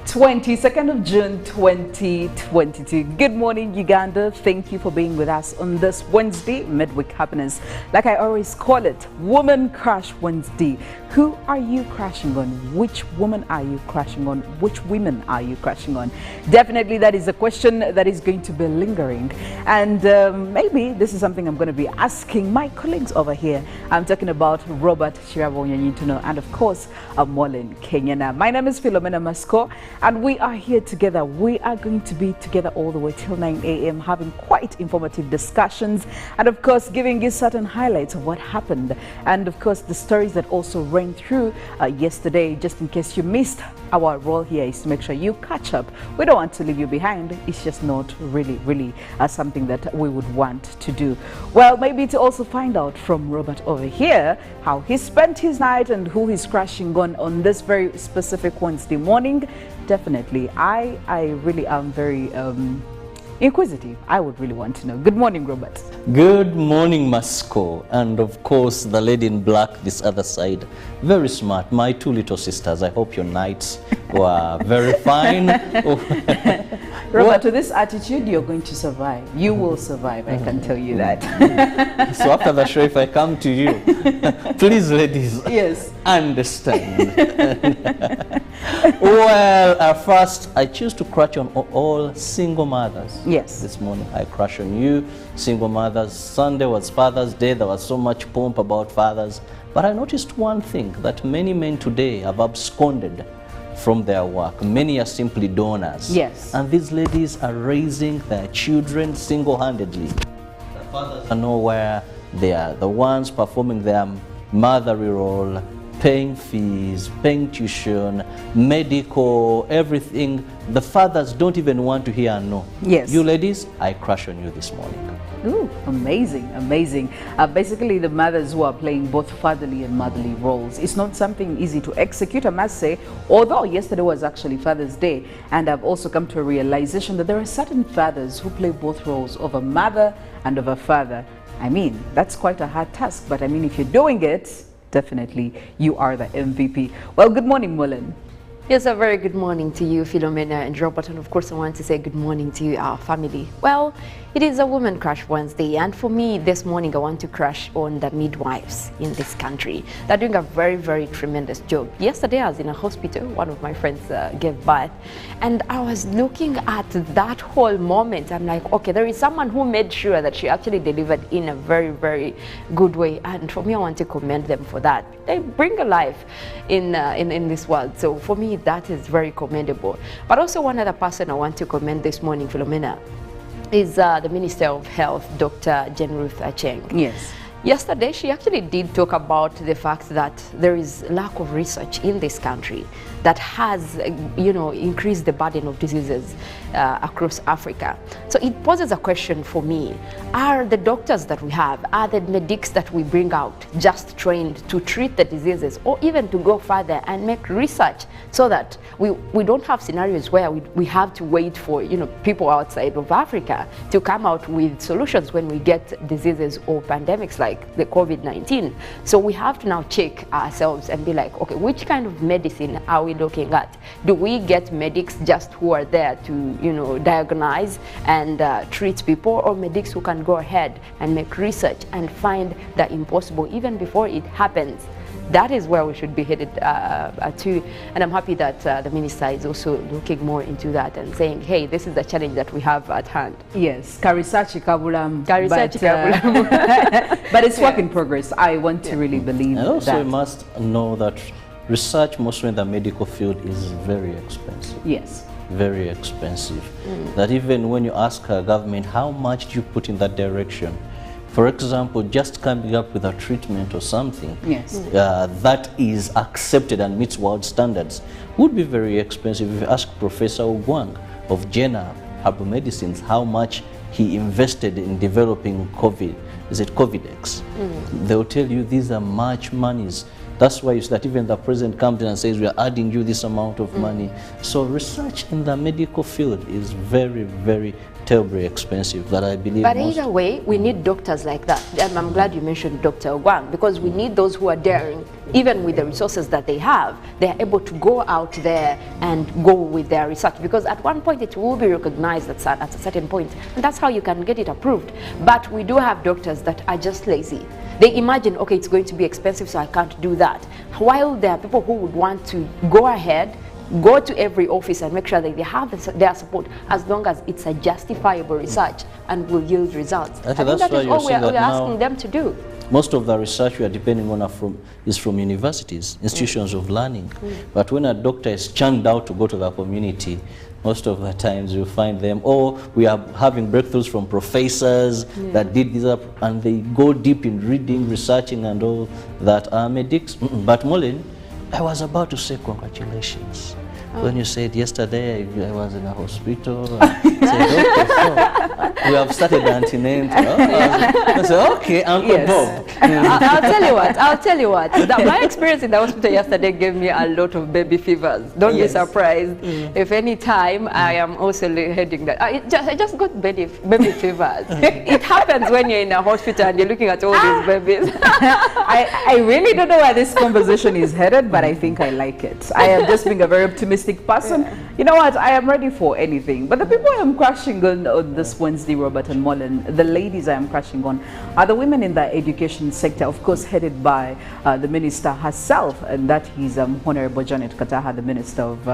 22nd of June 2022. Good morning, Uganda. Thank you for being with us on this Wednesday, Midweek Happiness. Like I always call it, Woman Crush Wednesday. Who are you crushing on? Which woman are you crushing on? Which women are you crushing on? Definitely that is a question that is going to be lingering. And maybe this is something I'm going to be asking my colleagues over here. I'm talking about Robert, Kirabo, Nyonyintono, and of course, Mollen, Kenyena. My name is Philomena Mastiko. And we are here together. We are going to be together all the way till 9 a.m. having quite informative discussions and of course giving you certain highlights of what happened and of course the stories that also ran through yesterday. Just in case you missed, our role here is to make sure you catch up. We don't want to leave you behind. It's just not really something that we would want to do. Well, maybe to also find out from Robert over here how he spent his night and who he's crashing on this very specific Wednesday morning. Definitely, I really am very inquisitive. I would really want to know. Good morning, Robert. Good morning, Mastiko, and of course the lady in black this other side. Very smart. My two little sisters. I hope your nights were very fine. Robert, to this attitude, you're going to survive. You will survive, I can tell you that. So after the show, if I come to you, please, ladies, yes, understand. Well, first, I choose to crush on all single mothers. Yes. This morning, I crush on you, single mothers. Sunday was Father's Day. There was so much pomp about fathers. But I noticed one thing, that many men today have absconded from their work. Many are simply donors. Yes. And these ladies are raising their children single-handedly. The fathers are nowhere. They are the ones performing their motherly role, paying fees, paying tuition, medical, everything. The fathers don't even want to hear no. Yes. You ladies, I crush on you this morning. Ooh, amazing, amazing. Basically, the mothers who are playing both fatherly and motherly roles. It's not something easy to execute, I must say, although yesterday was actually Father's Day, and I've also come to a realization that there are certain fathers who play both roles of a mother and of a father. I mean, that's quite a hard task, but I mean, if you're doing it, definitely you are the MVP. Well, good morning, Mollen. Yes, a very good morning to you, Philomena and Robert, and of course I want to say good morning to our family. Well, it is a Woman Crush Wednesday, and for me this morning I want to crush on the midwives in this country. They're doing a very tremendous job. Yesterday I was in a hospital, one of my friends gave birth, and I was looking at that whole moment. I'm like, okay, there is someone who made sure that she actually delivered in a very good way, and for me I want to commend them for that. They bring a life in this world, so for me that is very commendable. But also one other person I want to commend this morning, Philomena, is the Minister of Health, Dr. Jane Ruth Acheng. Yes. Yesterday, she actually did talk about the fact that there is lack of research in this country that has, increased the burden of diseases across Africa. So it poses a question for me. Are the doctors that we have, are the medics that we bring out just trained to treat the diseases or even to go further and make research so that we don't have scenarios where we have to wait for, people outside of Africa to come out with solutions when we get diseases or pandemics like the COVID-19. So we have to now check ourselves and be like, okay, which kind of medicine are we looking at? Do we get medics just who are there to, diagnose and treat people, or medics who can go ahead and make research and find the impossible even before it happens? That is where we should be headed to, and I'm happy that the minister is also looking more into that and saying, hey, this is the challenge that we have at hand. Yes, Karisachi Kabulam. Kabulam. But it's work in progress. I want to really believe that. And also you must know that research, mostly in the medical field, is very expensive. Yes. Very expensive. That even when you ask a government, how much do you put in that direction? For example, just coming up with a treatment or something yes. That is accepted and meets world standards would be very expensive. If you ask Professor Ogwang of Jena Herbal Medicines how much he invested in developing Covidex, they'll tell you these are much monies. That's why you see that even the president comes in and says, we are adding you this amount of money. So research in the medical field is very, very terribly expensive, that I believe. But either way, we need doctors like that. And I'm glad you mentioned Dr. Ogwang, because we need those who are daring, even with the resources that they have, they are able to go out there and go with their research, because at one point it will be recognized at a certain point, and that's how you can get it approved. But we do have doctors that are just lazy. They imagine, okay, it's going to be expensive, so I can't do that. While there are people who would want to go ahead, go to every office and make sure that they have their support, as long as it's a justifiable research and will yield results. I think that is all we're asking them to do. Most of the research we are depending on is from universities, institutions of learning. But when a doctor is churned out to go to the community, most of the times you find them, oh, we are having breakthroughs from professors that did this up, and they go deep in reading, researching, and all that. Medics. But Mollen, I was about to say congratulations. When you said yesterday I was in a hospital, said, okay, so we have started antenatal. I said, okay, Uncle Bob. I'll tell you what. My experience in the hospital yesterday gave me a lot of baby fevers. Don't be surprised if any time I am also heading that. I just got baby fevers. It happens when you're in a hospital and you're looking at all these babies. I really don't know where this conversation is headed, but I think I like it. I am just being a very optimistic person. You know what, I am ready for anything. But the people I am crushing on this Wednesday, Robert and Mollen, the ladies I am crushing on are the women in the education sector, of course headed by the minister herself, and that is Honorable Janet Kataha, the Minister of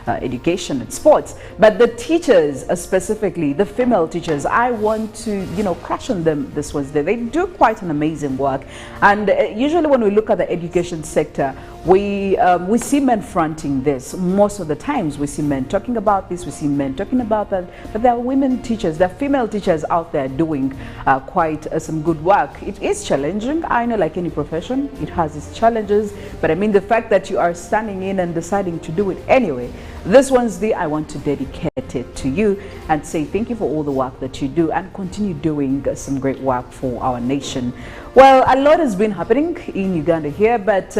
Education and Sports. But the teachers, specifically the female teachers, I want to, crush on them this Wednesday. They do quite an amazing work, and usually when we look at the education sector, we see men fronting this. Most of the times we see men talking about this, we see men talking about that, but there are women teachers, there are female teachers out there doing quite some good work. It is challenging, I know, like any profession, it has its challenges, but I mean the fact that you are standing in and deciding to do it anyway. This Wednesday, I want to dedicate it to you and say thank you for all the work that you do, and continue doing some great work for our nation. Well, a lot has been happening in Uganda here, but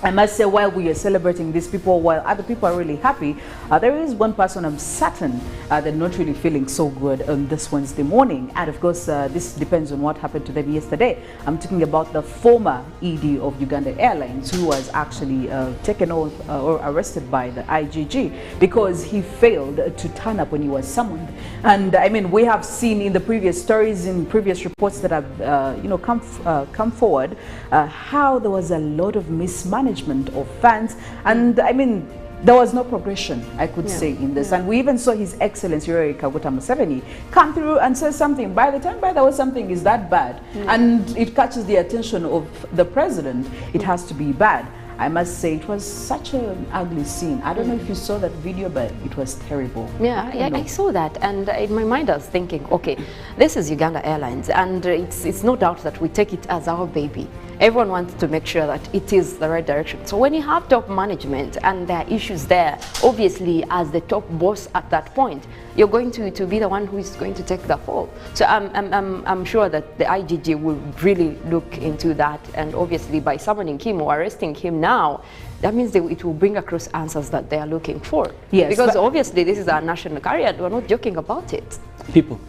I must say, while we are celebrating these people, while other people are really happy, there is one person I'm certain they're not really feeling so good on this Wednesday morning. And of course, this depends on what happened to them yesterday. I'm talking about the former ED of Uganda Airlines, who was actually taken off or arrested by the IGG because he failed to turn up when he was summoned. And I mean, we have seen in the previous stories, in previous reports that have come forward, how there was a lot of mismanagement of funds, and I mean there was no progression, I could say, in this. And we even saw His Excellency Yoweri Kaguta Museveni come through and say something. By the time there was something is that bad and it catches the attention of the president, it has to be bad. I must say it was such an ugly scene. I don't know if you saw that video, but it was terrible. Yeah, I saw that, and in my mind I was thinking, okay, this is Uganda Airlines, and it's no doubt that we take it as our baby. Everyone wants to make sure that it is the right direction. So when you have top management and there are issues there, obviously as the top boss at that point, you're going to be the one who is going to take the fall. So I'm sure that the IGG will really look into that, and obviously by summoning him or arresting him now, that means it will bring across answers that they are looking for. Yes, because obviously this is our national carrier, and we're not joking about it. People.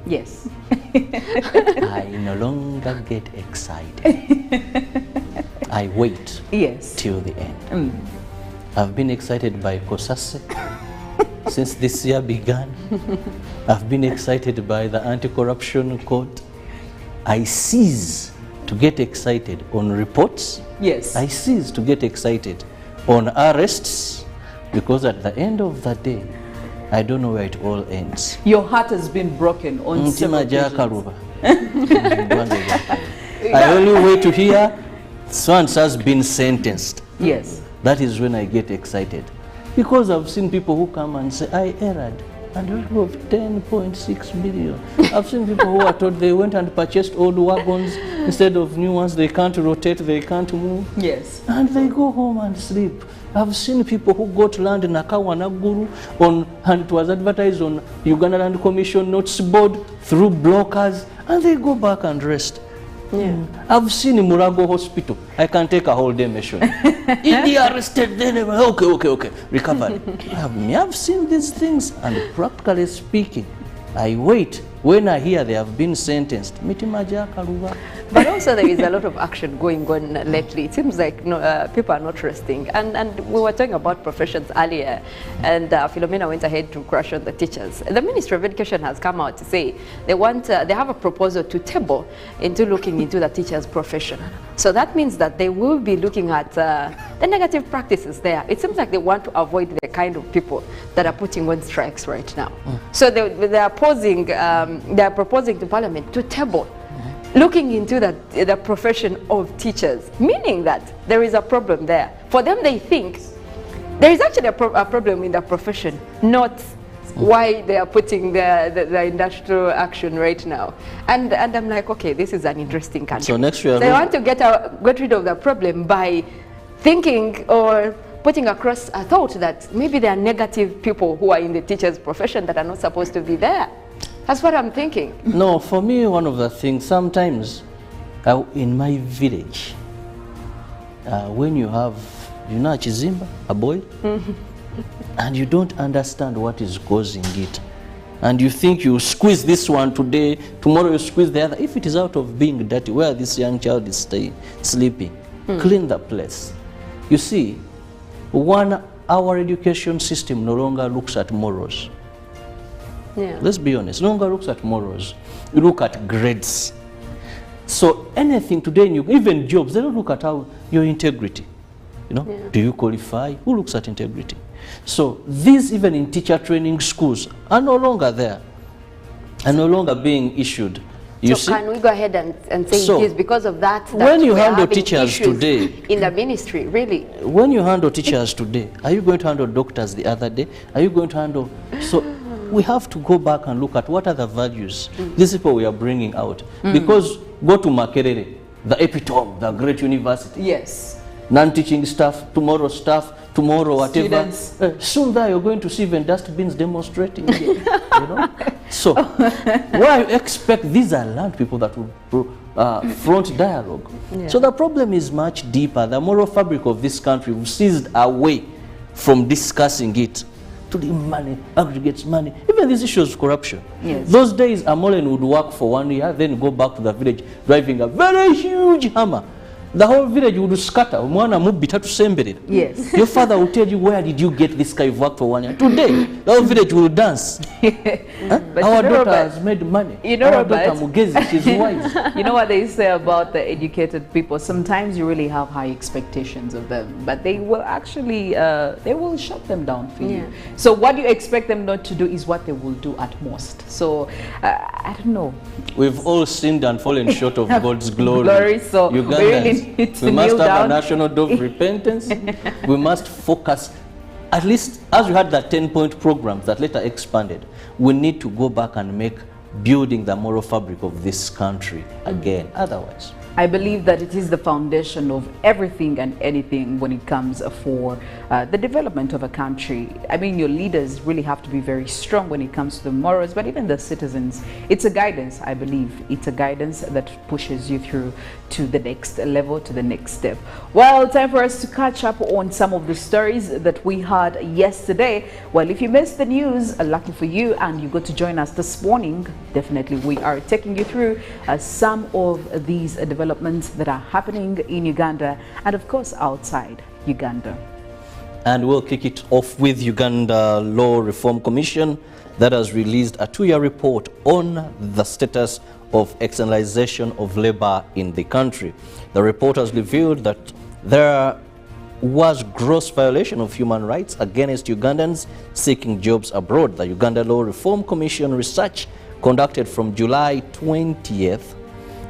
Yes. I no longer get excited. I wait till the end. I've been excited by Kosase since this year began. I've been excited by the anti-corruption court. I cease to get excited on reports. Yes. I cease to get excited on arrests, because at the end of the day, I don't know where it all ends. Your heart has been broken on several occasions. I only wait to hear someone has been sentenced. Yes. That is when I get excited. Because I've seen people who come and say, I erred, and a of 10.6 billion. I've seen people who are told they went and purchased old wagons instead of new ones. They can't rotate, they can't move. Yes. And they go home and sleep. I've seen people who got land in Nakawanaguru and it was advertised on Uganda Land Commission notice board through blockers, and they go back and rest. Yeah. I've seen in Murago Hospital, I can take a whole day mission. If they arrested, then okay, recovery. I've seen these things, and practically speaking, I wait. When I hear they have been sentenced, but also there is a lot of action going on lately. It seems like people are not resting. And we were talking about professions earlier, and Philomena went ahead to crush on the teachers. The Ministry of Education has come out to say they have a proposal to table into looking into the teachers' profession. So that means that they will be looking at the negative practices there. It seems like they want to avoid the kind of people that are putting on strikes right now. So they are proposing to Parliament to table looking into the profession of teachers, meaning that there is a problem there. For them, they think there is actually a problem in the profession, not why they are putting the industrial action right now. And I'm like, okay, this is an interesting country. So next year, they want to get rid of the problem by thinking or putting across a thought that maybe there are negative people who are in the teacher's profession that are not supposed to be there. That's what I'm thinking. No, for me, one of the things, sometimes in my village, when you have, a chizimba, a boy, and you don't understand what is causing it, and you think you squeeze this one today, tomorrow you squeeze the other. If it is out of being dirty, where this young child is sleeping, clean the place. You see, our education system no longer looks at morals. Yeah. Let's be honest, no longer looks at morals. You look at grades. So anything today, even jobs, they don't look at your integrity. Do you qualify? Who looks at integrity? So these, even in teacher training schools, are no longer there, are no longer being issued. Can we go ahead and say it is because of that when you handle teachers today in the ministry, really? When you handle teachers today, are you going to handle doctors the other day? Are you going to handle... So we have to go back and look at what are the values these people we are bringing out. Because go to Makerere, the epitome, the great university. Yes. Non-teaching staff, tomorrow whatever. Soon there you're going to see even dustbins demonstrating. So why expect these are learned people that will front dialogue? So the problem is much deeper. The moral fabric of this country we've seized away from discussing it to the money, aggregates money, even these issues of corruption. Yes. Those days a Mollen would work for 1 year, then go back to the village driving a very huge hammer. The whole village would scatter. Yes. Your father will tell you, where did you get this guy who worked for 1 year? Today, the whole village will dance. Our daughter has made money. Our daughter Mugezi, she's wise. You know what they say about the educated people? Sometimes you really have high expectations of them, but they will actually, they will shut them down for you. So what you expect them not to do is what they will do at most. So, I don't know. We've all sinned and fallen short of God's glory. So Ugandans, we must have down. a national day of repentance. We must focus, at least as we had the 10-point programs that later expanded, we need to go back and make building the moral fabric of this country again. Otherwise, I believe that it is the foundation of everything and anything when it comes for the development of a country. I mean, your leaders really have to be very strong when it comes to the morals, but even the citizens. It's a guidance, I believe. It's a guidance that pushes you through to the next level, to the next step. Well, time for us to catch up on some of the stories that we had yesterday. Well, if you missed the news, lucky for you, and you got to join us this morning, definitely we are taking you through some of these developments that are happening in Uganda and of course outside Uganda. And we'll kick it off with Uganda Law Reform Commission that has released a 2-year report on the status of externalization of labor in the country. The report has revealed that there was gross violation of human rights against Ugandans seeking jobs abroad. The Uganda Law Reform Commission research conducted from July 20th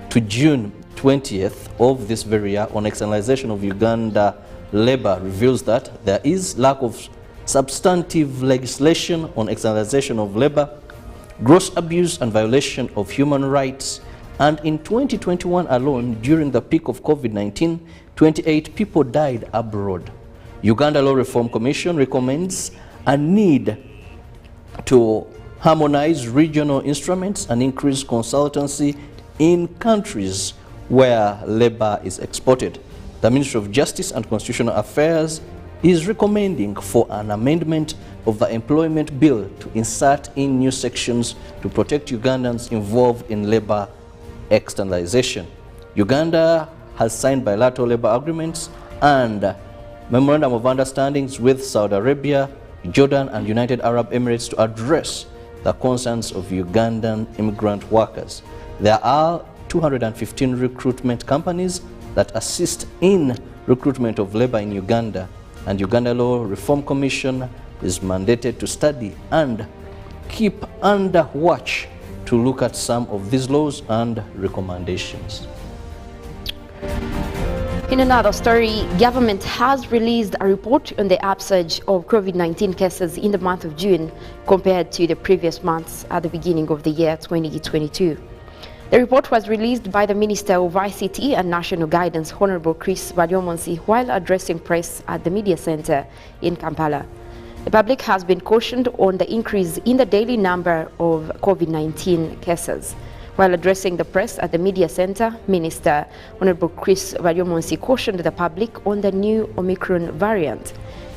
to June 20th of this very year on externalization of Uganda labor reveals that there is lack of substantive legislation on externalization of labor, gross abuse and violation of human rights, and in 2021 alone, during the peak of COVID-19, 28 people died abroad. Uganda Law Reform Commission recommends a need to harmonize regional instruments and increase consultancy in countries where labor is exported. The Ministry of Justice and Constitutional Affairs is recommending for an amendment of the Employment Bill to insert in new sections to protect Ugandans involved in labor externalization. Uganda has signed bilateral labor agreements and memorandum of understandings with Saudi Arabia, Jordan, and United Arab Emirates to address the concerns of Ugandan immigrant workers. There are 215 recruitment companies that assist in recruitment of labor in Uganda, and Uganda Law Reform Commission is mandated to study and keep under watch to look at some of these laws and recommendations. In another story, government has released a report on the upsurge of COVID-19 cases in the month of June compared to the previous months at the beginning of the year 2022. The report was released by the Minister of ICT and National Guidance, Honorable Chris Baryomonsi, while addressing press at the Media Center in Kampala. The public has been cautioned on the increase in the daily number of COVID-19 cases. While addressing the press at the Media Center, Minister Honorable Chris Baryomonsi cautioned the public on the new Omicron variant.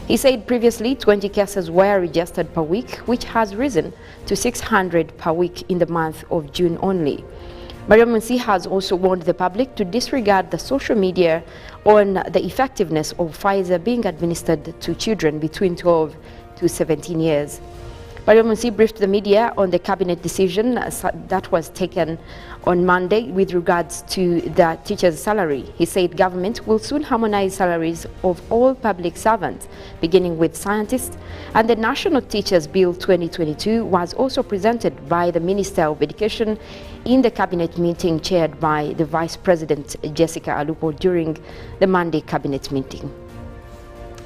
He said previously 20 cases were registered per week, which has risen to 600 per week in the month of June only. Baryomonsi has also warned the public to disregard the social media on the effectiveness of Pfizer being administered to children between 12 to 17 years. Baryomonsi briefed the media on the cabinet decision that was taken on Monday with regards to the teachers' salary. He said government will soon harmonize salaries of all public servants, beginning with scientists, and the National Teachers Bill 2022 was also presented by the Minister of Education in the cabinet meeting chaired by the Vice President Jessica Alupo during the Monday cabinet meeting.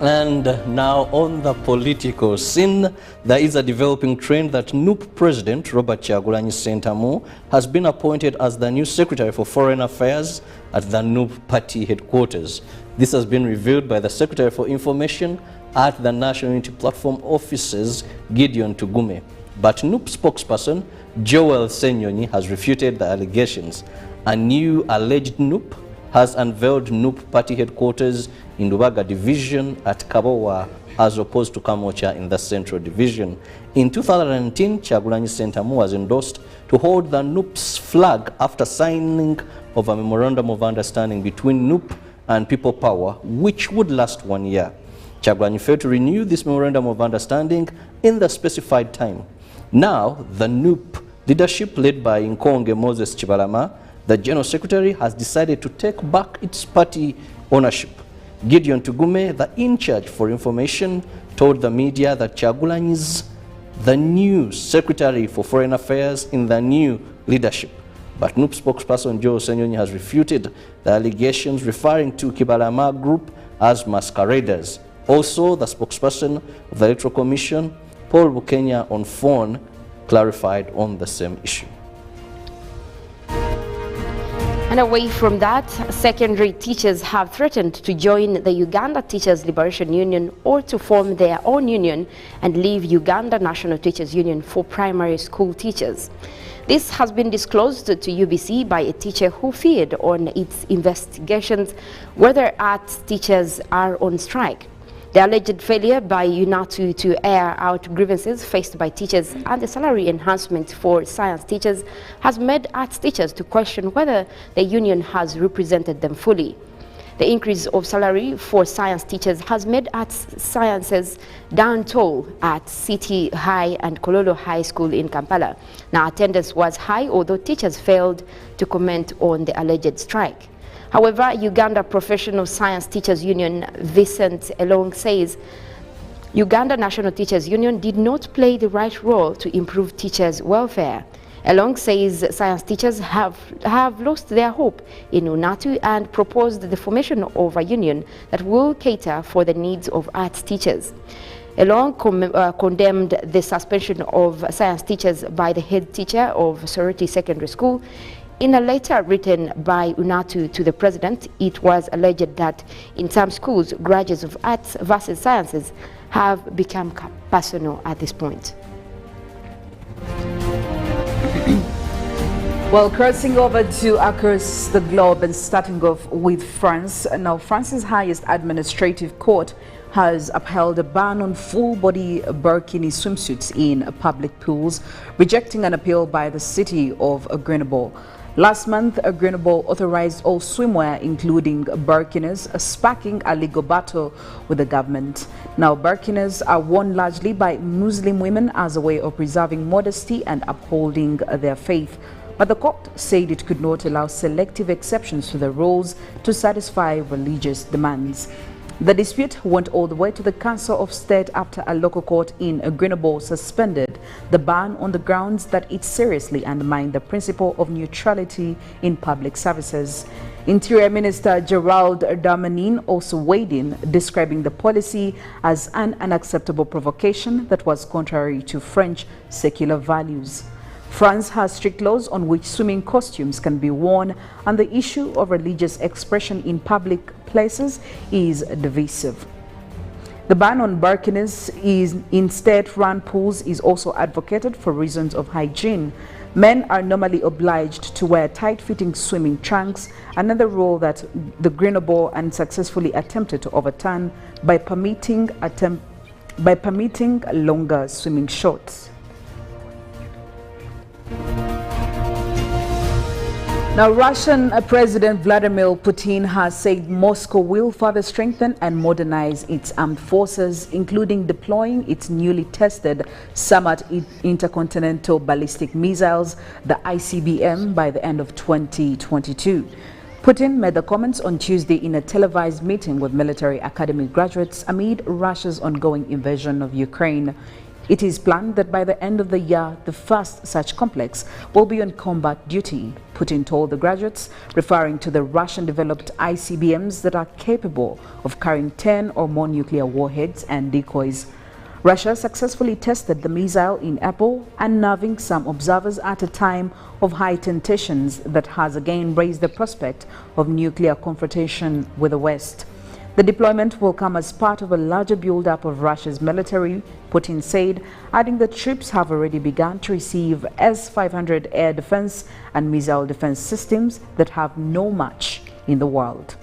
And now on the political scene, there is a developing trend that NUP President Robert Kyagulanyi Ssentamu has been appointed as the new Secretary for Foreign Affairs at the NUP party headquarters. This has been revealed by the Secretary for Information at the National Unity Platform offices, Gideon Tugume. But NUP spokesperson Joel Senyonyi has refuted the allegations. A new alleged NUP has unveiled NUP party headquarters in Lubaga Division at Kabowa as opposed to Kamocha in the Central Division. In 2019, Kyagulanyi Ssentamu was endorsed to hold the NUP's flag after signing of a memorandum of understanding between NUP and People Power, which would last 1 year. Kyagulanyi failed to renew this memorandum of understanding in the specified time. Now, the NUP leadership led by Nkonge Moses Chibalama, the General Secretary, has decided to take back its party ownership. Gideon Tugume, the in-charge for information, told the media that Kyagulanyi is the new Secretary for Foreign Affairs in the new leadership. But NUP spokesperson Joel Senyonyi has refuted the allegations referring to Kibalama Group as masqueraders. Also, the spokesperson of the Electoral Commission, Paul Bukenya, on phone, clarified on the same issue. And away from that, secondary teachers have threatened to join the Uganda Teachers Liberation Union or to form their own union and leave Uganda National Teachers Union for primary school teachers. This has been disclosed to UBC by a teacher who feared on its investigations whether arts teachers are on strike. The alleged failure by UNATU to air out grievances faced by teachers and the salary enhancement for science teachers has made arts teachers to question whether the union has represented them fully. The increase of salary for science teachers has made arts sciences down toll at City High and Kololo High School in Kampala. Now, attendance was high, although teachers failed to comment on the alleged strike. However, Uganda Professional Science Teachers Union Vincent Elong says Uganda National Teachers Union did not play the right role to improve teachers' welfare. Elong says science teachers have lost their hope in UNATU and proposed the formation of a union that will cater for the needs of arts teachers. Elong condemned the suspension of science teachers by the head teacher of Sorority Secondary School. In a letter written by UNATU to the president, it was alleged that in some schools, graduates of arts versus sciences have become personal at this point. Well, crossing over to across the globe and starting off with France. Now, France's highest administrative court has upheld a ban on full-body burkini swimsuits in public pools, rejecting an appeal by the city of Grenoble. Last month, Grenoble authorized all swimwear, including burkinis, sparking a legal battle with the government. Now, burkinis are worn largely by Muslim women as a way of preserving modesty and upholding their faith. But the court said it could not allow selective exceptions to the rules to satisfy religious demands. The dispute went all the way to the Council of State after a local court in Grenoble suspended the ban on the grounds that it seriously undermined the principle of neutrality in public services. Interior Minister Gerald Darmanin also weighed in, describing the policy as an unacceptable provocation that was contrary to French secular values. France has strict laws on which swimming costumes can be worn, and the issue of religious expression in public places is divisive. The ban on burkinis in state-run pools is also advocated for reasons of hygiene. Men are normally obliged to wear tight-fitting swimming trunks, another rule that the Grenoble unsuccessfully attempted to overturn by permitting longer swimming shorts. Now, Russian President Vladimir Putin has said Moscow will further strengthen and modernize its armed forces, including deploying its newly tested Samad intercontinental ballistic missiles, the ICBM, by the end of 2022. Putin made the comments on Tuesday in a televised meeting with military academy graduates amid Russia's ongoing invasion of Ukraine. It is planned that by the end of the year, the first such complex will be on combat duty, Putin told the graduates, referring to the Russian-developed ICBMs that are capable of carrying 10 or more nuclear warheads and decoys. Russia successfully tested the missile in April, unnerving some observers at a time of heightened tensions that has again raised the prospect of nuclear confrontation with the West. The deployment will come as part of a larger build-up of Russia's military, Putin said, adding that troops have already begun to receive S-500 air defense and missile defense systems that have no match in the world.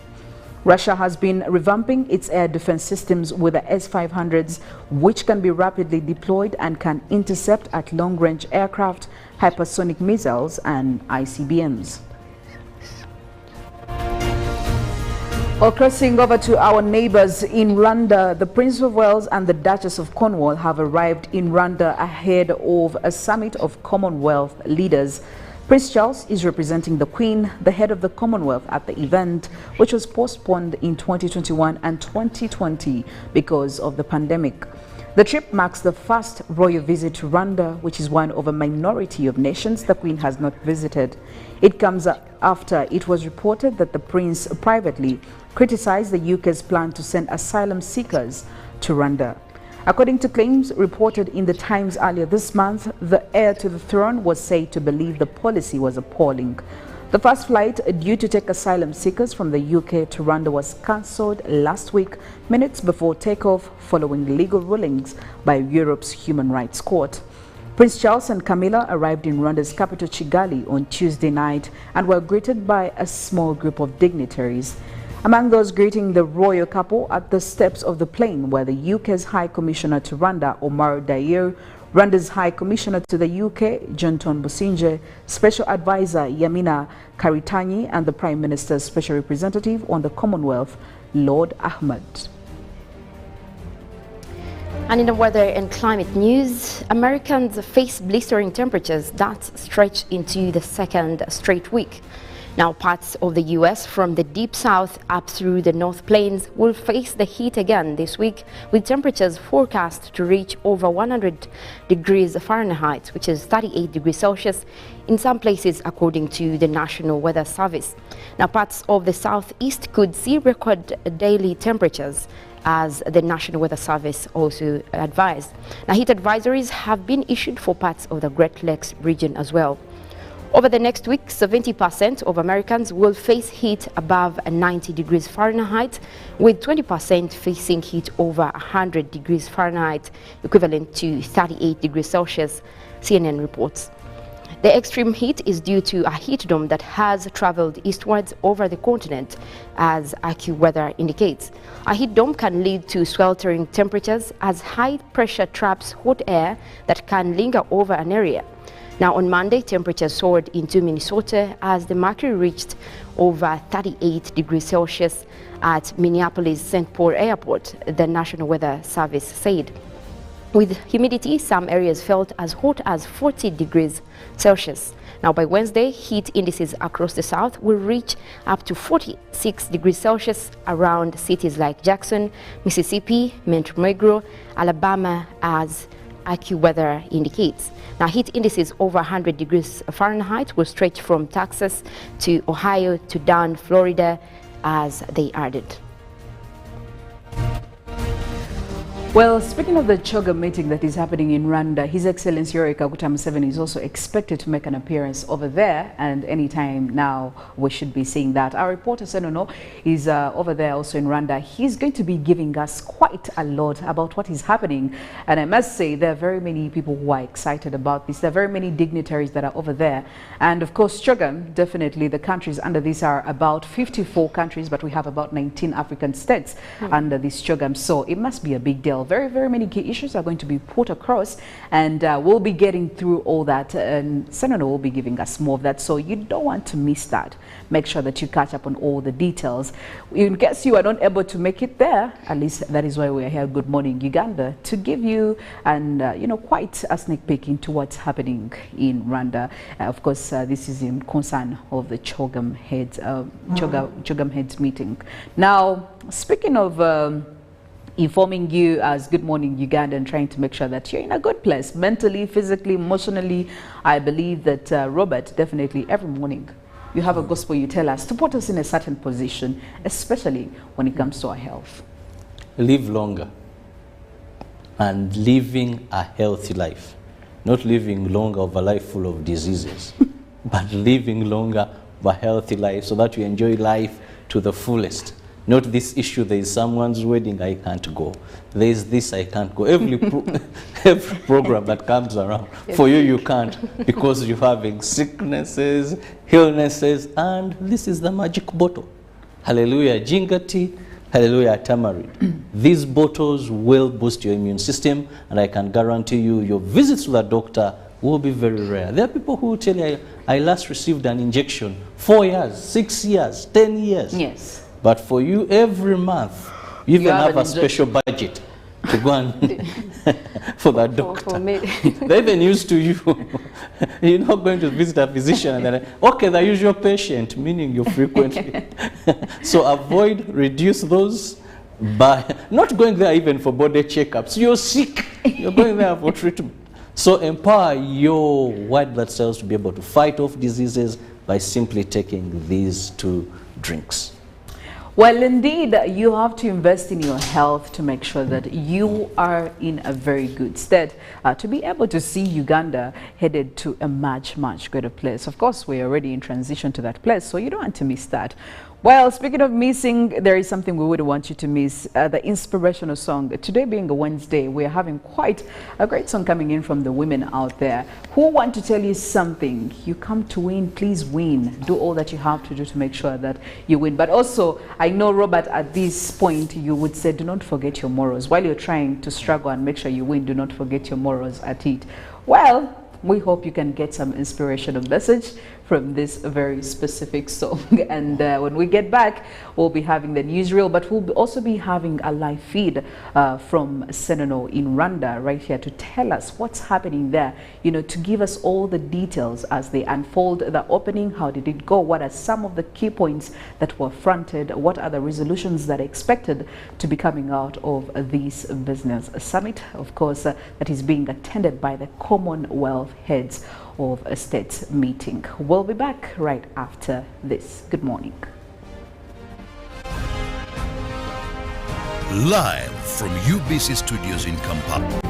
Russia has been revamping its air defense systems with the S-500s, which can be rapidly deployed and can intercept at long-range aircraft, hypersonic missiles and ICBMs. Well, crossing over to our neighbors in Rwanda, the Prince of Wales and the Duchess of Cornwall have arrived in Rwanda ahead of a summit of Commonwealth leaders. Prince Charles is representing the Queen, the head of the Commonwealth, at the event, which was postponed in 2021 and 2020 because of the pandemic. The trip marks the first royal visit to Rwanda, which is one of a minority of nations the Queen has not visited. It comes after it was reported that the Prince privately criticized the UK's plan to send asylum seekers to Rwanda. According to claims reported in the Times earlier this month, the heir to the throne was said to believe the policy was appalling. The first flight due to take asylum seekers from the UK to Rwanda was cancelled last week, minutes before takeoff, following legal rulings by Europe's Human Rights Court. Prince Charles and Camilla arrived in Rwanda's capital Kigali on Tuesday night and were greeted by a small group of dignitaries. Among those greeting the royal couple at the steps of the plane were the UK's High Commissioner to Rwanda, Omar Dayer, Rwanda's High Commissioner to the UK, Jonathan Businje, Special Advisor Yamina Karitanyi, and the Prime Minister's Special Representative on the Commonwealth, Lord Ahmed. And in the weather and climate news, Americans face blistering temperatures that stretch into the second straight week. Now, parts of the U.S. from the deep south up through the North Plains will face the heat again this week, with temperatures forecast to reach over 100 degrees Fahrenheit, which is 38 degrees Celsius, in some places, according to the National Weather Service. Now, parts of the southeast could see record daily temperatures, as the National Weather Service also advised. Now, heat advisories have been issued for parts of the Great Lakes region as well. Over the next week, 70% of Americans will face heat above 90 degrees Fahrenheit, with 20% facing heat over 100 degrees Fahrenheit, equivalent to 38 degrees Celsius, CNN reports. The extreme heat is due to a heat dome that has traveled eastwards over the continent, as AccuWeather indicates. A heat dome can lead to sweltering temperatures as high pressure traps hot air that can linger over an area. Now on Monday, temperatures soared into Minnesota as the mercury reached over 38 degrees Celsius at Minneapolis-St. Paul Airport, the National Weather Service said. With humidity, some areas felt as hot as 40 degrees Celsius. Now by Wednesday, heat indices across the south will reach up to 46 degrees Celsius around cities like Jackson, Mississippi, Montenegro, Alabama, as AccuWeather indicates. Now heat indices over 100 degrees Fahrenheit will stretch from Texas to Ohio to down Florida, as they added. Well, speaking of the CHOGM meeting that is happening in Rwanda, His Excellency Yoweri Kaguta Museveni is also expected to make an appearance over there, and anytime now we should be seeing that. Our reporter Senono is over there also in Rwanda. He's going to be giving us quite a lot about what is happening, and I must say there are very many people who are excited about this. There are very many dignitaries that are over there, and of course CHOGM, definitely the countries under this are about 54 countries, but we have about 19 African states under this CHOGM, so it must be a big deal. Very, very many key issues are going to be put across, and we'll be getting through all that, and Senator will be giving us more of that, so you don't want to miss that. Make sure that you catch up on all the details. In case you are not able to make it there, at least that is why we are here, Good Morning Uganda, to give you and you know, quite a sneak peek into what's happening in Rwanda. Of course, this is in concern of the CHOGM heads, CHOGM heads meeting. Now, speaking of informing you as Good Morning Uganda and trying to make sure that you're in a good place mentally, physically, emotionally. I believe that Robert, definitely every morning you have a gospel you tell us to put us in a certain position, especially when it comes to our health. Live longer and living a healthy life. Not living longer of a life full of diseases, but living longer of a healthy life so that you enjoy life to the fullest. Not this issue, there is someone's wedding, I can't go. There is this, I can't go. Every program that comes around, for you, you can't, because you're having sicknesses, illnesses, and this is the magic bottle. Hallelujah, Jingati, hallelujah, tamarind. These bottles will boost your immune system, and I can guarantee you, your visits to the doctor will be very rare. There are people who will tell you, I last received an injection 4 years, 6 years, 10 years. Yes. But for you, every month, you even have a special budget to go and for that doctor. They're even used to you. You're not going to visit a physician and then, okay, the usual patient, meaning you frequently. So avoid, reduce those by not going there even for body checkups. You're sick, you're going there for treatment. So empower your white blood cells to be able to fight off diseases by simply taking these 2 drinks. Well, indeed, you have to invest in your health to make sure that you are in a very good state to be able to see Uganda headed to a much, much greater place. Of course, we're already in transition to that place, so you don't want to miss that. Well, speaking of missing, there is something we wouldn't want you to miss, the inspirational song. Today being a Wednesday, we're having quite a great song coming in from the women out there who want to tell you something. You come to win, please win. Do all that you have to do to make sure that you win. But also, I know, Robert, at this point, you would say, do not forget your morals. While you're trying to struggle and make sure you win, do not forget your morals at it. Well, we hope you can get some inspirational message from this very specific song. And when we get back, we'll be having the newsreel, but we'll also be having a live feed from Senano in Rwanda right here to tell us what's happening there, you know, to give us all the details as they unfold the opening. How did it go? What are some of the key points that were fronted? What are the resolutions that are expected to be coming out of this business summit, of course, that is being attended by the Commonwealth heads of a states meeting. We'll be back right after this. Good morning. Live from UBC Studios in Kampala.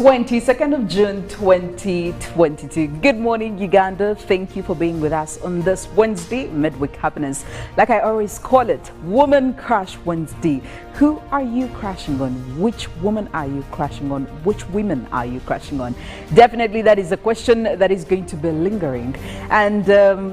22nd of June 2022. Good morning, Uganda. Thank you for being with us on this Wednesday, midweek happiness. Like I always call it, Woman Crush Wednesday. Who are you crushing on? Which woman are you crushing on? Which women are you crushing on? Definitely that is a question that is going to be lingering. And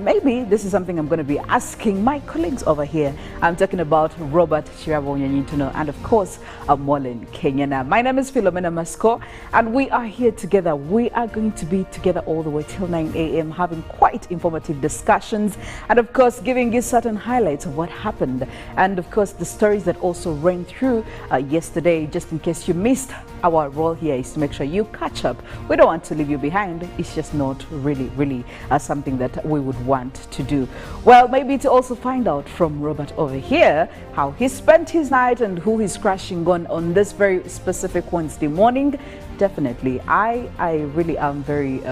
maybe this is something I'm going to be asking my colleagues over here. I'm talking about Robert Kirabo, Nyonyintono, and of course, Mollen, Kenyena. My name is Philomena Mastiko, and we are here together. We are going to be together all the way till 9 a.m. having quite informative discussions and of course giving you certain highlights of what happened and of course the stories that also ran through yesterday. Just in case you missed, our role here is to make sure you catch up. We don't want to leave you behind. It's just not really something that we would want to do. Well, maybe to also find out from Robert over here how he spent his night and who he's crashing on this very specific Wednesday morning. Definitely, I really am very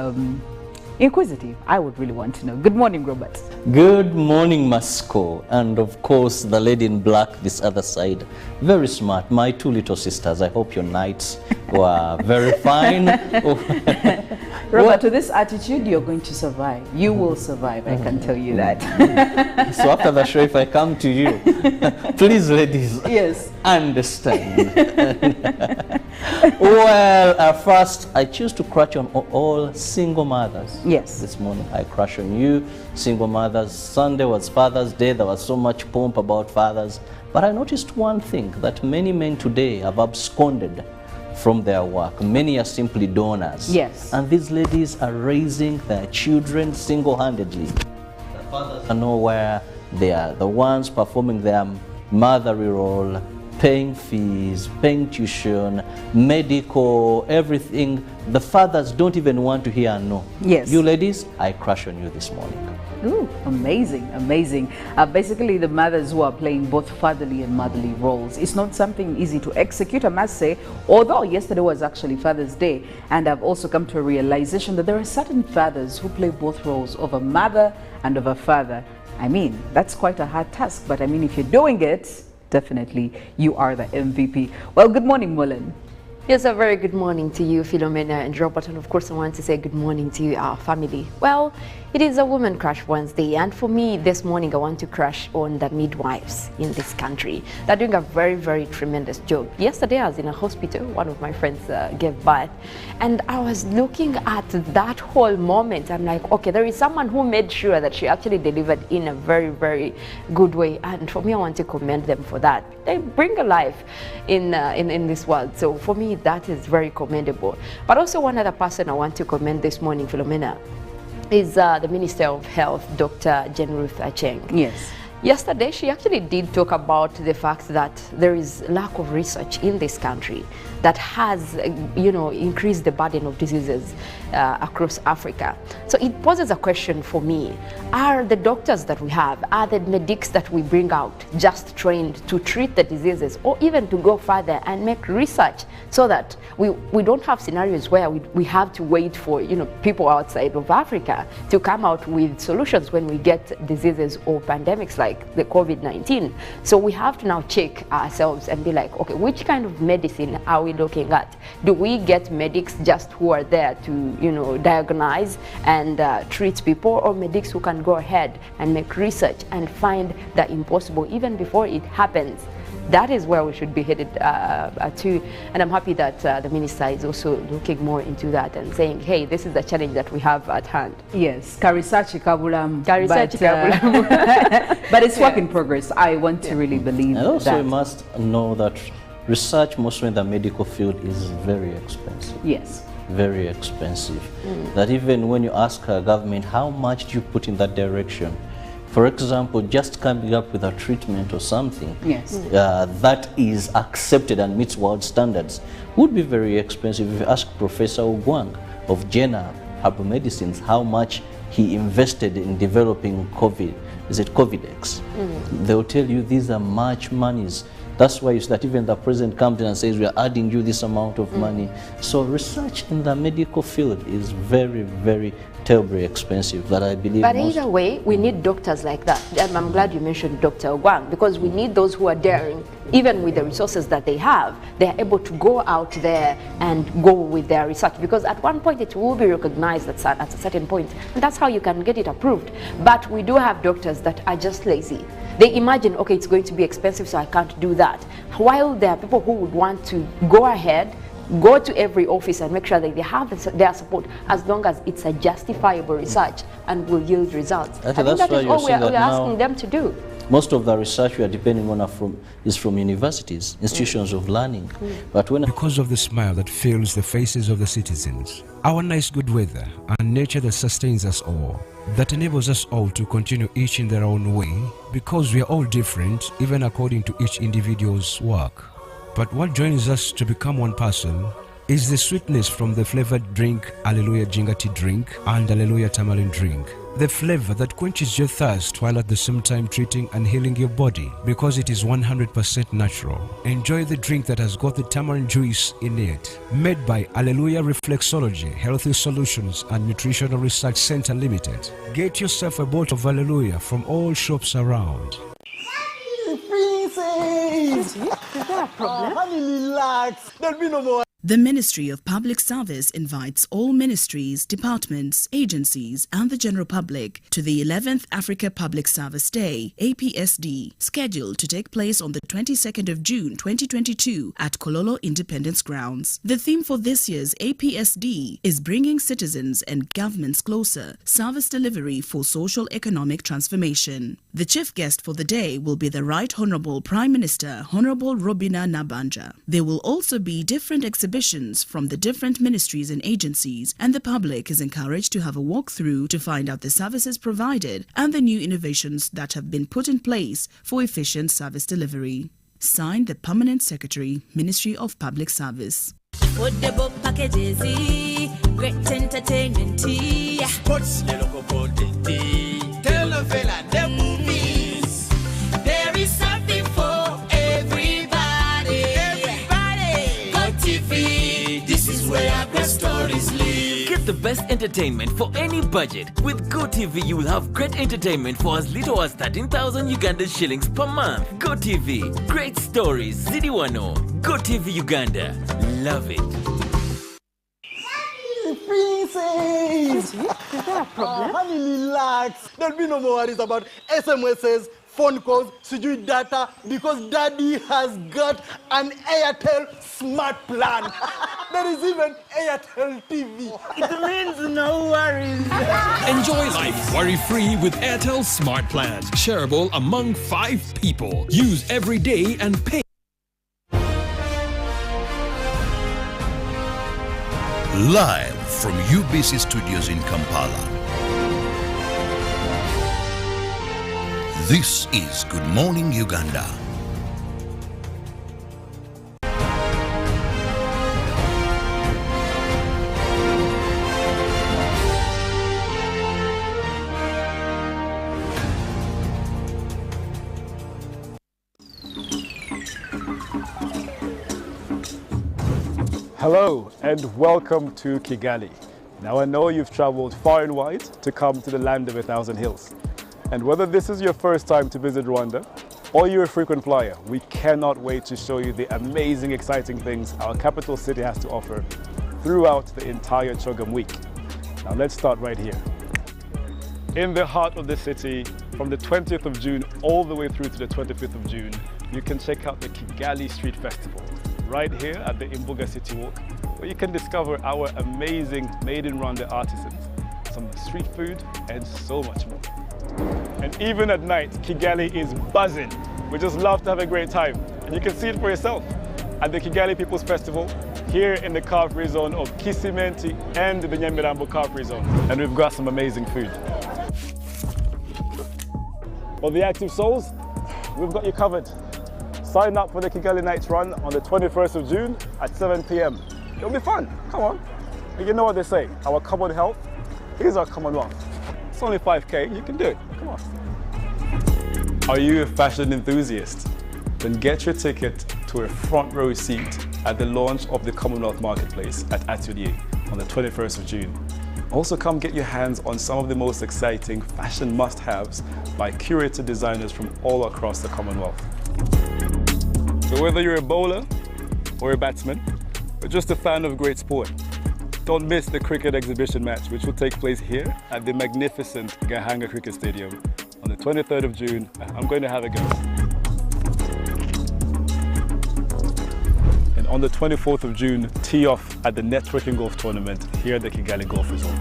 inquisitive. I would really want to know. Good morning, Robert. Good morning, Mastiko, and of course the lady in black this other side. Very smart. My two little sisters. I hope your nights were very fine. Robert, to this attitude, you're going to survive. You will survive, I can tell you that. So after the show, if I come to you, please, ladies, yes, understand. Well, first, I choose to crush on all single mothers. Yes. This morning, I crush on you, single mothers. Sunday was Father's Day. There was so much pomp about fathers. But I noticed one thing, that many men today have absconded from their work. Many are simply donors. Yes. And these ladies are raising their children single-handedly. The fathers are nowhere. They are the ones performing their motherly role, paying fees, paying tuition, medical, everything. The fathers don't even want to hear no. Yes. You ladies, I crush on you this morning. Ooh, amazing, amazing. Basically, the mothers who are playing both fatherly and motherly roles. It's not something easy to execute, I must say, although yesterday was actually Father's Day, and I've also come to a realization that there are certain fathers who play both roles of a mother and of a father. I mean, that's quite a hard task, but I mean, if you're doing it, definitely you are the MVP. Well, good morning, Mollen. Yes, a very good morning to you, Philomena and Robert, and of course I want to say good morning to our family. Well, it is a Woman Crush Wednesday, and for me this morning I want to crush on the midwives in this country. They're doing a very tremendous job. Yesterday I was in a hospital, one of my friends gave birth, and I was looking at that whole moment. I'm like, okay, there is someone who made sure that she actually delivered in a very good way, and for me I want to commend them for that. They bring a life in this world, so for me that is very commendable. But also one other person I want to commend this morning, Philomena, is the Minister of Health, Dr. Jane Ruth Acheng. Yes. Yesterday, she actually did talk about the fact that there is lack of research in this country that has, increased the burden of diseases across Africa. So it poses a question for me. Are the doctors that we have, are the medics that we bring out just trained to treat the diseases or even to go further and make research so that we don't have scenarios where we have to wait for, people outside of Africa to come out with solutions when we get diseases or pandemics like the COVID-19. So we have to now check ourselves and be like, okay, which kind of medicine are we looking at? Do we get medics just who are there to, diagnose and treat people, or medics who can go ahead and make research and find the impossible even before it happens? That is where we should be headed to, and I'm happy that the minister is also looking more into that and saying, hey, this is the challenge that we have at hand. Yes, Karisachi Kabulam. But but it's work in progress. I want to really believe And also that. you must know that research, mostly in the medical field, is very expensive. Yes. Very expensive. That even when you ask a government, how much do you put in that direction? For example, just coming up with a treatment or something Yes. that is accepted and meets world standards would be very expensive. If you ask Professor Ogwang of Jena Herbal Medicines how much he invested in developing Covidex, they'll tell you these are much monies. That's why it's that even the president comes in and says, we are adding you this amount of money. So research in the medical field is very terribly expensive, that I believe. But either way, we need doctors like that. And I'm glad you mentioned Dr. Ogwang, because we need those who are daring even with the resources that they have, they are able to go out there and go with their research, because at one point it will be recognized at a certain point, and that's how you can get it approved. But we do have doctors that are just lazy. They imagine, okay, it's going to be expensive, so I can't do that. While there are people who would want to go ahead, go to every office and make sure that they have their support, as long as it's a justifiable research and will yield results. I think that is all we are asking them to do. Most of the research we are depending on is from universities, institutions of learning. But because of the smile that fills the faces of the citizens, our nice good weather and nature that sustains us all, that enables us all to continue each in their own way, because we are all different, even according to each individual's work. But what joins us to become one person is the sweetness from the flavored drink Alleluia Ginger Tea drink and Alleluia Tamarind drink. The flavor that quenches your thirst while at the same time treating and healing your body, because it is 100% natural. Enjoy the drink that has got the tamarind juice in it. Made by Alleluia Reflexology, Healthy Solutions and Nutritional Research Center Limited. Get yourself a bottle of Alleluia from all shops around. Princess! Is there a problem? Honey, relax. There'll be no more. The Ministry of Public Service invites all ministries, departments, agencies and the general public to the 11th Africa Public Service Day, APSD, scheduled to take place on the 22nd of June 2022 at Kololo Independence Grounds. The theme for this year's APSD is Bringing Citizens and Governments Closer, Service Delivery for Social Economic Transformation. The chief guest for the day will be the Right Honourable Prime Minister, Honourable Robina Nabanja. There will also be different exhibitions from the different ministries and agencies, and the public is encouraged to have a walk-through to find out the services provided and the new innovations that have been put in place for efficient service delivery. Signed, the Permanent Secretary, Ministry of Public Service. Football packages, great entertainment, sports, telenovela, the movies. There is something for everybody. Everybody, Go TV. This is where our best stories live. Get the best entertainment for any budget. With GoTV, you will have great entertainment for as little as 13,000 Uganda shillings per month. GoTV, great stories. Zidiwano, GoTV Uganda. Love it. Princess! Is there a problem? Honey, relax. There'll be no more worries about SMSs, phone calls, sijui data, because Daddy has got an Airtel smart plan. There is even Airtel TV. It means no worries. Enjoy life worry-free with Airtel Smart Plans. Shareable among 5 people. Use every day and pay. Live from UBC Studios in Kampala. This is Good Morning Uganda. Hello and welcome to Kigali. Now I know you've traveled far and wide to come to the land of 1,000 hills. And whether this is your first time to visit Rwanda or you're a frequent flyer, we cannot wait to show you the amazing, exciting things our capital city has to offer throughout the entire CHOGM week. Now let's start right here. In the heart of the city, from the 20th of June all the way through to the 25th of June, you can check out the Kigali Street Festival right here at the Imbuga City Walk, where you can discover our amazing Made in Rwanda artisans, some street food and so much more. And even at night, Kigali is buzzing. We just love to have a great time. And you can see it for yourself at the Kigali People's Festival here in the car-free zone of Kisimenti and the Nyamirambo car-free zone. And we've got some amazing food. For the active souls, we've got you covered. Sign up for the Kigali Nights Run on the 21st of June at 7 p.m. It'll be fun, come on. And you know what they say, our common health is our Commonwealth. It's only 5K, you can do it, come on. Are you a fashion enthusiast? Then get your ticket to a front row seat at the launch of the Commonwealth Marketplace at Atelier on the 21st of June. Also come get your hands on some of the most exciting fashion must-haves by curated designers from all across the Commonwealth. So whether you're a bowler or a batsman, or just a fan of great sport, don't miss the cricket exhibition match, which will take place here at the magnificent Gahanga Cricket Stadium on the 23rd of June. I'm going to have a go. And on the 24th of June, tee off at the networking golf tournament here at the Kigali Golf Resort.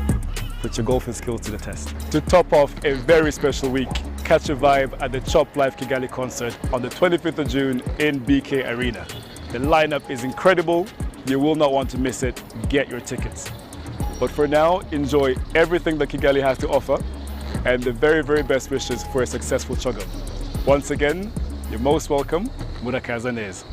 Put your golfing skills to the test. To top off a very special week, catch a vibe at the Chop Live Kigali concert on the 25th of June in BK Arena. The lineup is incredible. You will not want to miss it. Get your tickets. But for now, enjoy everything that Kigali has to offer and the very, very best wishes for a successful CHOGM. Once again, you're most welcome. Murakazanez.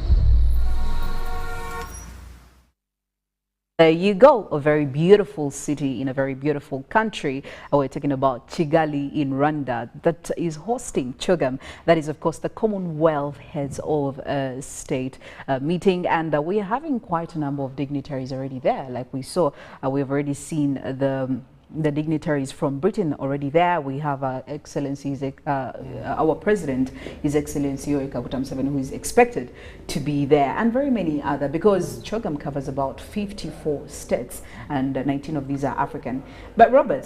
There you go, a very beautiful city in a very beautiful country. We're talking about Kigali in Rwanda that is hosting CHOGM. That is, of course, the Commonwealth Heads of State meeting. And we are having quite a number of dignitaries already there. Like we saw, we've already seen the dignitaries from Britain already there. We have Excellencies, our President, His Excellency Yoweri Kaguta Museveni, who is expected to be there, and very many other, because CHOGM covers about 54 states, and 19 of these are African. But Robert,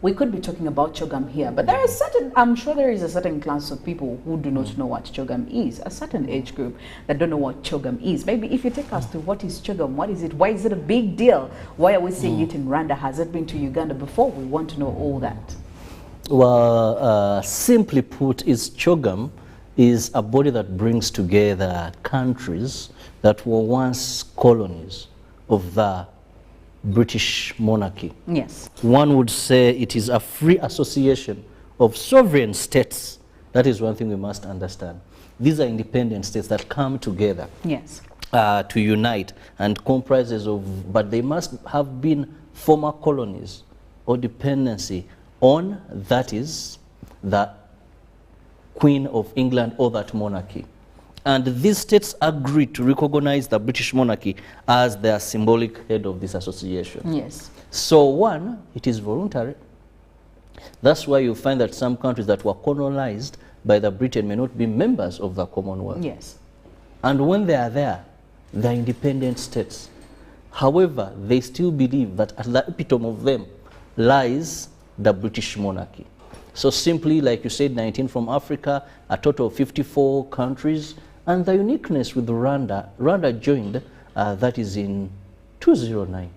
we could be talking about CHOGM here, but there are certain, I'm sure there is a certain class of people who do not know what CHOGM is, a certain age group that don't know what CHOGM is. Maybe if you take us to what is CHOGM, what is it, why is it a big deal? Why are we seeing it in Rwanda? Has it been to Uganda before? We want to know all that. Well, simply put, CHOGM is a body that brings together countries that were once colonies of the British monarchy. Yes. One would say it is a free association of sovereign states. That is one thing we must understand. These are independent states that come together. Yes. To unite and comprises of, but they must have been former colonies or dependency on, that is, the Queen of England or that monarchy. And these states agreed to recognize the British monarchy as their symbolic head of this association. Yes. So one, it is voluntary. That's why you find that some countries that were colonized by the Britain may not be members of the Commonwealth. Yes. And when they are there, they're independent states. However, they still believe that at the epitome of them lies the British monarchy. So simply, like you said, 19 from Africa, a total of 54 countries. And the uniqueness with Rwanda joined, that is in 2009.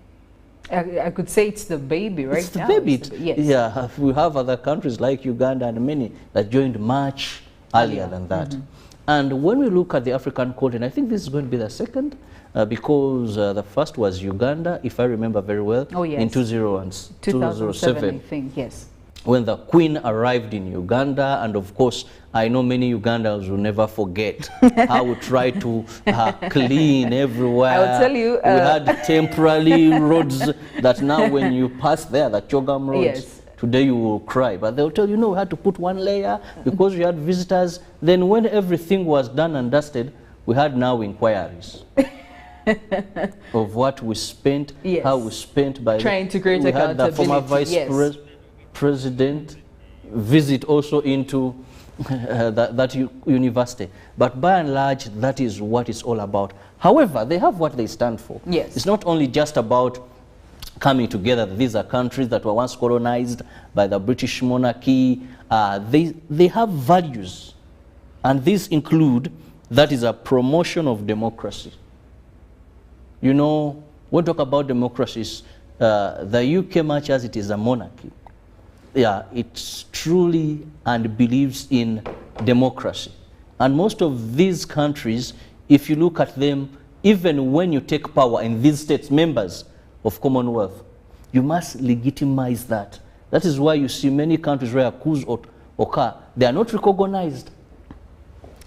I could say it's the baby, right? It's the baby. Yes. Yeah, we have other countries like Uganda and many that joined much earlier than that. And when we look at the African continent, I think this is going to be the second, because the first was Uganda, if I remember very well, in 2007, I think, yes. When the Queen arrived in Uganda, and of course, I know many Ugandans will never forget how we tried to clean everywhere. I will tell you. We had temporary roads that now when you pass there, the CHOGM roads, Yes. today you will cry. But they'll tell you, no, we had to put one layer because we had visitors. Then when everything was done and dusted, we had now inquiries of what we spent, how we spent by trying to create we had accountability. the former vice president visit also into that university. But by and large, that is what it's all about. However, they have what they stand for. Yes. It's not only just about coming together. These are countries that were once colonized by the British monarchy. They have values. And these include, that is a promotion of democracy. You know, when we talk about democracies, the UK, much as it is a monarchy, it's truly and believes in democracy. And most of these countries, if you look at them, even when you take power in these states, members of Commonwealth, you must legitimize that. That is why you see many countries where coups occur, they are not recognized.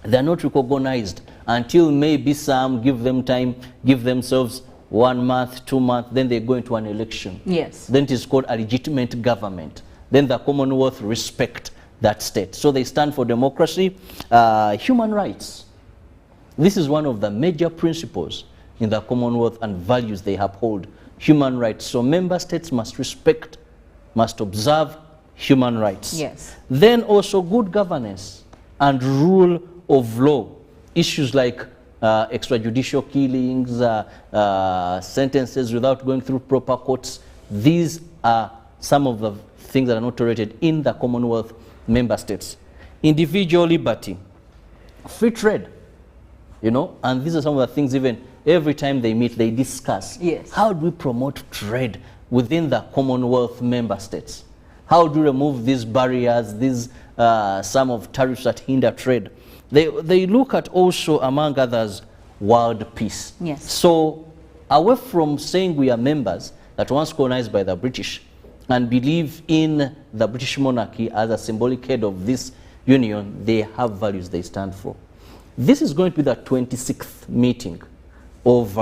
They are not recognized until maybe some give them time, give themselves 1 month, 2 months, then they go into an election. Yes. Then it is called a legitimate government. Then the Commonwealth respect that state. So they stand for democracy, human rights. This is one of the major principles in the Commonwealth and values they uphold, human rights. So member states must respect, must observe human rights. Yes. Then also good governance and rule of law issues like extrajudicial killings, sentences without going through proper courts. These are some of the things that are not tolerated in the Commonwealth member states. Individual liberty, free trade, you know, and these are some of the things even every time they meet, they discuss. Yes. How do we promote trade within the Commonwealth member states? How do we remove these barriers, these some of tariffs that hinder trade? They look at also, among others, world peace. Yes. So away from saying we are members that once colonized by the British and believe in the British monarchy as a symbolic head of this union, they have values they stand for. This is going to be the 26th meeting of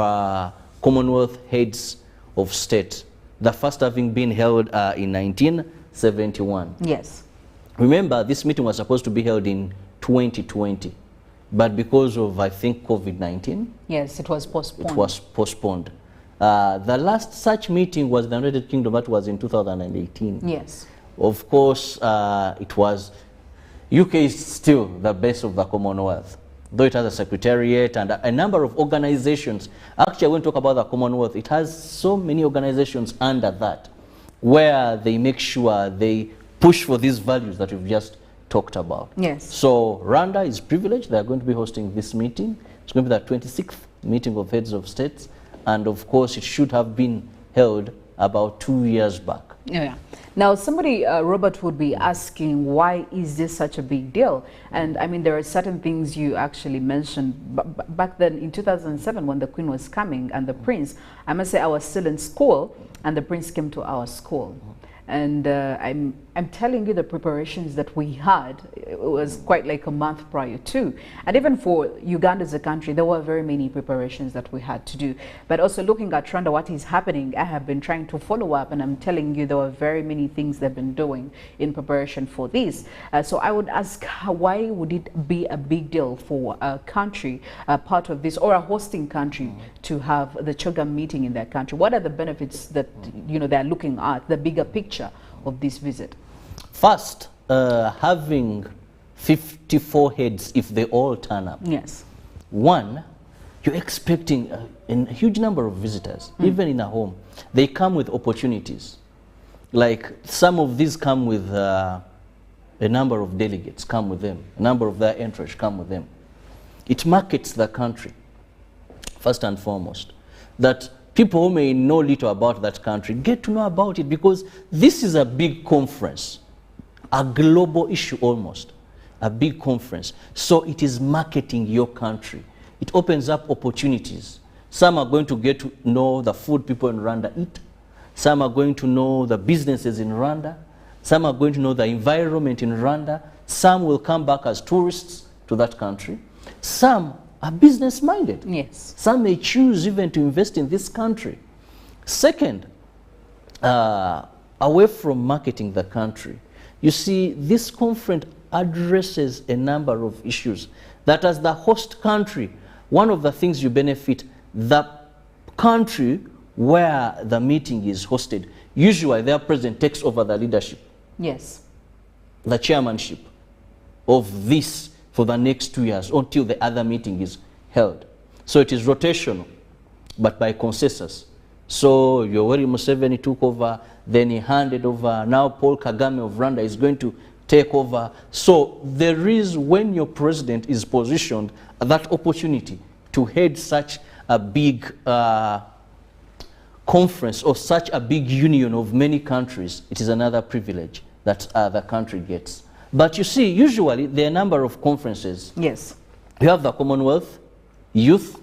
Commonwealth heads of state, the first having been held in 1971. Yes. Remember, this meeting was supposed to be held in 2020, but because of, I think, COVID-19, Yes, it was postponed. it was postponed. The last such meeting was the United Kingdom, that was in 2018. Yes. Of course, it was, UK is still the base of the Commonwealth, though it has a secretariat and a number of organizations. Actually, when we talk about the Commonwealth, it has so many organizations under that, where they make sure they push for these values that we've just talked about. Yes. So Rwanda is privileged. They're going to be hosting this meeting. It's going to be the 26th meeting of heads of states. And of course, it should have been held about 2 years back. Yeah. Now, somebody, Robert, would be asking, why is this such a big deal? And I mean, there are certain things you actually mentioned. Back then in 2007, when the Queen was coming and the Prince, I must say I was still in school and the Prince came to our school. And I'm telling you, the preparations that we had, it was quite like a month prior to. And even for Uganda as a country, there were very many preparations that we had to do. But also looking at Rwanda, what is happening, I have been trying to follow up, and I'm telling you, there were very many things they've been doing in preparation for this. So I would ask, why would it be a big deal for a country, part of this, or a hosting country, to have the CHOGM meeting in their country? What are the benefits that, you know, they're looking at, the bigger picture of this visit? First, having 54 heads, if they all turn up. Yes. One, you're expecting a huge number of visitors, even in a home. They come with opportunities. Like some of these come with a number of delegates come with them, a number of their entourage come with them. It markets the country, first and foremost, that people who may know little about that country get to know about it, because this is a big conference, a global issue almost, a big conference. So it is marketing your country. It opens up opportunities. Some are going to get to know the food people in Rwanda eat. Some are going to know the businesses in Rwanda. Some are going to know the environment in Rwanda. Some will come back as tourists to that country. Some are business-minded. Yes. Some may choose even to invest in this country. Second, away from marketing the country, you see, this conference addresses a number of issues that, as the host country, one of the things you benefit, the country where the meeting is hosted, usually their president takes over the leadership. Yes. The chairmanship of this for the next 2 years until the other meeting is held. So it is rotational, but by consensus. So Yoweri Museveni took over, then he handed over. Now Paul Kagame of Rwanda is going to take over. So there is, when your president is positioned, that opportunity to head such a big conference or such a big union of many countries. It is another privilege that the country gets. But you see, usually there are a number of conferences. Yes. You have the Commonwealth Youth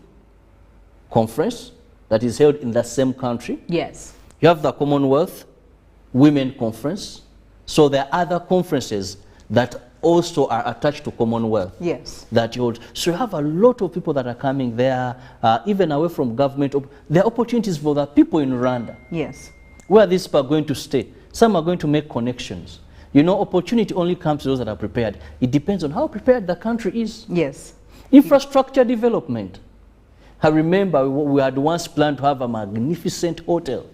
Conference that is held in the same country. Yes. You have the Commonwealth Women Conference. So there are other conferences that also are attached to Commonwealth. Yes. That you hold. So you have a lot of people that are coming there, even away from government. There are opportunities for the people in Rwanda. Yes. Where these people are going to stay. Some are going to make connections. You know, opportunity only comes to those that are prepared. It depends on how prepared the country is. Yes. Infrastructure development. I remember we had once planned to have a magnificent hotel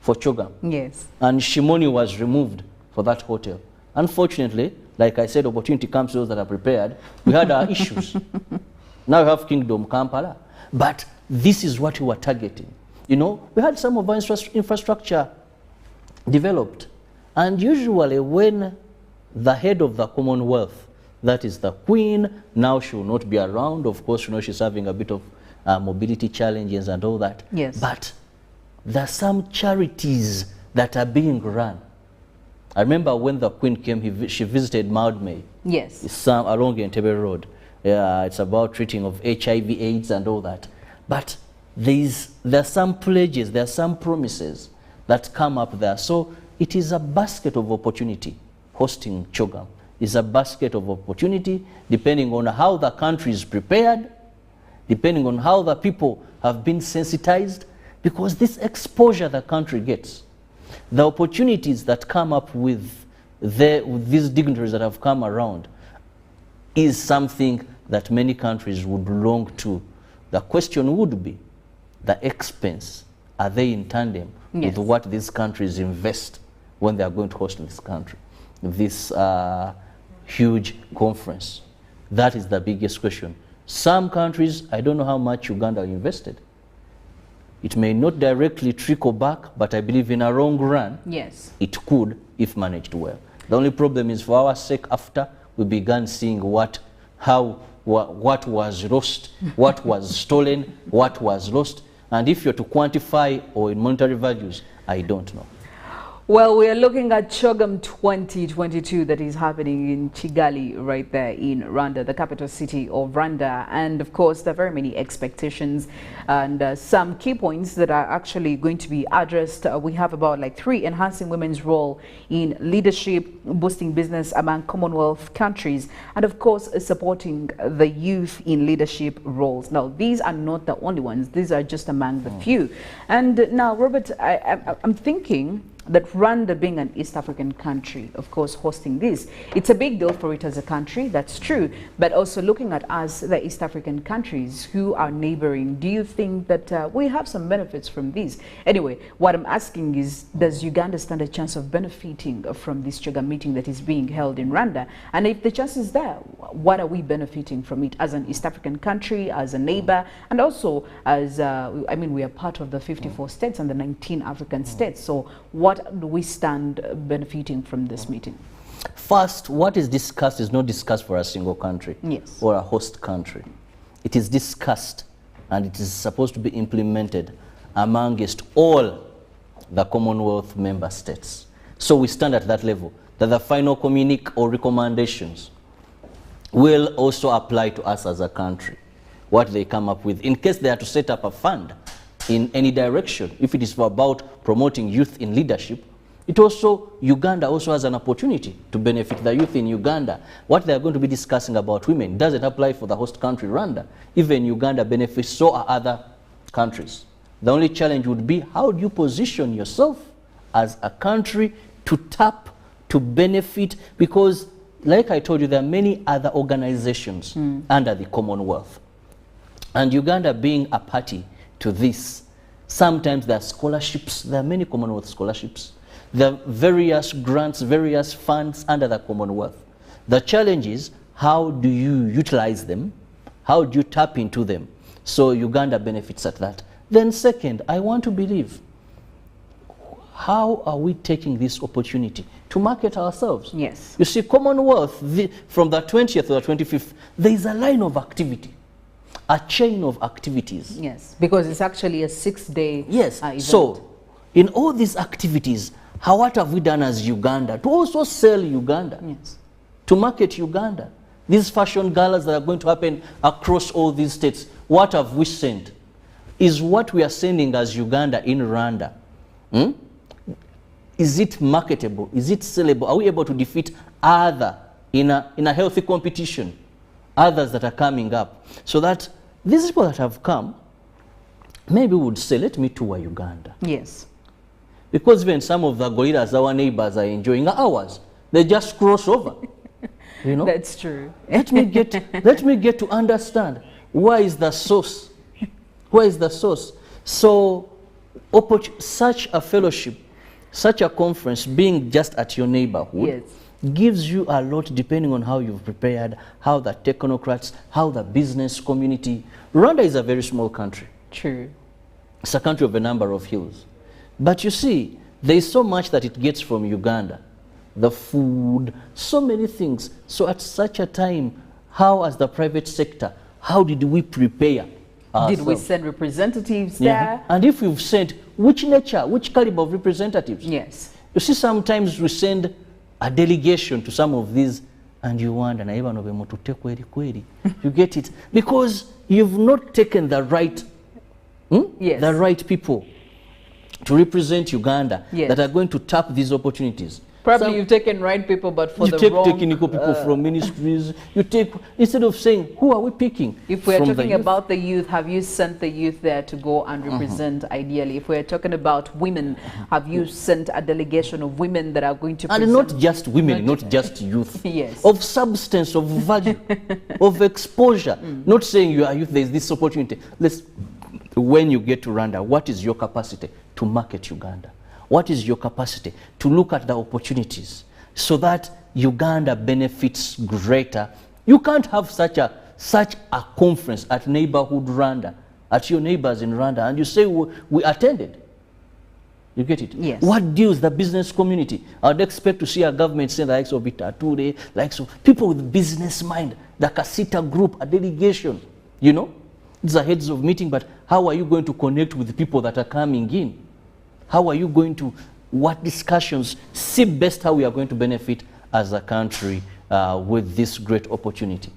for CHOGM. Yes. And Shimoni was removed for that hotel. Unfortunately, like I said, opportunity comes to those that are prepared. We had our issues. Now you have Kingdom Kampala. But this is what we were targeting. You know, we had some of our infrastructure developed. And usually when the head of the Commonwealth, that is the Queen, now she will not be around. Of course, you know, she's having a bit of mobility challenges and all that. Yes. But there are some charities that are being run. I remember when the Queen came, she visited Mildmay. Yes. Some along Entebbe Road. It's about treating of HIV, AIDS and all that. But there are some pledges, there are some promises that come up there. So it is a basket of opportunity. Hosting CHOGM is a basket of opportunity depending on how the country is prepared, depending on how the people have been sensitized, because this exposure the country gets, the opportunities that come up with these dignitaries that have come around is something that many countries would long to. The question would be, the expense, are they in tandem with what these countries invest when they are going to host this country, this huge conference? That is the biggest question. Some countries, I don't know how much Uganda invested. It may not directly trickle back, but I believe in a long run, yes, it could if managed well. The only problem is for our sake after we began seeing what was lost, what was stolen, what was lost. And if you're to quantify or in monetary values, I don't know. Well, we are looking at CHOGM 2022 that is happening in Kigali, right there in Rwanda, the capital city of Rwanda. And of course, there are very many expectations and some key points that are actually going to be addressed. We have about like 3: enhancing women's role in leadership, boosting business among Commonwealth countries, and of course, supporting the youth in leadership roles. Now, these are not the only ones. These are just among the few. And now, Robert, I'm thinking that Rwanda, being an East African country, of course, hosting this, it's a big deal for it as a country, that's true, but also looking at us, the East African countries who are neighboring, do you think that we have some benefits from this? Anyway, what I'm asking is, does Uganda stand a chance of benefiting from this CHOGM meeting that is being held in Rwanda? And if the chance is there, what are we benefiting from it as an East African country, as a neighbor, and also as, I mean, we are part of the 54 states and the 19 African states, so what do we stand benefiting from this meeting? First, what is discussed is not discussed for a single country, yes, or a host country. It is discussed and it is supposed to be implemented amongst all the Commonwealth member states. So we stand at that level, that the final communique or recommendations will also apply to us as a country, what they come up with. In case they are to set up a fund in any direction, if it is about promoting youth in leadership, Uganda also has an opportunity to benefit the youth in Uganda. What they are going to be discussing about women doesn't apply for the host country, Rwanda. Even Uganda benefits, so are other countries. The only challenge would be, how do you position yourself as a country to tap, to benefit? Because, like I told you, there are many other organizations under the Commonwealth. And Uganda being a party to this, sometimes there are scholarships, there are many Commonwealth scholarships, there are various grants, various funds under the Commonwealth. The challenge is, how do you utilize them? How do you tap into them? So Uganda benefits at that. Then second, I want to believe, how are we taking this opportunity to market ourselves? Yes. You see, Commonwealth, from the 20th to the 25th, there is a line of activity, a chain of activities. Yes, because it's actually a 6-day event. So in all these activities, what have we done as Uganda to also sell Uganda, to market Uganda? These fashion galas that are going to happen across all these states, what have we sent? Is what we are sending as Uganda in Rwanda, is it marketable? Is it sellable? Are we able to defeat other in a healthy competition, others that are coming up? So that these people that have come, maybe would say, let me tour Uganda. Yes. Because even some of the gorillas our neighbors are enjoying are ours. They just cross over. You know? That's true. Let me get to understand, where is the source? Where is the source? So such a fellowship, such a conference being just at your neighborhood, gives you a lot depending on how you've prepared, how the technocrats, how the business community. Rwanda is a very small country. True. It's a country of a number of hills. But you see, there is so much that it gets from Uganda. The food, so many things. So at such a time, how as the private sector, how did we prepare ourselves? Did we send representatives there? And if we've sent, which nature, which caliber of representatives? Yes. You see, sometimes we send a delegation to some of these and you wonder, you get it? Because you've not taken the right, yes, the right people to represent Uganda, yes, that are going to tap these opportunities. Probably you've taken right people, but for the wrong... You take technical people from ministries. You take, instead of saying, who are we picking? If we're talking about the youth, have you sent the youth there to go and represent ideally? If we're talking about women, have you sent a delegation of women that are going to present? And not just women, not just youth. Yes. Of substance, of value, of exposure. Not saying you are youth, there's this opportunity. When you get to Rwanda, what is your capacity to market Uganda? What is your capacity to look at the opportunities so that Uganda benefits greater? You can't have such a conference at neighborhood Rwanda, at your neighbors in Rwanda, and you say we attended. You get it? Yes. What deals the business community? I'd expect to see a government saying the likes of Itature, likes of people with business mind, the Kasita group, a delegation. You know, these are heads of meeting, but how are you going to connect with the people that are coming in? How are you going to, what discussions, see best how we are going to benefit as a country with this great opportunity?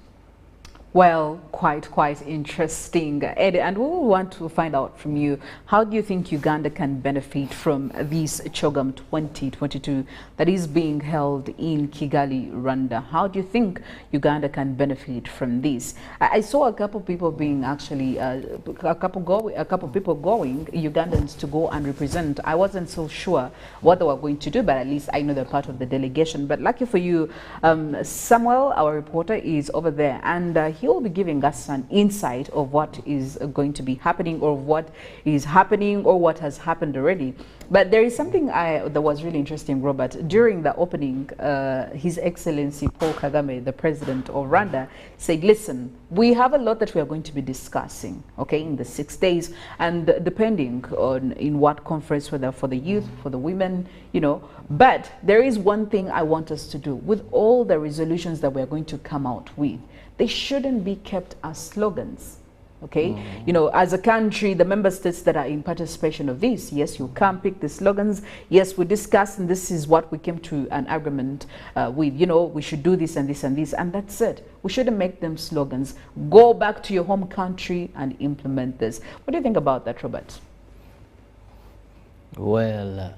Well, quite interesting, Eddie, and we will want to find out from you, how do you think Uganda can benefit from this CHOGM 2022 that is being held in Kigali, Rwanda? How do you think Uganda can benefit from this? I saw a couple people being actually, a couple people going, Ugandans, to go and represent. I wasn't so sure what they were going to do, but at least I know they're part of the delegation. But lucky for you, Samuel, our reporter, is over there, and he will be giving us an insight of what is going to be happening, or what is happening, or what has happened already. But there is something that was really interesting, Robert. During the opening, His Excellency Paul Kagame, the president of Rwanda, said, listen, we have a lot that we are going to be discussing, okay, in the 6 days, and depending on in what conference, whether for the youth, for the women, you know, but there is one thing I want us to do with all the resolutions that we are going to come out with. They shouldn't be kept as slogans, okay? You know, as a country, the member states that are in participation of this, yes, you can pick the slogans. Yes, we discussed, and this is what we came to an agreement with, you know, we should do this and this and this, and that's it. We shouldn't make them slogans. Go back to your home country and implement this. What do you think about that, Robert? Well,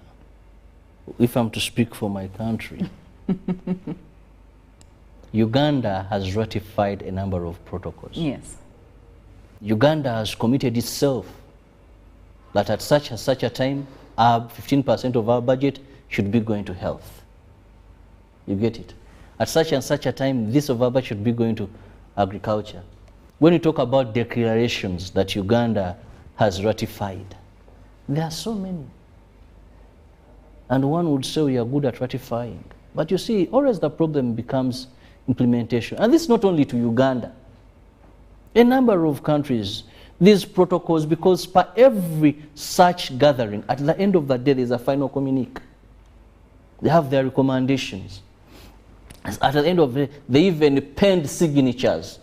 if I'm to speak for my country, Uganda has ratified a number of protocols. Yes. Uganda has committed itself that at such a time, 15% of our budget should be going to health. You get it? At such and such a time, this of our budget should be going to agriculture. When you talk about declarations that Uganda has ratified, there are so many. And one would say we are good at ratifying. But you see, always the problem becomes implementation. And this is not only to Uganda. A number of countries, these protocols, because per every such gathering, at the end of the day, there's a final communique. They have their recommendations. At the end of the day, they even penned signatures.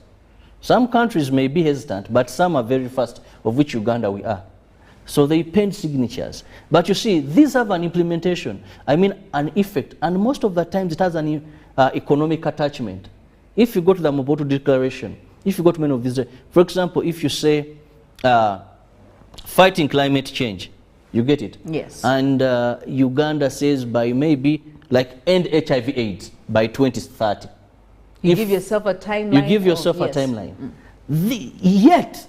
Some countries may be hesitant, but some are very fast, of which Uganda we are. So they penned signatures. But you see, these have an implementation, I mean an effect, and most of the times it has an economic attachment. If you go to the Mobutu Declaration, if you go to many of these, for example, if you say fighting climate change, you get it? Yes. And Uganda says by maybe like end HIV/AIDS by 2030. You give yourself a timeline. You give yourself a timeline. Yet,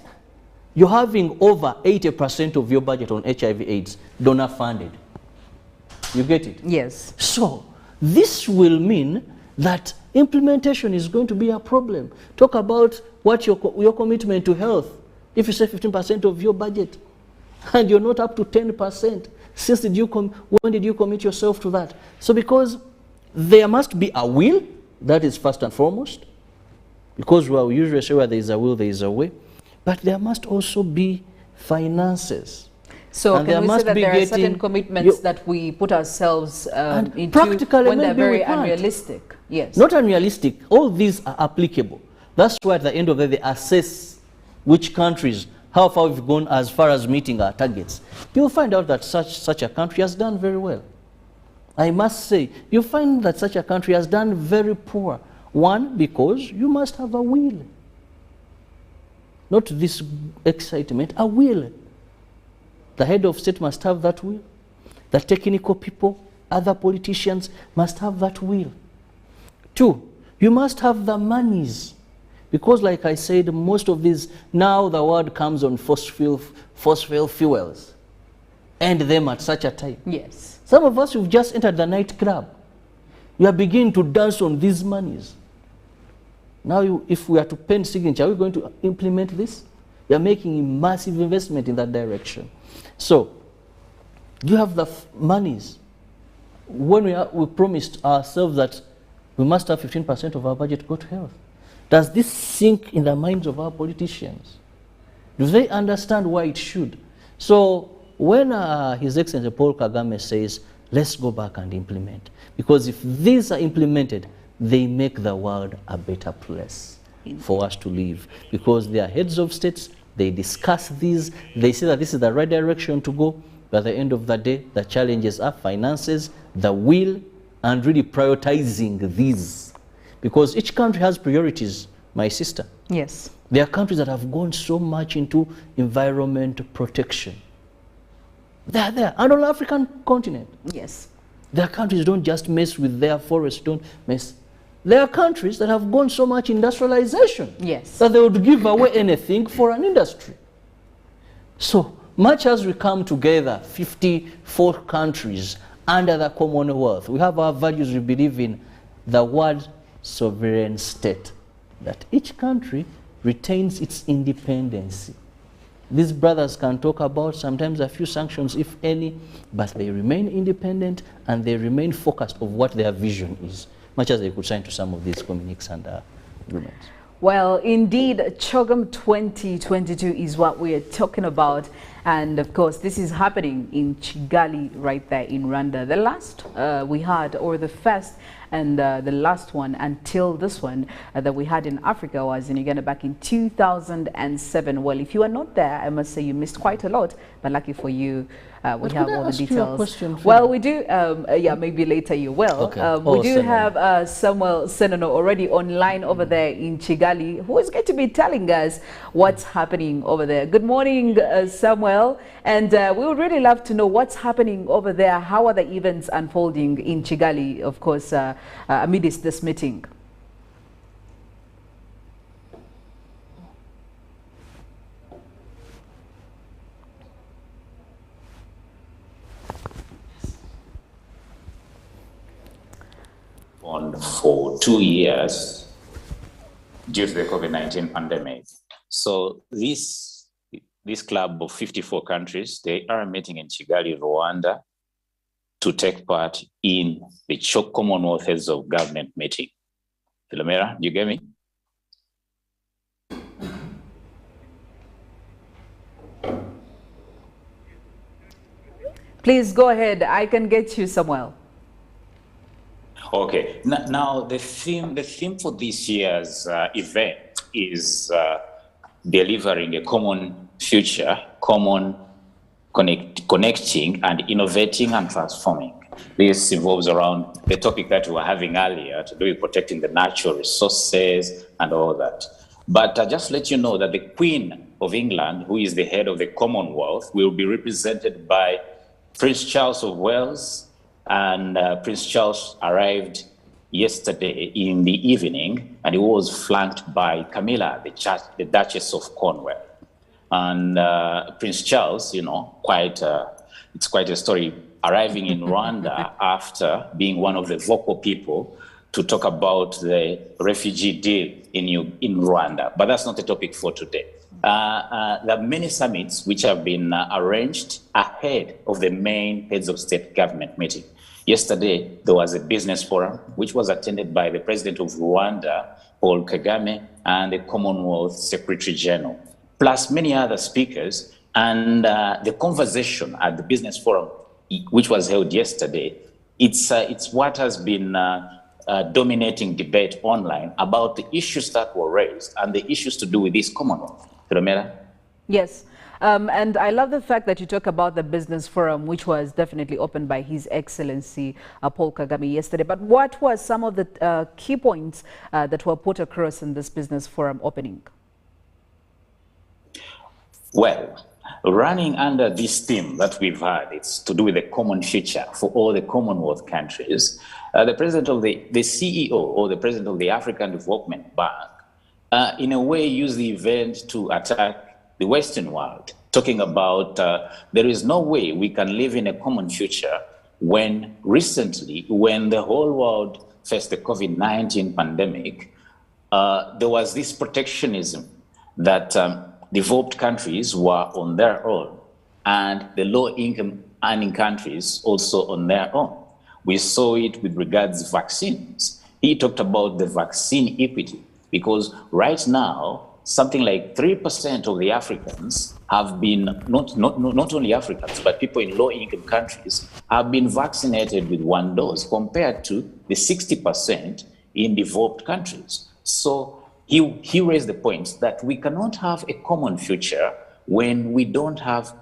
you're having over 80% of your budget on HIV/AIDS donor funded. You get it? Yes. So this will mean that implementation is going to be a problem. Talk about what your commitment to health. If you say 15% of your budget and you're not up to 10%, when did you commit yourself to that? So because there must be a will, that is first and foremost, because we usually say where there is a will, there is a way. But there must also be finances. So and can we say that there are certain commitments that we put ourselves into when they're very unrealistic? Yes. Not unrealistic. All these are applicable. That's why at the end of the day, they assess which countries, how far we've gone as far as meeting our targets. You'll find out that such a country has done very well. I must say, you find that such a country has done very poor. One, because you must have a will. Not this excitement, a will. The head of state must have that will. The technical people, other politicians must have that will. Two, you must have the monies. Because like I said, most of these, now the world comes on fossil fuels. And them at such a time. Yes. Some of us who've just entered the nightclub, we are beginning to dance on these monies. Now, if we are to pen signature, are we going to implement this? We are making a massive investment in that direction. So, you have the monies. When we promised ourselves that we must have 15% of our budget go to health. Does this sink in the minds of our politicians? Do they understand why it should? So, when His Excellency Paul Kagame says, let's go back and implement, because if these are implemented, they make the world a better place for us to live, because they are heads of states, they discuss these, they say that this is the right direction to go, but at the end of the day, the challenges are finances, the will, and really prioritizing these. Because each country has priorities, my sister. Yes. There are countries that have gone so much into environment protection. They are there, and on the African continent. Yes. There are countries don't just mess with their forests, don't mess. There are countries that have gone so much industrialization, yes, that they would give away anything for an industry. So much as we come together, 54 countries under the Commonwealth, we have our values, we believe in the word sovereign state, that each country retains its independence. These brothers can talk about sometimes a few sanctions, if any, but they remain independent and they remain focused of what their vision is, much as they could sign to some of these communiques and agreements. Well, indeed, CHOGM 2022 is what we are talking about. And of course, this is happening in Kigali, right there in Rwanda. The last we had, or the first and the last one until this one that we had in Africa was in Uganda back in 2007. Well, if you are not there, I must say you missed quite a lot, but lucky for you, we have all the details. Well, we do, yeah, maybe later you will. Okay. We do have Samuel Senono already online over there in Kigali, who is going to be telling us what's happening over there. Good morning, Samuel, and we would really love to know what's happening over there. How are the events unfolding in Kigali, of course, amidst this meeting? For 2 years due to the COVID-19 pandemic. So this club of 54 countries, they are meeting in Kigali, Rwanda, to take part in the Commonwealth Heads of Government meeting. Philomena, do you get me? Please go ahead. I can get you, Samuel. Okay. Now the theme for this year's event is delivering a common future, connecting and innovating and transforming. This involves around the topic that we were having earlier to do with protecting the natural resources and all that. But just let you know that the Queen of England, who is the head of the Commonwealth, will be represented by Prince Charles of Wales. And Prince Charles arrived yesterday in the evening, and he was flanked by Camilla, the Duchess of Cornwall. And Prince Charles, you know, it's quite a story, arriving in Rwanda after being one of the vocal people to talk about the refugee deal in Rwanda. But that's not the topic for today. There are many summits which have been arranged ahead of the main heads of state government meeting. Yesterday, there was a business forum, which was attended by the president of Rwanda, Paul Kagame, and the Commonwealth Secretary General, plus many other speakers. And the conversation at the business forum, which was held yesterday, it's what has been dominating debate online about the issues that were raised and the issues to do with this Commonwealth. Philomena? Yes. And I love the fact that you talk about the business forum, which was definitely opened by His Excellency Paul Kagame yesterday. But what were some of the key points that were put across in this business forum opening? Well, running under this theme that we've had, it's to do with the common future for all the Commonwealth countries. The president of the CEO, or the president of the African Development Bank, in a way used the event to attack the Western world, talking about there is no way we can live in a common future when recently, when the whole world faced the COVID-19 pandemic, there was this protectionism that developed countries were on their own, and the low-income earning countries also on their own. We saw it with regards to vaccines. He talked about the vaccine equity, because right now, something like 3% of the Africans have been, not only Africans, but people in low-income countries have been vaccinated with 1 dose compared to the 60% in developed countries. So he raised the point that we cannot have a common future when we don't have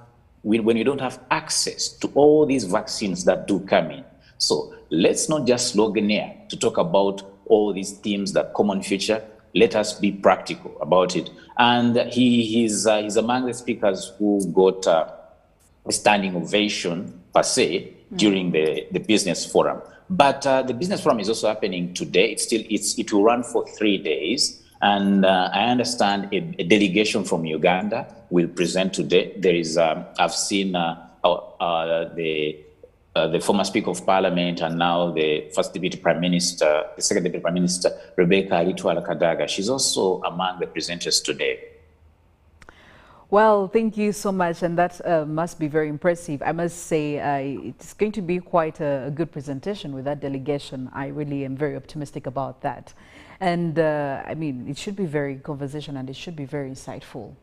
access to all these vaccines that do come in. So let's not just sloganeer to talk about all these themes that common future. Let us be practical about it. And he's among the speakers who got a standing ovation per se during the business forum. But the business forum is also happening today. It will run for 3 days. And I understand a delegation from Uganda will present today. There is, I've seen the former Speaker of Parliament and now the First Deputy Prime Minister, the Second Deputy Prime Minister, Rebecca Alitwala-Kadaga. She's also among the presenters today. Well, thank you so much, and that must be very impressive. I must say it's going to be quite a good presentation with that delegation. I really am very optimistic about that. And I mean, it should be very conversational and it should be very insightful.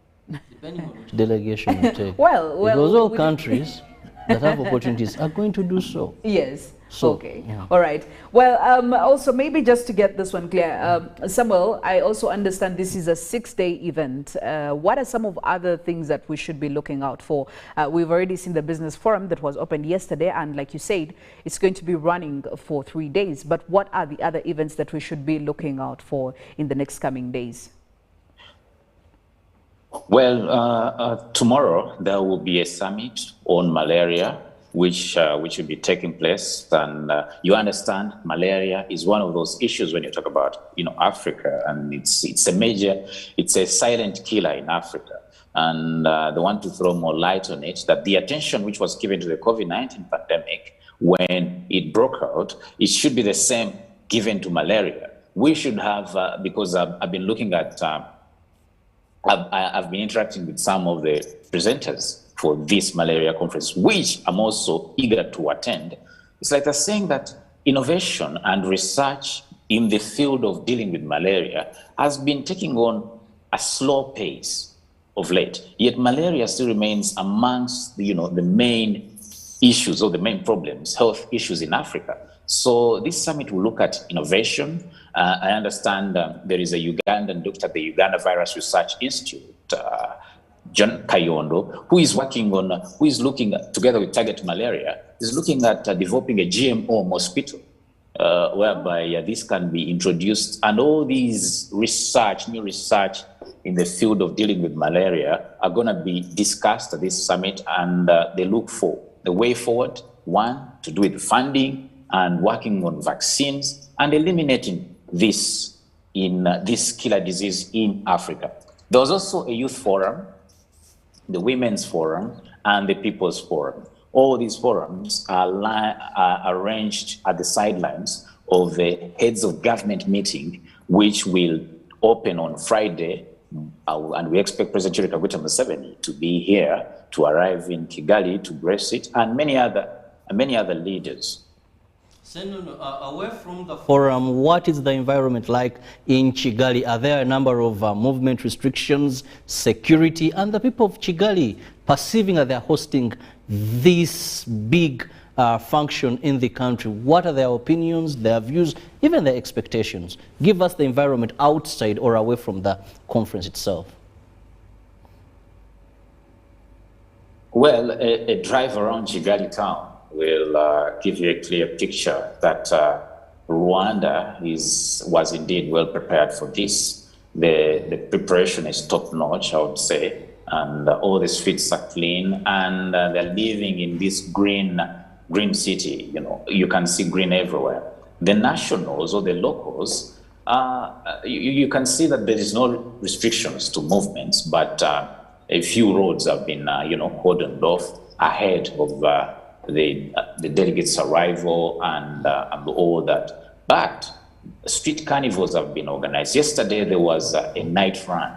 Depending on which delegation you take. Well, because all countries that have opportunities are going to do so. Yes. So, okay. Yeah. All right. Well, also maybe just to get this one clear, Samuel, I also understand this is a 6-day event. What are some of other things that we should be looking out for? We've already seen the business forum that was opened yesterday, and like you said, it's going to be running for 3 days. But what are the other events that we should be looking out for in the next coming days? Well, tomorrow there will be a summit on malaria, which will be taking place. And you understand, malaria is one of those issues when you talk about, Africa, and it's a silent killer in Africa. And they want to throw more light on it, that the attention which was given to the COVID-19 pandemic when it broke out, it should be the same given to malaria. We should have, because I've been looking at, I've been interacting with some of the presenters for this malaria conference, which I'm also eager to attend. It's like they're saying that innovation and research in the field of dealing with malaria has been taking on a slow pace of late. Yet malaria still remains amongst the main issues or the main problems, health issues in Africa. So this summit will look at innovation. I understand there is a Ugandan doctor at the Uganda Virus Research Institute, John Kayondo, who is looking at, together with Target Malaria, is looking at developing a GMO mosquito, whereby this can be introduced, and all these new research in the field of dealing with malaria are going to be discussed at this summit, and they look for the way forward, one, to do with funding and working on vaccines and eliminating this killer disease in Africa. There was also a youth forum, the Women's Forum, and the People's Forum. All these forums are arranged at the sidelines of the heads of government meeting, which will open on Friday, and we expect President Yoweri Kaguta Museveni to be here, to arrive in Kigali to grace it, and many other leaders. Away from the forum, what is the environment like in Kigali? Are there a number of movement restrictions, security, and the people of Kigali perceiving that they're hosting this big function in the country? What are their opinions, their views, even their expectations? Give us the environment outside or away from the conference itself. Well, a drive around Kigali town will give you a clear picture that Rwanda was indeed well prepared for this. The preparation is top notch, I would say, and all the streets are clean, and they're living in this green city. You know, you can see green everywhere. The nationals or the locals, you can see that there is no restrictions to movements, but a few roads have been, cordoned off ahead of the delegates' arrival and all that. But street carnivals have been organized. Yesterday there was a night run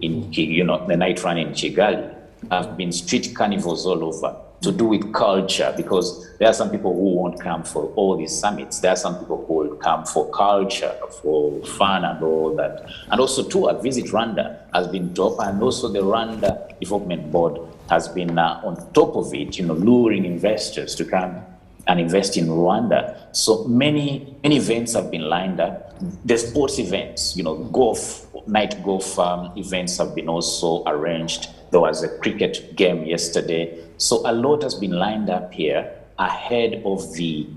in Kigali. Have been street carnivals all over to do with culture, because there are some people who won't come for all these summits. There are some people who will come for culture, for fun and all that. And also too, a Visit Rwanda has been top, and also the Rwanda Development Board has been on top of it, luring investors to come and invest in Rwanda. So many events have been lined up. The sports events, night golf events have been also arranged. There was a cricket game yesterday. So a lot has been lined up here ahead of the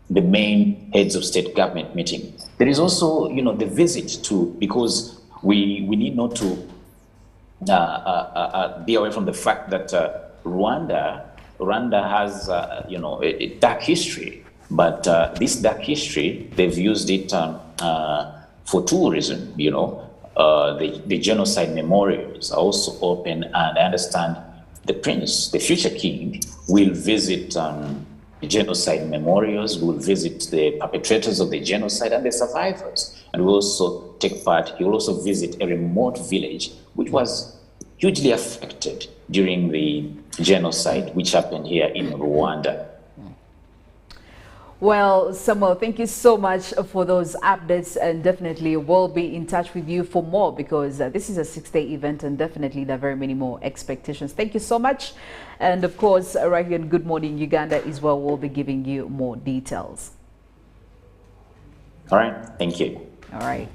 main heads of state government meeting. There is also, the visit to, because we need not to be away from the fact that Rwanda has, a dark history. But this dark history, they've used it for tourism. The genocide memorials are also open, and I understand the prince, the future king, will visit the genocide memorials, will visit the perpetrators of the genocide and the survivors, and will also take part. He will also visit a remote village which was hugely affected during the genocide which happened here in Rwanda. Well, Samuel, thank you so much for those updates, and definitely we'll be in touch with you for more, because this is a 6-day event and definitely there are very many more expectations. Thank you so much. And of course, right here in Good Morning Uganda as well, we'll be giving you more details. All right, thank you. All right.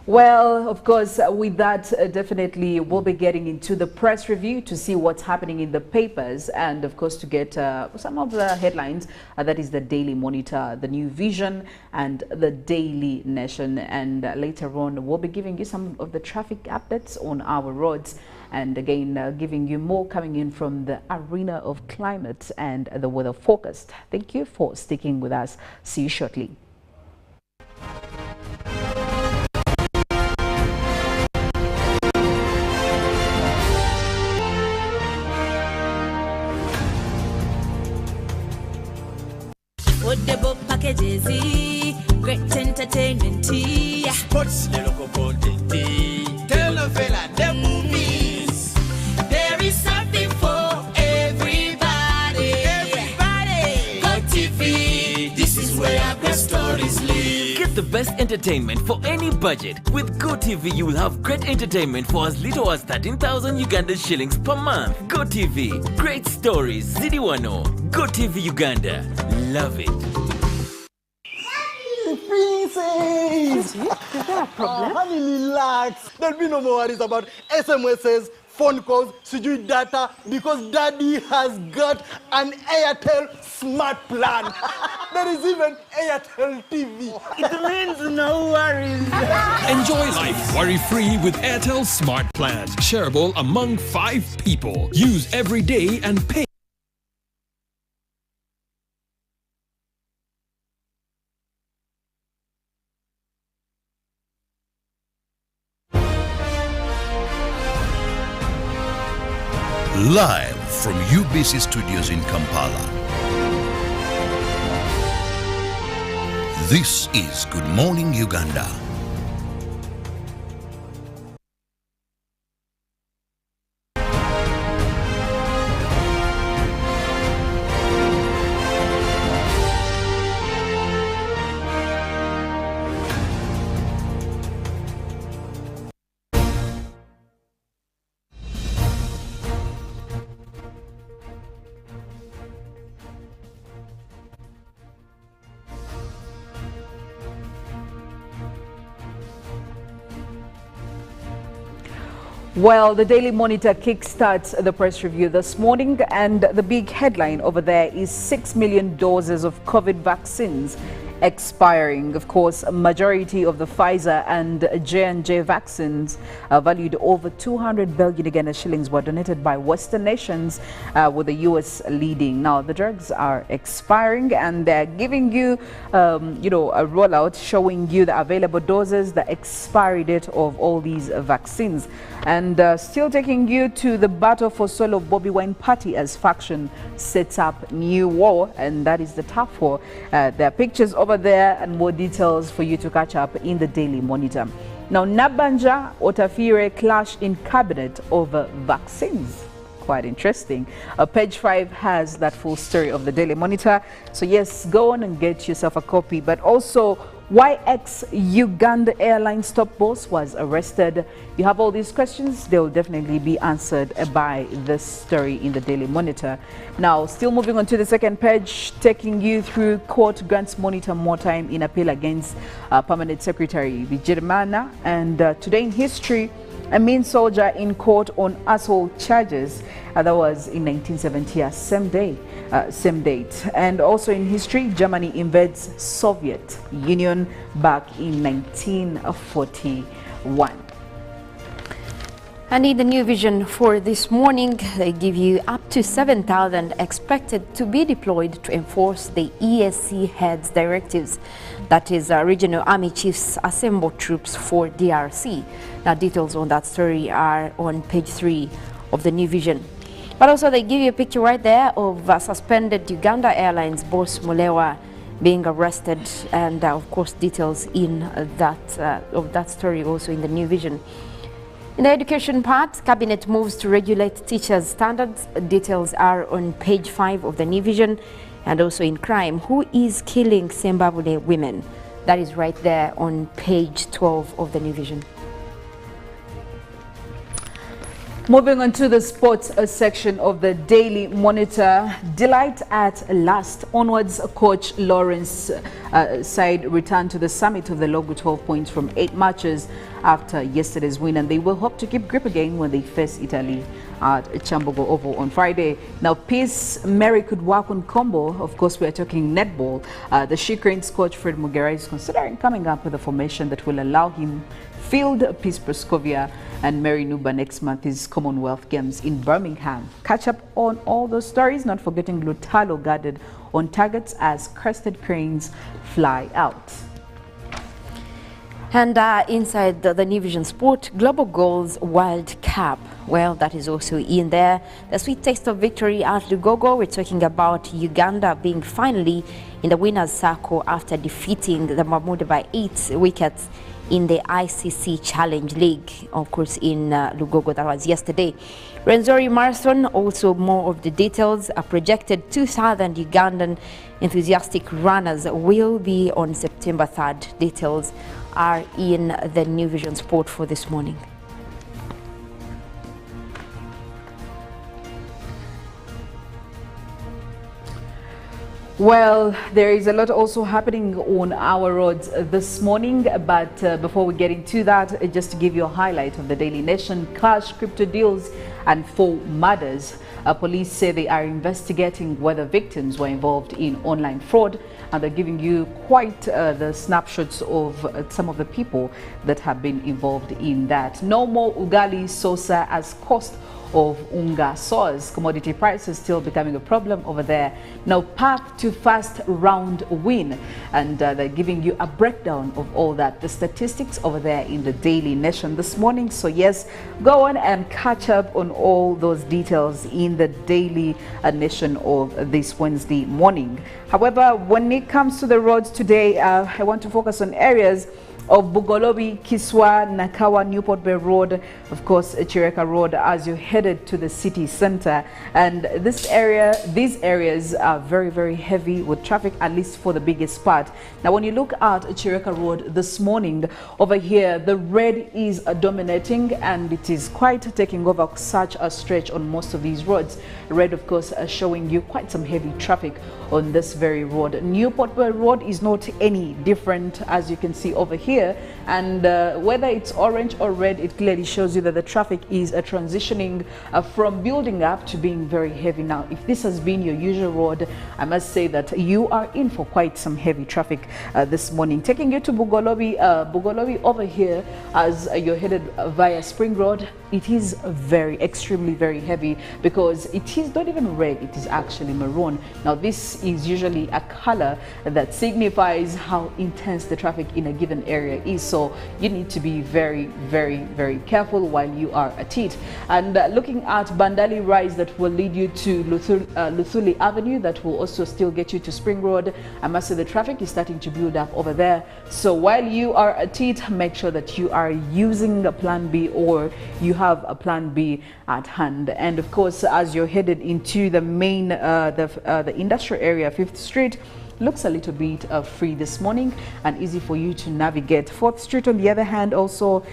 Well, of course, with that, definitely we'll be getting into the press review to see what's happening in the papers, and of course to get some of the headlines. That is the Daily Monitor, the New Vision, and the Daily Nation. And later on, we'll be giving you some of the traffic updates on our roads, and again, giving you more coming in from the arena of climate and the weather forecast. Thank you for sticking with us. See you shortly. Affordable packages, great entertainment, sports, local content, telenovela, the movies. There is something for everybody. Everybody, Go TV. This is where great stories live. Get the best entertainment for any budget. With GoTV, you will have great entertainment for as little as 13,000 Uganda shillings per month. GoTV, great stories, Zidiwano. GoTV Uganda, love it. Princess! Is there a problem? Honey, relax. There'll be no more worries about SMSs, phone calls, sijui data, because daddy has got an Airtel smart plan. There is even Airtel TV. It means no worries. Enjoy life worry-free with Airtel Smart Plans. Shareable among 5 people. Use every day and pay. Live from UBC Studios in Kampala. This is Good Morning Uganda. Well, the Daily Monitor kickstarts the press review this morning, and the big headline over there is 6 million doses of COVID vaccines expiring. Of course, a majority of the Pfizer and J&J vaccines valued over 200 billion Uganda shillings were donated by Western nations, with the US leading. Now, the drugs are expiring, and they're giving you, a rollout showing you the available doses, the expiry date of all these vaccines, and still taking you to the battle for soul of Bobi Wine party as faction sets up new war, and that is the tough war. There are pictures over there and more details for you to catch up in the Daily Monitor. Now, Nabanja Otafire clash in cabinet over vaccines. Quite interesting. Page 5 has that full story of the Daily Monitor. So yes, go on and get yourself a copy. But also, why ex-Uganda Airlines top boss was arrested. You have all these questions. They will definitely be answered by this story in the Daily Monitor. Now, still moving on to the second page, taking you through court grants Monitor more time in appeal against Permanent Secretary Biosafety. And today in history, a mean soldier in court on assault charges. That was in 1970, same date. And also in history, Germany invades Soviet Union back in 1941. And in the new vision for this morning, they give you up to 7,000 expected to be deployed to enforce the ESC heads directives. That is, regional army chiefs assemble troops for DRC. Now, details on that story are on page 3 of the new vision. But also, they give you a picture right there of suspended Uganda Airlines boss Mulewa being arrested, and of course, details in that of that story also in the new vision. In the education part, Cabinet moves to regulate teachers' standards. Details are on page 5 of the new vision. And also in crime, who is killing Zimbabwe women? That is right there on page 12 of the new vision. Moving on to the sports section of the Daily Monitor. Delight at last. Onwards, coach Lawrence side returned to the summit of the log with 12 points from 8 matches after yesterday's win, and they will hope to keep grip again when they face Italy at Chambogo Oval on Friday. Now, Peace Mary could work on combo. Of course, we are talking netball. The She Cranes coach Fred Mugera is considering coming up with a formation that will allow him field Peace Proscovia and Mary Nuba next month's Commonwealth Games in Birmingham. Catch up on all those stories, not forgetting Lutalo guarded on targets as Crested Cranes fly out. And inside the New Vision Sport, Global Goals World Cup. Well, that is also in there. The sweet taste of victory at Lugogo. We're talking about Uganda being finally in the winner's circle after defeating the Mahmoud by 8 wickets in the ICC Challenge League, of course, in Lugogo. That was yesterday. Rwenzori Marathon, also more of the details. A projected 2,000 Ugandan enthusiastic runners will be on September 3rd. Details are in the New Vision Sport for this morning. Well, there is a lot also happening on our roads this morning, but before we get into that, just to give you a highlight of the Daily Nation, cash, crypto deals and 4 murders. Police say they are investigating whether victims were involved in online fraud, and they're giving you quite the snapshots of some of the people that have been involved in that. No more ugali sosa as cost of unga source. Commodity prices still becoming a problem over there. Now, path to first round win, and they're giving you a breakdown of all that, the statistics over there in the Daily Nation this morning. So yes, go on and catch up on all those details in the Daily Nation of this Wednesday morning. However, when it comes to the roads today, I want to focus on areas of Bugolobi, Kiswa, Nakawa, Newport Bay Road, of course, Chireka Road, as you headed to the city center. And these areas are very, very heavy with traffic, at least for the biggest part. Now, when you look at Chireka Road this morning, over here, the red is dominating, and it is quite taking over such a stretch on most of these roads. Red, of course, showing you quite some heavy traffic on this very road. Newport Bay Road is not any different, as you can see over here. here, and whether it's orange or red, it clearly shows you that the traffic is transitioning from building up to being very heavy. Now, if this has been your usual road, I must say that you are in for quite some heavy traffic this morning. Taking you to Bugolobi, over here, as you're headed via Spring Road, it is extremely very heavy, because it is not even red, it is actually maroon. Now, this is usually a color that signifies how intense the traffic in a given area is, so you need to be very, very, very careful while you are at it. And looking at Bandali Rise, that will lead you to Luthuli Avenue, that will also still get you to Spring Road. I must say the traffic is starting to build up over there, so while you are at it, make sure that you are using a plan B, or you have a plan B at hand. And of course, as you're headed into the main the industrial area, 5th Street looks a little bit free this morning and easy for you to navigate. 4th Street, on the other hand, also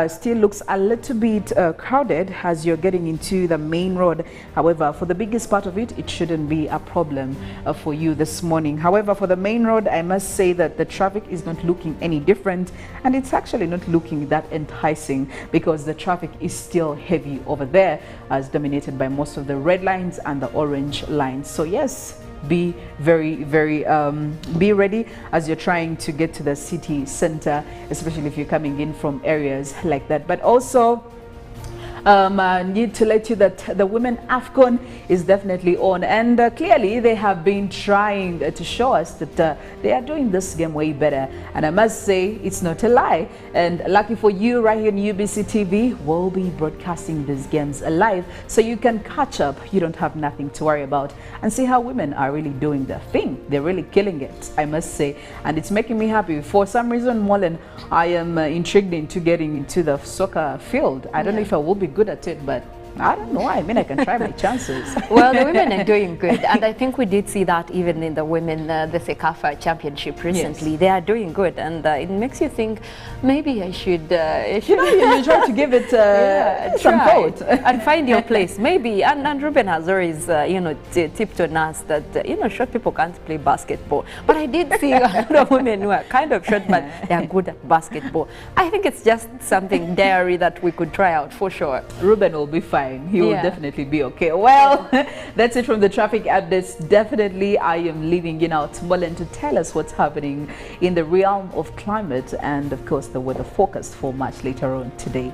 still looks a little bit crowded as you're getting into the main road. However, for the biggest part of it, it shouldn't be a problem for you this morning. However, for the main road, I must say that the traffic is not looking any different, and it's actually not looking that enticing, because the traffic is still heavy over there, as dominated by most of the red lines and the orange lines. So yes, be very, very be ready as you're trying to get to the city center, especially if you're coming in from areas like that. But also I need to let you that the Women AFCON is definitely on, and clearly they have been trying to show us that they are doing this game way better, and I must say it's not a lie. And lucky for you, right here on UBC TV, we'll be broadcasting these games live, so you can catch up. You don't have nothing to worry about, and see how women are really doing their thing. They're really killing it, I must say, and it's making me happy. For some reason, Mollen, I am intrigued into getting into the soccer field. I don't know if I will be good at it, but I don't know. I mean, I can try my chances. Well, the women are doing good, and I think we did see that even in the women, the Sekafa Championship recently. Yes. They are doing good, and it makes you think maybe I should. You try to give it some thought and find your place, maybe. And Ruben has always, tipped on us that short people can't play basketball, but I did see a lot of women who are kind of short, but they are good at basketball. I think it's just something dairy that we could try out for sure. Ruben will be fine. He will definitely be okay. Well, that's it from the traffic updates. Definitely, I am leaving you now to Mollen to tell us what's happening in the realm of climate and, of course, the weather forecast for much later on today.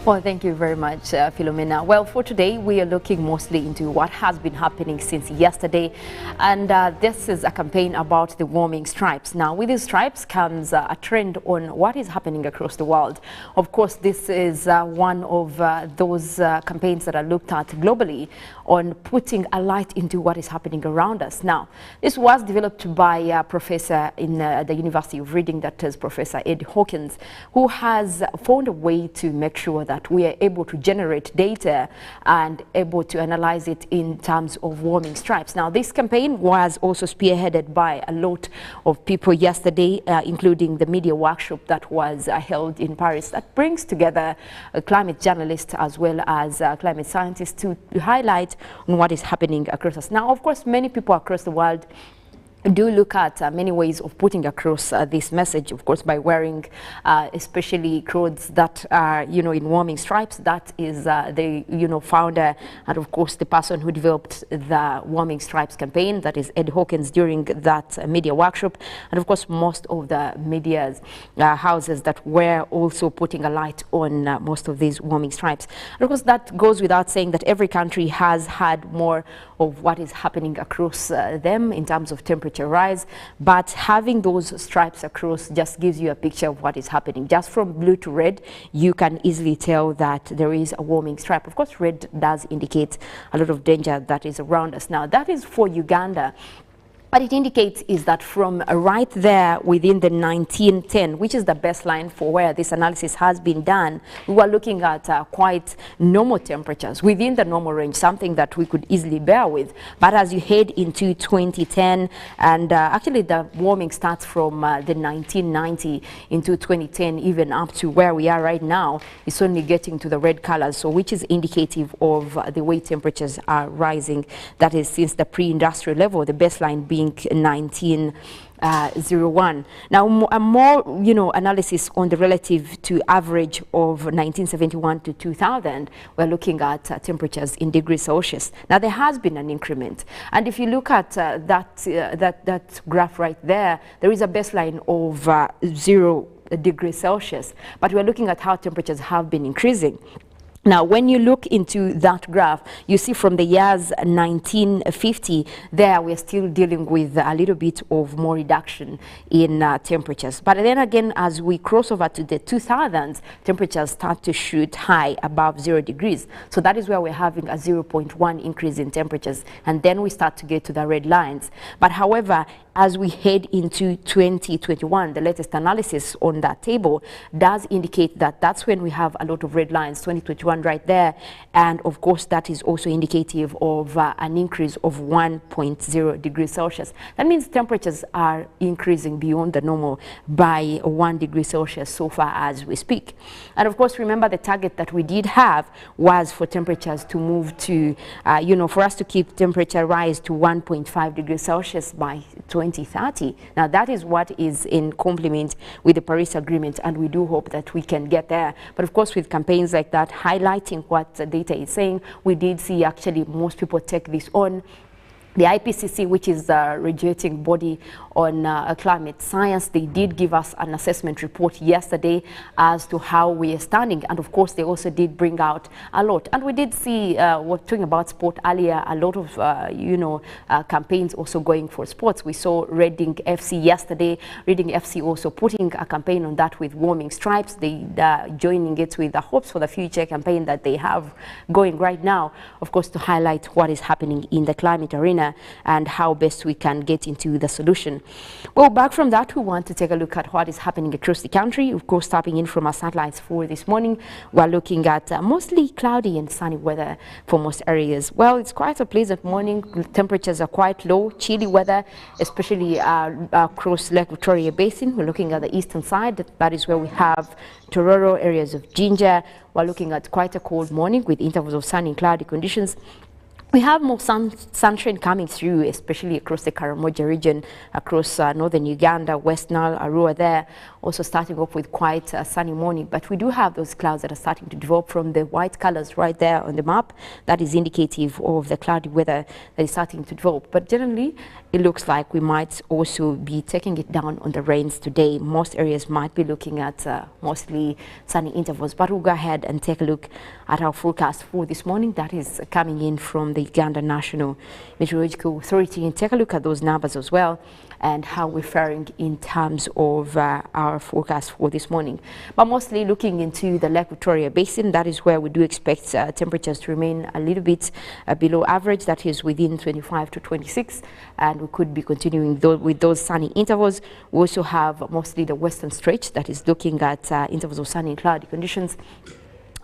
Well, thank you very much, Philomena. Well, for today, we are looking mostly into what has been happening since yesterday. And this is a campaign about the warming stripes. Now, with these stripes comes a trend on what is happening across the world. Of course, this is one of those campaigns that are looked at globally on putting a light into what is happening around us. Now, this was developed by a professor in the University of Reading, that is Professor Ed Hawkins, who has found a way to make sure that we are able to generate data and able to analyze it in terms of warming stripes. Now, this campaign was also spearheaded by a lot of people yesterday, including the media workshop that was held in Paris, that brings together climate journalists as well as climate scientists to highlight on what is happening across us. Now, of course, many people across the world do look at many ways of putting across this message, of course, by wearing especially clothes that are, in warming stripes. That is the, founder and, of course, the person who developed the warming stripes campaign, that is Ed Hawkins, during that media workshop. And, of course, most of the media's houses that were also putting a light on most of these warming stripes. And, of course, that goes without saying that every country has had more of what is happening across them in terms of temperature rise, but having those stripes across just gives you a picture of what is happening. Just from blue to red, you can easily tell that there is a warming stripe. Of course, red does indicate a lot of danger that is around us. Now, that is for Uganda. What it indicates is that from right there within the 1910, which is the baseline for where this analysis has been done, we were looking at quite normal temperatures within the normal range, something that we could easily bear with. But as you head into 2010, and actually the warming starts from the 1990 into 2010, even up to where we are right now, it's only getting to the red colors, so which is indicative of the way temperatures are rising. That is since the pre-industrial level, the baseline being 1910. 0.01. Now, more analysis on the relative to average of 1971 to 2000, we're looking at temperatures in degrees Celsius. Now, there has been an increment, and if you look at that graph right there, there is a baseline of 0 degrees Celsius, but we're looking at how temperatures have been increasing. Now, when you look into that graph, you see from the years 1950, there we're still dealing with a little bit of more reduction in temperatures. But then again, as we cross over to the 2000s, temperatures start to shoot high above 0 degrees. So that is where we're having a 0.1 increase in temperatures. And then we start to get to the red lines. But however, as we head into 2021, the latest analysis on that table does indicate that that's when we have a lot of red lines, 2021 right there. And of course, that is also indicative of an increase of 1.0 degrees Celsius. That means temperatures are increasing beyond the normal by 1 degree Celsius so far as we speak. And of course, remember the target that we did have was for temperatures to move to, for us to keep temperature rise to 1.5 degrees Celsius by 2030. Now that is what is in complement with the Paris Agreement, and we do hope that we can get there. But of course, with campaigns like that highlighting what the data is saying, we did see actually most people take this on. The IPCC, which is the regulating body on climate science, they did give us an assessment report yesterday as to how we are standing. And of course, they also did bring out a lot. And we did see, we're talking about sport earlier, a lot of, campaigns also going for sports. We saw Reading FC yesterday. Reading FC also putting a campaign on that with warming stripes. They joining it with the Hopes for the Future campaign that they have going right now, of course, to highlight what is happening in the climate arena and how best we can get into the solution. Well, back from that, we want to take a look at what is happening across the country. Of course, tapping in from our satellites for this morning, we're looking at mostly cloudy and sunny weather for most areas. Well, it's quite a pleasant morning. Temperatures are quite low, chilly weather, especially across Lake Victoria Basin. We're looking at the eastern side. That is where we have Tororo, areas of Jinja. We're looking at quite a cold morning with intervals of sunny and cloudy conditions. We have more sunshine coming through, especially across the Karamoja region, across northern Uganda, West Nile, Arua there, also starting off with quite a sunny morning. But we do have those clouds that are starting to develop from the white colors right there on the map. That is indicative of the cloudy weather that is starting to develop. But generally, it looks like we might also be taking it down on the rains today. Most areas might be looking at mostly sunny intervals. But we'll go ahead and take a look at our forecast for this morning. That is coming in from the Uganda National Meteorological Authority, and take a look at those numbers as well and how we're faring in terms of our forecast for this morning. But mostly looking into the Lake Victoria Basin, that is where we do expect temperatures to remain a little bit below average, that is within 25 to 26, and we could be continuing with those sunny intervals. We also have mostly the western stretch that is looking at intervals of sunny and cloudy conditions.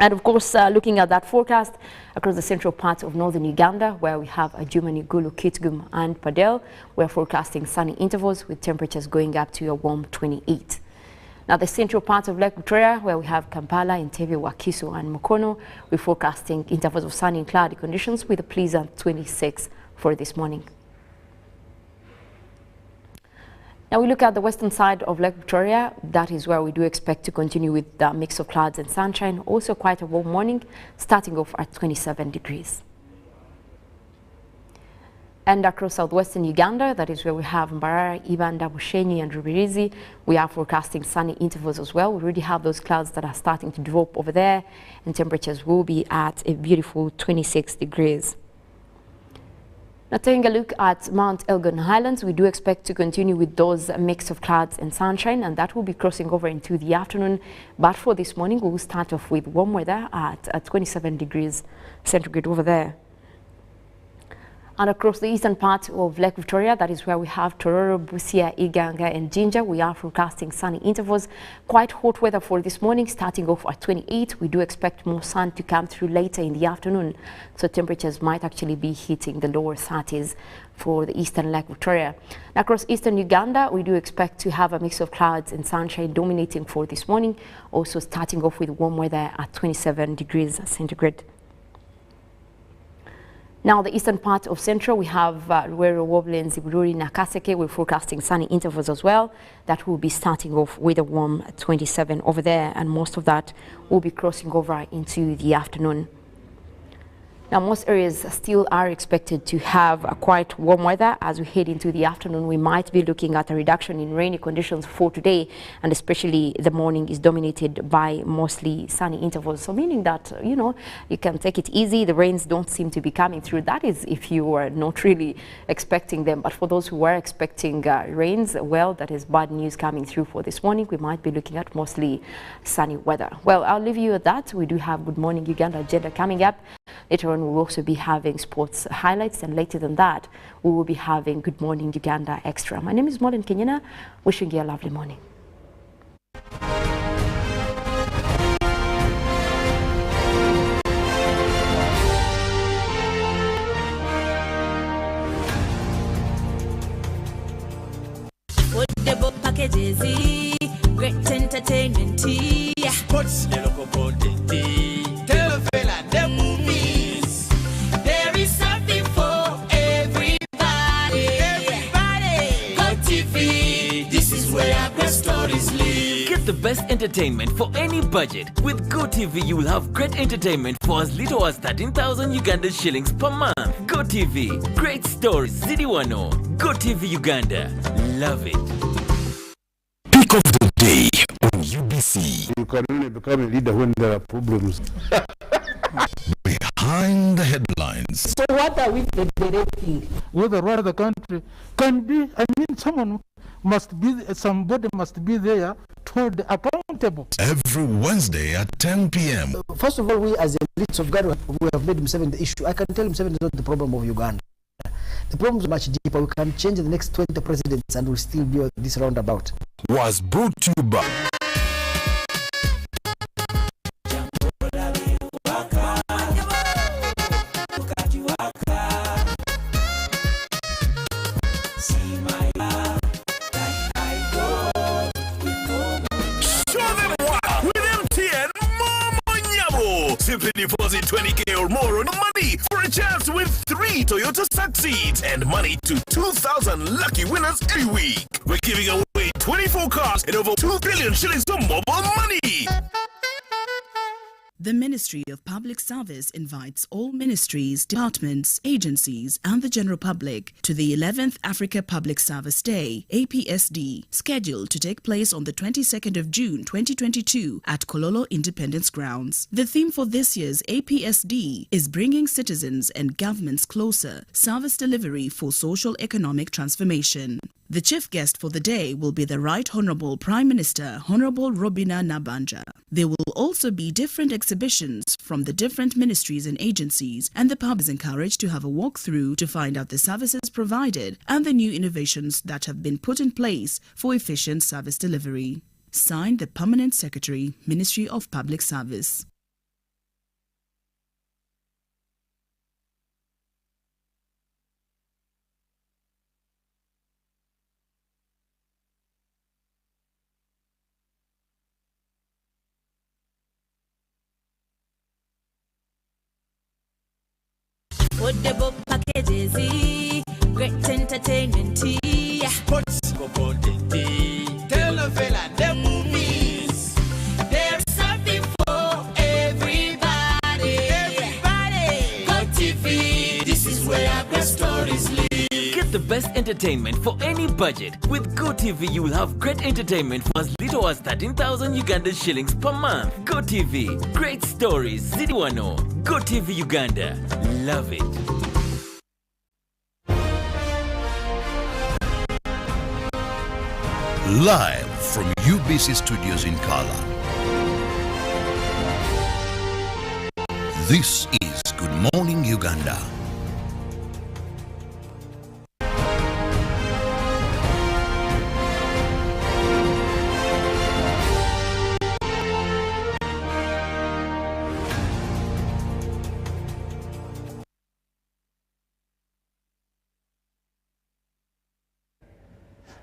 And of course, looking at that forecast across the central parts of northern Uganda, where we have Adjumani, Gulu, Kitgum and Padel, we're forecasting sunny intervals with temperatures going up to a warm 28. Now, the central parts of Lake Victoria, where we have Kampala, Entebbe, Wakiso and Mukono, we're forecasting intervals of sunny and cloudy conditions with a pleasant 26 for this morning. Now we look at the western side of Lake Victoria. That is where we do expect to continue with the mix of clouds and sunshine. Also quite a warm morning, starting off at 27 degrees. And across southwestern Uganda, that is where we have Mbarara, Ibanda, Bushenyi and Rubirizi, we are forecasting sunny intervals as well. We already have those clouds that are starting to develop over there, and temperatures will be at a beautiful 26 degrees. Now, taking a look at Mount Elgon Highlands, we do expect to continue with those mix of clouds and sunshine, and that will be crossing over into the afternoon. But for this morning, we will start off with warm weather at 27 degrees centigrade over there. And across the eastern part of Lake Victoria, that is where we have Tororo, Busia, Iganga and Jinja, we are forecasting sunny intervals. Quite hot weather for this morning, starting off at 28. We do expect more sun to come through later in the afternoon, so temperatures might actually be hitting the lower 30s for the eastern Lake Victoria. Now, across eastern Uganda, we do expect to have a mix of clouds and sunshine dominating for this morning, also starting off with warm weather at 27 degrees centigrade. Now, the eastern part of Central, we have Ruero, Wobblands, Ibururi, Nakaseke. We're forecasting sunny intervals as well. That will be starting off with a warm 27 over there, and most of that will be crossing over into the afternoon. Now, most areas still are expected to have a quite warm weather. As we head into the afternoon, we might be looking at a reduction in rainy conditions for today, and especially the morning is dominated by mostly sunny intervals. So meaning that, you know, you can take it easy. The rains don't seem to be coming through. That is if you were not really expecting them. But for those who were expecting rains, well, that is bad news coming through for this morning. We might be looking at mostly sunny weather. Well, I'll leave you at that. We do have Good Morning Uganda agenda coming up. Later on, we'll also be having sports highlights, and later than that, we will be having Good Morning Uganda Extra. My name is Mollen, Kenyena, wishing you a lovely morning. Football packages, great entertainment, sports, local content, telenovela, the movies. There is something for everybody. Everybody, Go TV. This is where our great stories live. Get the best entertainment for any budget. With GoTV, you will have great entertainment for as little as 13,000 Uganda shillings per month. GoTV, great stories, Zidiwano. GoTV Uganda, love it. Pick of the day on UBC. You can only become a leader when there are problems. Behind the headlines. So what are we deliberating? Whether run the country can be, I mean, someone must be, somebody must be there to hold accountable. Every Wednesday at 10 p.m. First of all, we as the elites of Uganda, we have made Museveni the issue. I can tell Museveni is not the problem of Uganda. The problem is much deeper. We can change the next 20 presidents and we'll still be on this roundabout. Was brought to you by Simply deposit 20K or more on money for a chance to win 3 Toyota Succeeds and money to 2,000 lucky winners every week. We're giving away 24 cars and over 2 billion shillings of mobile money. The Ministry of Public Service invites all ministries, departments, agencies, and the general public to the 11th Africa Public Service Day, APSD, scheduled to take place on the 22nd of June 2022 at Kololo Independence Grounds. The theme for this year's APSD is Bringing Citizens and Governments Closer, Service Delivery for Social Economic Transformation. The chief guest for the day will be the Right Honourable Prime Minister, Honourable Robina Nabanja. There will also be different exhibitions from the different ministries and agencies, and the public is encouraged to have a walk through to find out the services provided and the new innovations that have been put in place for efficient service delivery. Signed, the Permanent Secretary, Ministry of Public Service. Football packages, great entertainment, sports, content, telenovela, the movies. There's something for everybody. Everybody, Go TV. This is where our great stories live. Get the best entertainment for any budget. With GoTV, you will have great entertainment for as little as 13,000 Uganda shillings per month. GoTV, great stories, Zidiwano. GoTV Uganda, love it. Live from UBC Studios in Kala. This is Good Morning Uganda.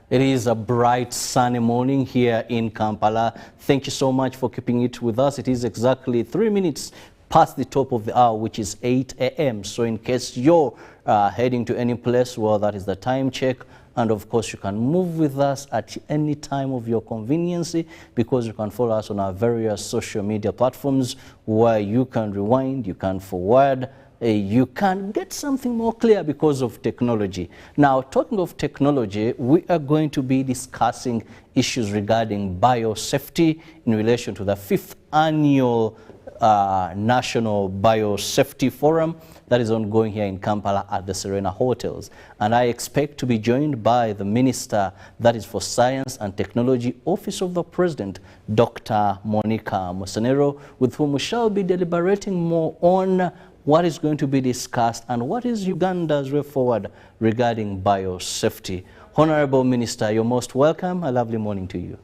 It is a bright, sunny morning here in Kampala. Thank you so much for keeping it with us. It is exactly 3 minutes past the top of the hour, which is 8 a.m. So in case you're heading to any place, well, that is the time check. And of course, you can move with us at any time of your convenience, because you can follow us on our various social media platforms where you can rewind, you can forward, you can get something more clear because of technology. Now, talking of technology, we are going to be discussing issues regarding biosafety in relation to the 5th annual National Biosafety Forum that is ongoing here in Kampala at the Serena Hotels. And I expect to be joined by the Minister that is for Science and Technology, Office of the President, Dr. Monica Musenero, with whom we shall be deliberating more on what is going to be discussed and what is Uganda's way forward regarding biosafety. Honorable Minister, you're most welcome. A lovely morning to you.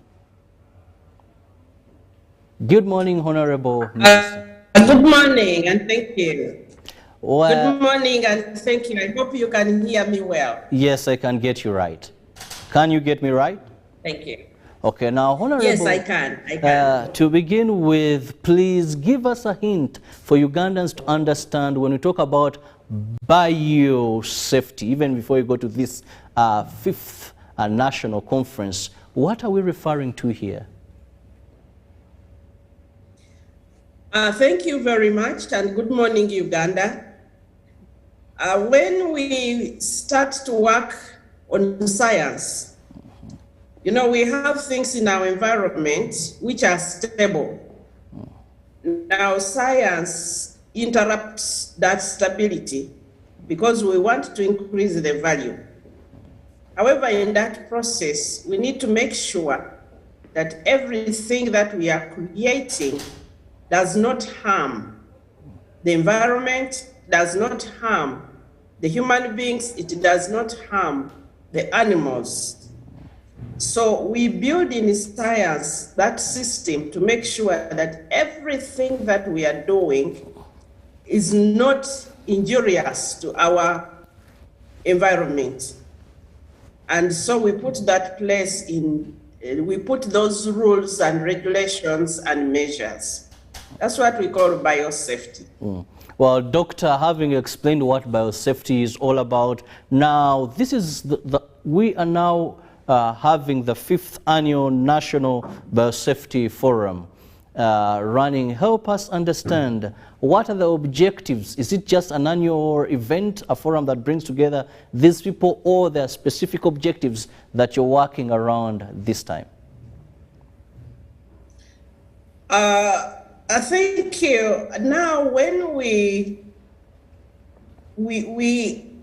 Good morning, Honorable Minister. Good morning and thank you. Well, good morning and thank you. I hope you can hear me well. Yes, I can get you right. Can you get me right? Thank you. Okay, now, Honorable. Yes, I can. To begin with, please give us a hint for Ugandans to understand when we talk about biosafety, even before you go to this 5th national conference, what are we referring to here? Thank you very much and good morning, Uganda. When we start to work on science, you know, we have things in our environment which are stable. Now, science interrupts that stability because we want to increase the value. However, in that process, we need to make sure that everything that we are creating does not harm the environment, does not harm the human beings, it does not harm the animals. So we build in science that system to make sure that everything that we are doing is not injurious to our environment. And so we put that place in, we put those rules and regulations and measures. That's what we call biosafety. Well, Doctor, having explained what biosafety is all about, now this is we are now having the 5th annual National Biosafety Forum running. Help us understand, what are the objectives? Is it just an annual event, a forum that brings together these people, or there are specific objectives that you're working around this time? I think now when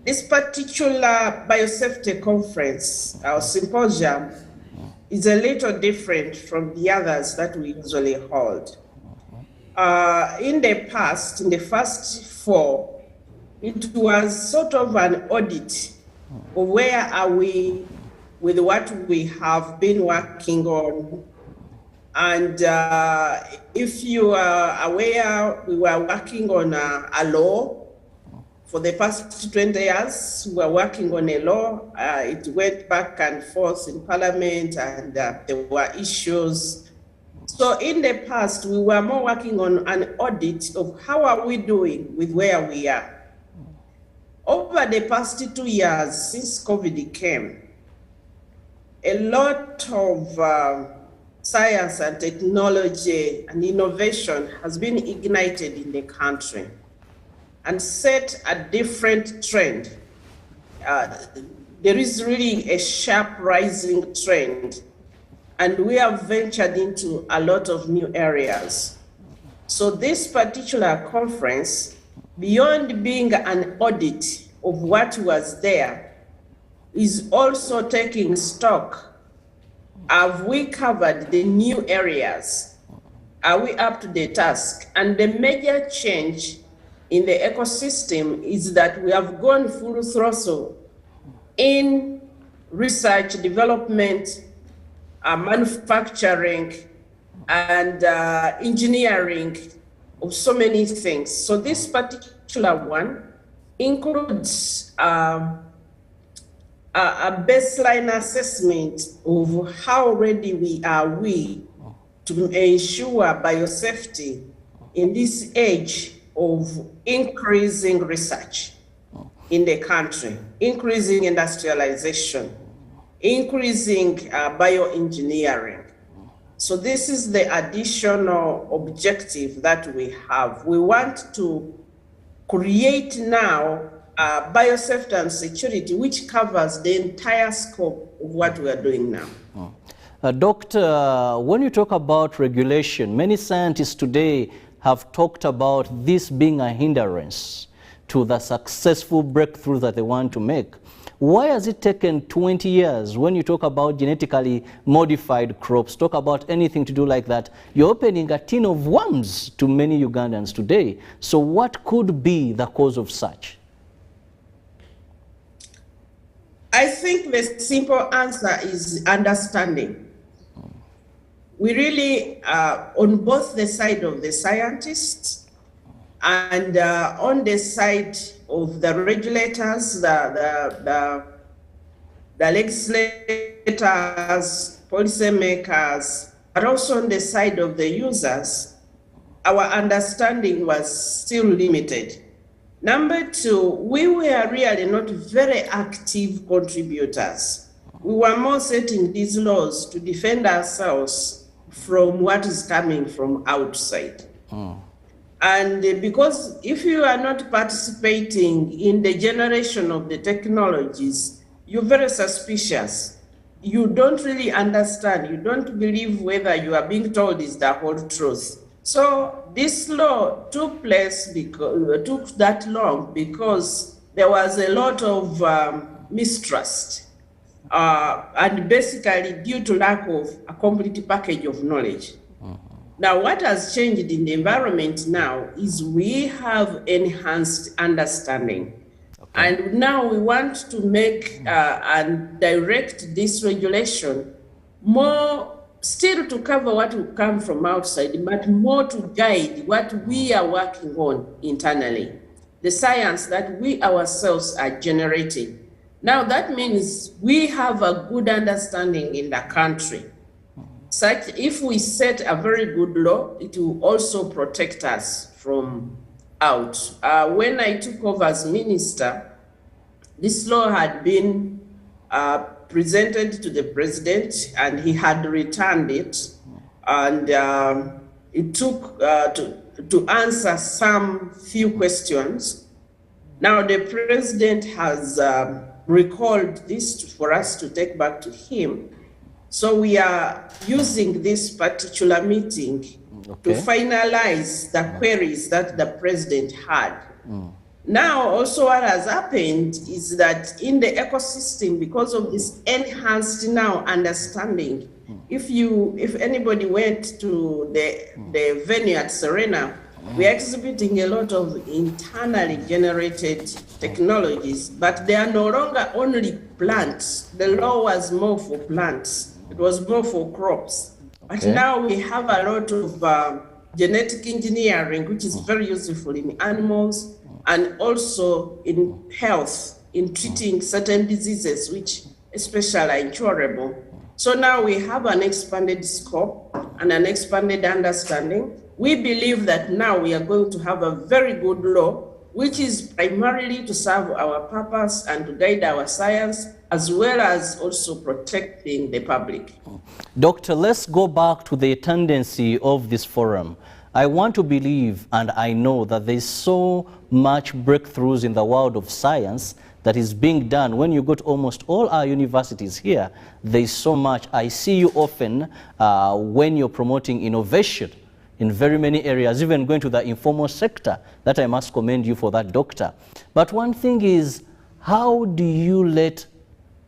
this particular biosafety conference, our symposium, is a little different from the others that we usually hold. In the past, in the first 4, it was sort of an audit of where are we with what we have been working on. And if you are aware, we were working on a law for the past 20 years. We were working on a law. It went back and forth in Parliament, and there were issues. So in the past, we were more working on an audit of how are we doing with where we are. Over the past 2 years, since COVID came, a lot of science and technology and innovation has been ignited in the country and set a different trend. There is really a sharp rising trend, and we have ventured into a lot of new areas. So this particular conference, beyond being an audit of what was there, is also taking stock. Have we covered the new areas? Are we up to the task? And the major change in the ecosystem is that we have gone full throttle in research, development, manufacturing, and engineering of so many things. So this particular one includes a baseline assessment of how ready we are to ensure biosafety in this age of increasing research in the country, increasing industrialization, increasing bioengineering. So this is the additional objective that we have. We want to create now biosafety and security, which covers the entire scope of what we are doing now. Doctor, when you talk about regulation, many scientists today have talked about this being a hindrance to the successful breakthrough that they want to make. Why has it taken 20 years when you talk about genetically modified crops, talk about anything to do like that? You're opening a tin of worms to many Ugandans today. So what could be the cause of such? I think the simple answer is understanding. We really on both the side of the scientists and on the side of the regulators, the legislators, policymakers, but also on the side of the users, our understanding was still limited. Number two, we were really not very active contributors. We were more setting these laws to defend ourselves from what is coming from outside. And because if you are not participating in the generation of the technologies, you're very suspicious. You don't really understand. You don't believe whether you are being told is the whole truth. So this law took place because took that long because there was a lot of mistrust, and basically due to lack of a complete package of knowledge. Now, what has changed in the environment now is we have enhanced understanding. And now we want to make and direct this regulation more, still to cover what will come from outside, but more to guide what we are working on internally, the science that we ourselves are generating. Now that means we have a good understanding in the country. Such, if we set a very good law, it will also protect us from out. When I took over as minister, this law had been presented to the president and he had returned it. And it took to answer some few questions. Now the president has recalled this for us to take back to him. So we are using this particular meeting to finalize the queries that the president had. Now, also what has happened is that in the ecosystem, because of this enhanced now understanding, if anybody went to the venue at Serena, we are exhibiting a lot of internally generated technologies, but they are no longer only plants. The law was more for plants. It was more for crops. But now we have a lot of genetic engineering, which is very useful in animals and also in health, in treating certain diseases, which especially are incurable. So now we have an expanded scope and an expanded understanding. We believe that now we are going to have a very good law, which is primarily to serve our purpose and to guide our science, as well as also protecting the public. Doctor, let's go back to the tendency of this forum. I want to believe, and I know that there's so much breakthroughs in the world of science that is being done. When you go to almost all our universities here, there's so much. I see you often when you're promoting innovation in very many areas, even going to the informal sector. That I must commend you for that, doctor. But one thing is, how do you let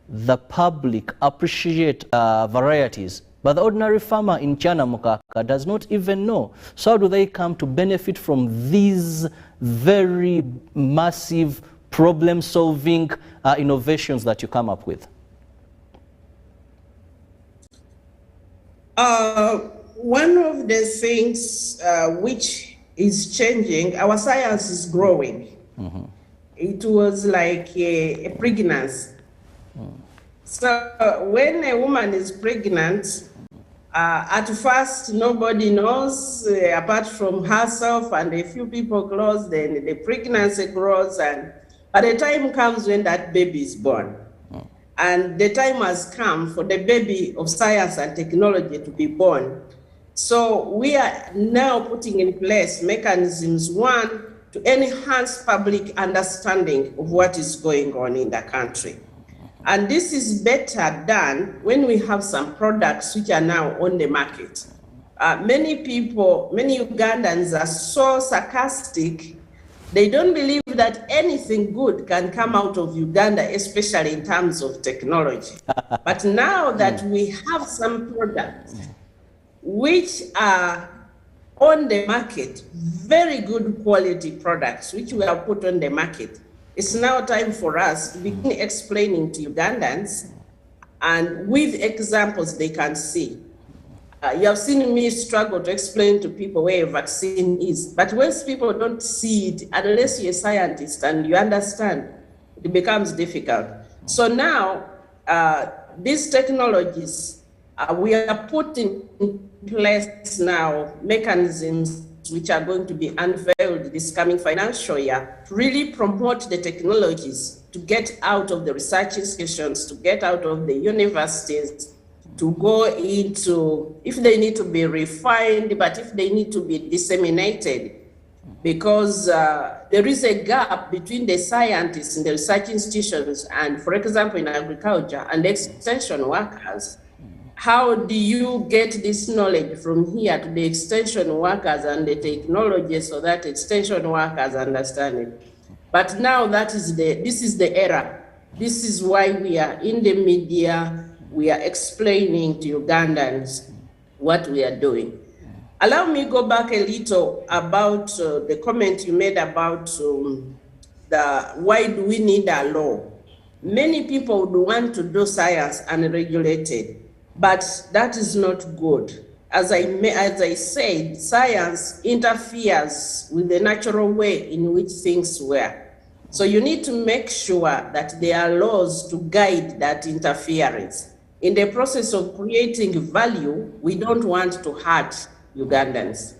the public appreciate varieties? But the ordinary farmer in Chanamukaka does not even know. So how do they come to benefit from these very massive problem-solving innovations that you come up with? One of the things which is changing, our science is growing. It was like a pregnancy. So when a woman is pregnant, At first, nobody knows, apart from herself and a few people close, then the pregnancy grows, and by the time comes when that baby is born. And the time has come for the baby of science and technology to be born. So we are now putting in place mechanisms, one, to enhance public understanding of what is going on in the country. And this is better done when we have some products which are now on the market. Many people, many Ugandans are so sarcastic. They don't believe that anything good can come out of Uganda, especially in terms of technology. But now that we have some products which are on the market, very good quality products, which we have put on the market, it's now time for us to begin explaining to Ugandans, and with examples they can see. You have seen me struggle to explain to people where a vaccine is, but once people don't see it, unless you're a scientist and you understand, it becomes difficult. So now, these technologies, we are putting in place now mechanisms which are going to be unveiled this coming financial year to really promote the technologies to get out of the research institutions, to get out of the universities, to go into, if they need to be refined, but if they need to be disseminated, because there is a gap between the scientists in the research institutions and, for example, in agriculture and extension workers. How do you get this knowledge from here to the extension workers and the technology so that extension workers understand it? But now this is the era. This is why we are in the media. We are explaining to Ugandans what we are doing. Allow me go back a little about the comment you made about why do we need a law? Many people would want to do science unregulated. But that is not good. As I said, science interferes with the natural way in which things were. So you need to make sure that there are laws to guide that interference. In the process of creating value, we don't want to hurt Ugandans.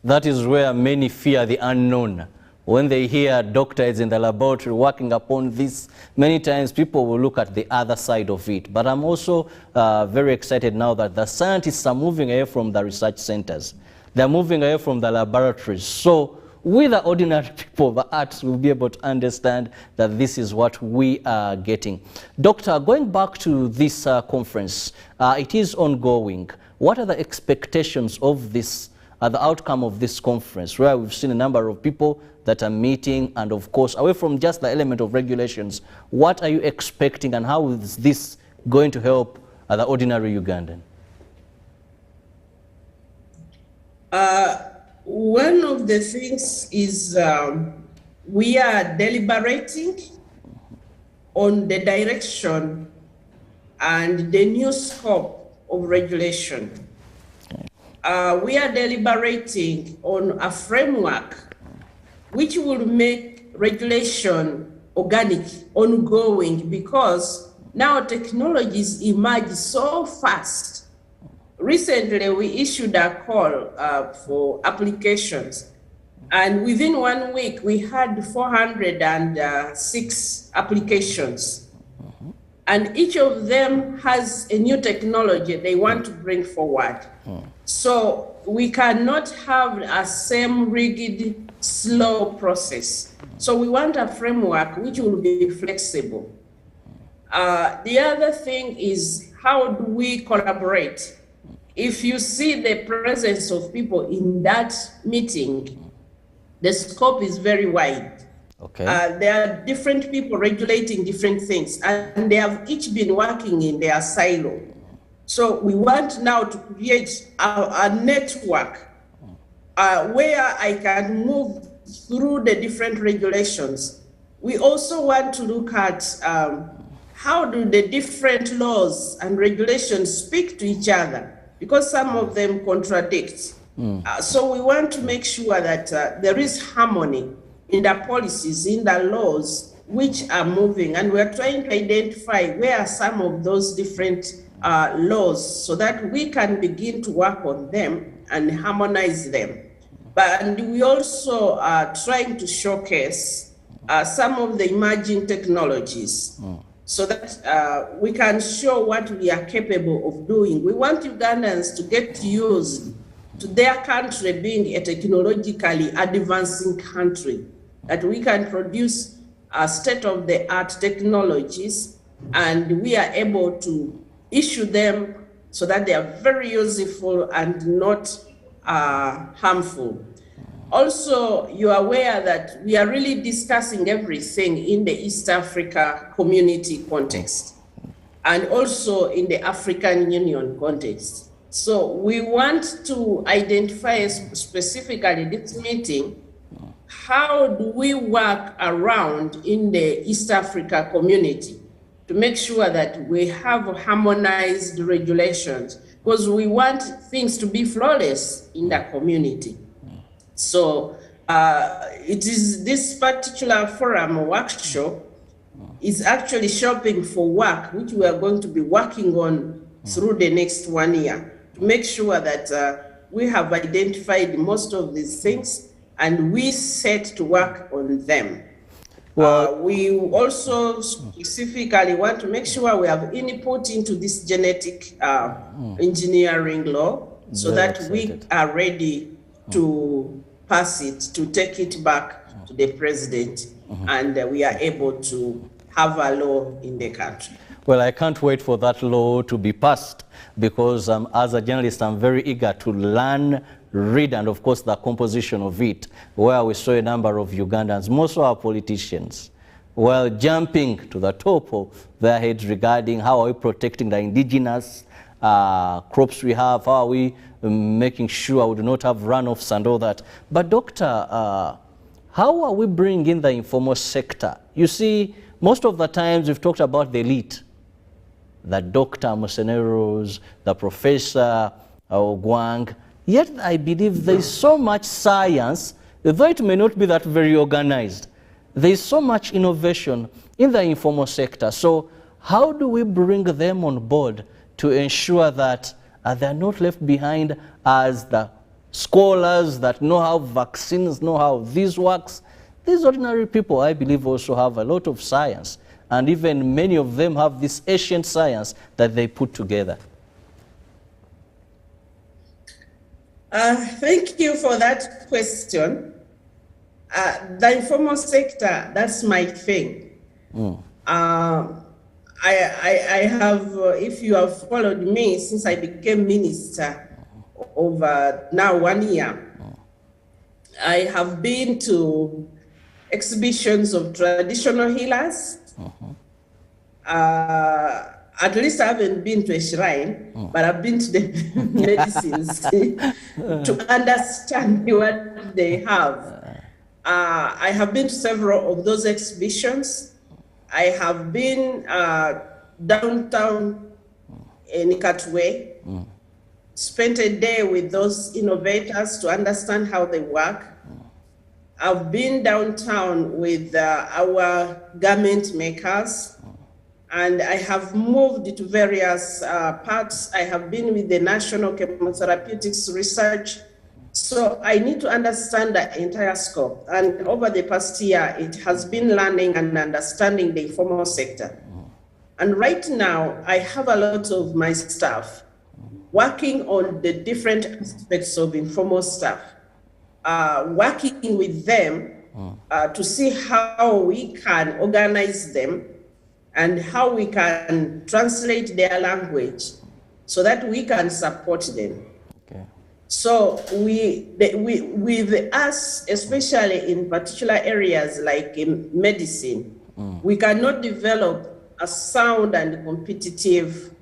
That is where many fear the unknown. When they hear doctors in the laboratory working upon this, many times people will look at the other side of it. But I'm also very excited now that the scientists are moving away from the research centers. They're moving away from the laboratories. So we, the ordinary people, the arts, will be able to understand that this is what we are getting. Doctor, going back to this conference, it is ongoing. What are the expectations of this, the outcome of this conference, where we've seen a number of people that are meeting, and of course, away from just the element of regulations, what are you expecting and how is this going to help the ordinary Ugandan? One of the things is we are deliberating on the direction and the new scope of regulation. We are deliberating on a framework which will make regulation organic, ongoing, because now technologies emerge so fast. Recently, we issued a call for applications, and within 1 week, we had 406 applications. And each of them has a new technology they want to bring forward. So we cannot have a same rigid, slow process. So we want a framework which will be flexible. The other thing is, how do we collaborate? If you see the presence of people in that meeting, the scope is very wide. Okay. There are different people regulating different things, and they have each been working in their silo. So we want now to create a network where I can move through the different regulations. We also want to look at how do the different laws and regulations speak to each other, because some of them contradict. So we want to make sure that there is harmony in the policies, in the laws which are moving, and we're trying to identify where some of those different laws so that we can begin to work on them and harmonize them. And we also are trying to showcase some of the emerging technologies so that we can show what we are capable of doing. We want Ugandans to get used to their country being a technologically advancing country, that we can produce state-of-the-art technologies and we are able to issue them so that they are very useful and not harmful. Also, you are aware that we are really discussing everything in the East Africa community context and also in the African Union context. So we want to identify specifically this meeting, how do we work around in the East Africa community to make sure that we have harmonized regulations, because we want things to be flawless in the community. So it is this particular forum or workshop is actually shopping for work, which we are going to be working on through the next 1 year to make sure that we have identified most of these things and we set to work on them. Well, we also specifically want to make sure we have input into this genetic engineering law so that we are ready to pass it, to take it back to the president, and we are able to have a law in the country. Well, I can't wait for that law to be passed because as a journalist, I'm very eager to learn, read, and of course the composition of it, where we saw a number of Ugandans, most of our politicians, well, jumping to the top of their heads regarding how are we protecting the indigenous crops we have, how are we making sure we do not have runoffs and all that. But Doctor, how are we bringing in the informal sector? You see, most of the times we've talked about the elite, the Dr. Museneros, the Professor Ogwang, yet I believe there is so much science, though it may not be that very organized. There is so much innovation in the informal sector. So how do we bring them on board to ensure that they are not left behind as the scholars that know how vaccines, know how this works? These ordinary people, I believe, also have a lot of science. And even many of them have this ancient science that they put together. Thank you for that question. The informal sector, that's my thing. I have, if you have followed me since I became minister over now 1 year, I have been to exhibitions of traditional healers. At least I haven't been to a shrine, but I've been to the medicines to understand what they have. I have been to several of those exhibitions. I have been downtown in Katwe, spent a day with those innovators to understand how they work. I've been downtown with our garment makers, and I have moved to various parts. I have been with the National Chemotherapeutics Research. So I need to understand the entire scope. And over the past year, it has been learning and understanding the informal sector. And right now, I have a lot of my staff working on the different aspects of informal staff, working with them to see how we can organize them and how we can translate their language so that we can support them. So with us, especially in particular areas like in medicine, we cannot develop a sound and competitive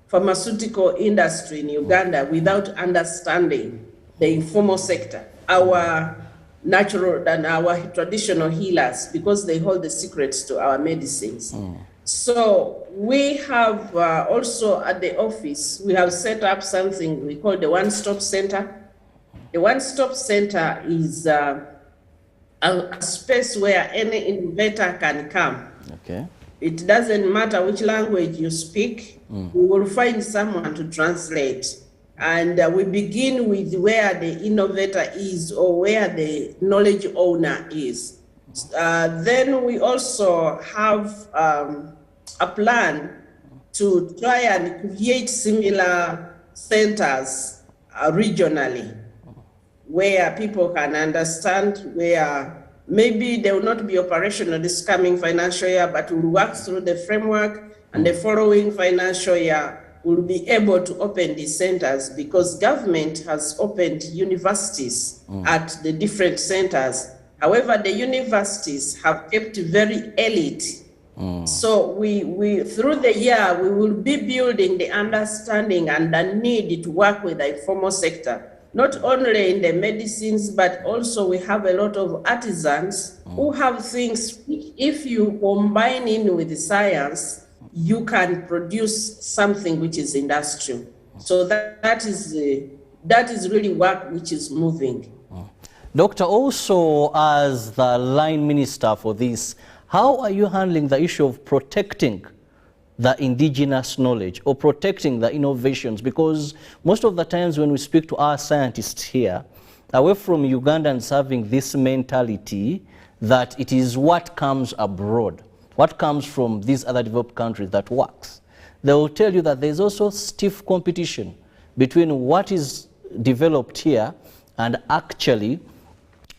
pharmaceutical industry in Uganda without understanding the informal sector, our natural and our traditional healers, because they hold the secrets to our medicines. So we have also at the office, we have set up something we call the One-Stop Center. The One-Stop Center is a space where any innovator can come It doesn't matter which language you speak, we will find someone to translate. And we begin with where the innovator is or where the knowledge owner is. Then we also have a plan to try and create similar centers regionally, where people can understand, where maybe they will not be operational this coming financial year, but will work through the framework, and the following financial year will be able to open these centers, because government has opened universities at the different centers. However, the universities have kept very elite. So we through the year, we will be building the understanding and the need to work with the informal sector, not only in the medicines, but also we have a lot of artisans who have things, if you combine in with the science, you can produce something which is industrial. So that is really work which is moving. Doctor, also as the line minister for this, how are you handling the issue of protecting the indigenous knowledge or protecting the innovations? Because most of the times when we speak to our scientists here, away from Ugandans having this mentality that it is what comes abroad, what comes from these other developed countries that works. They will tell you that there's also stiff competition between what is developed here and actually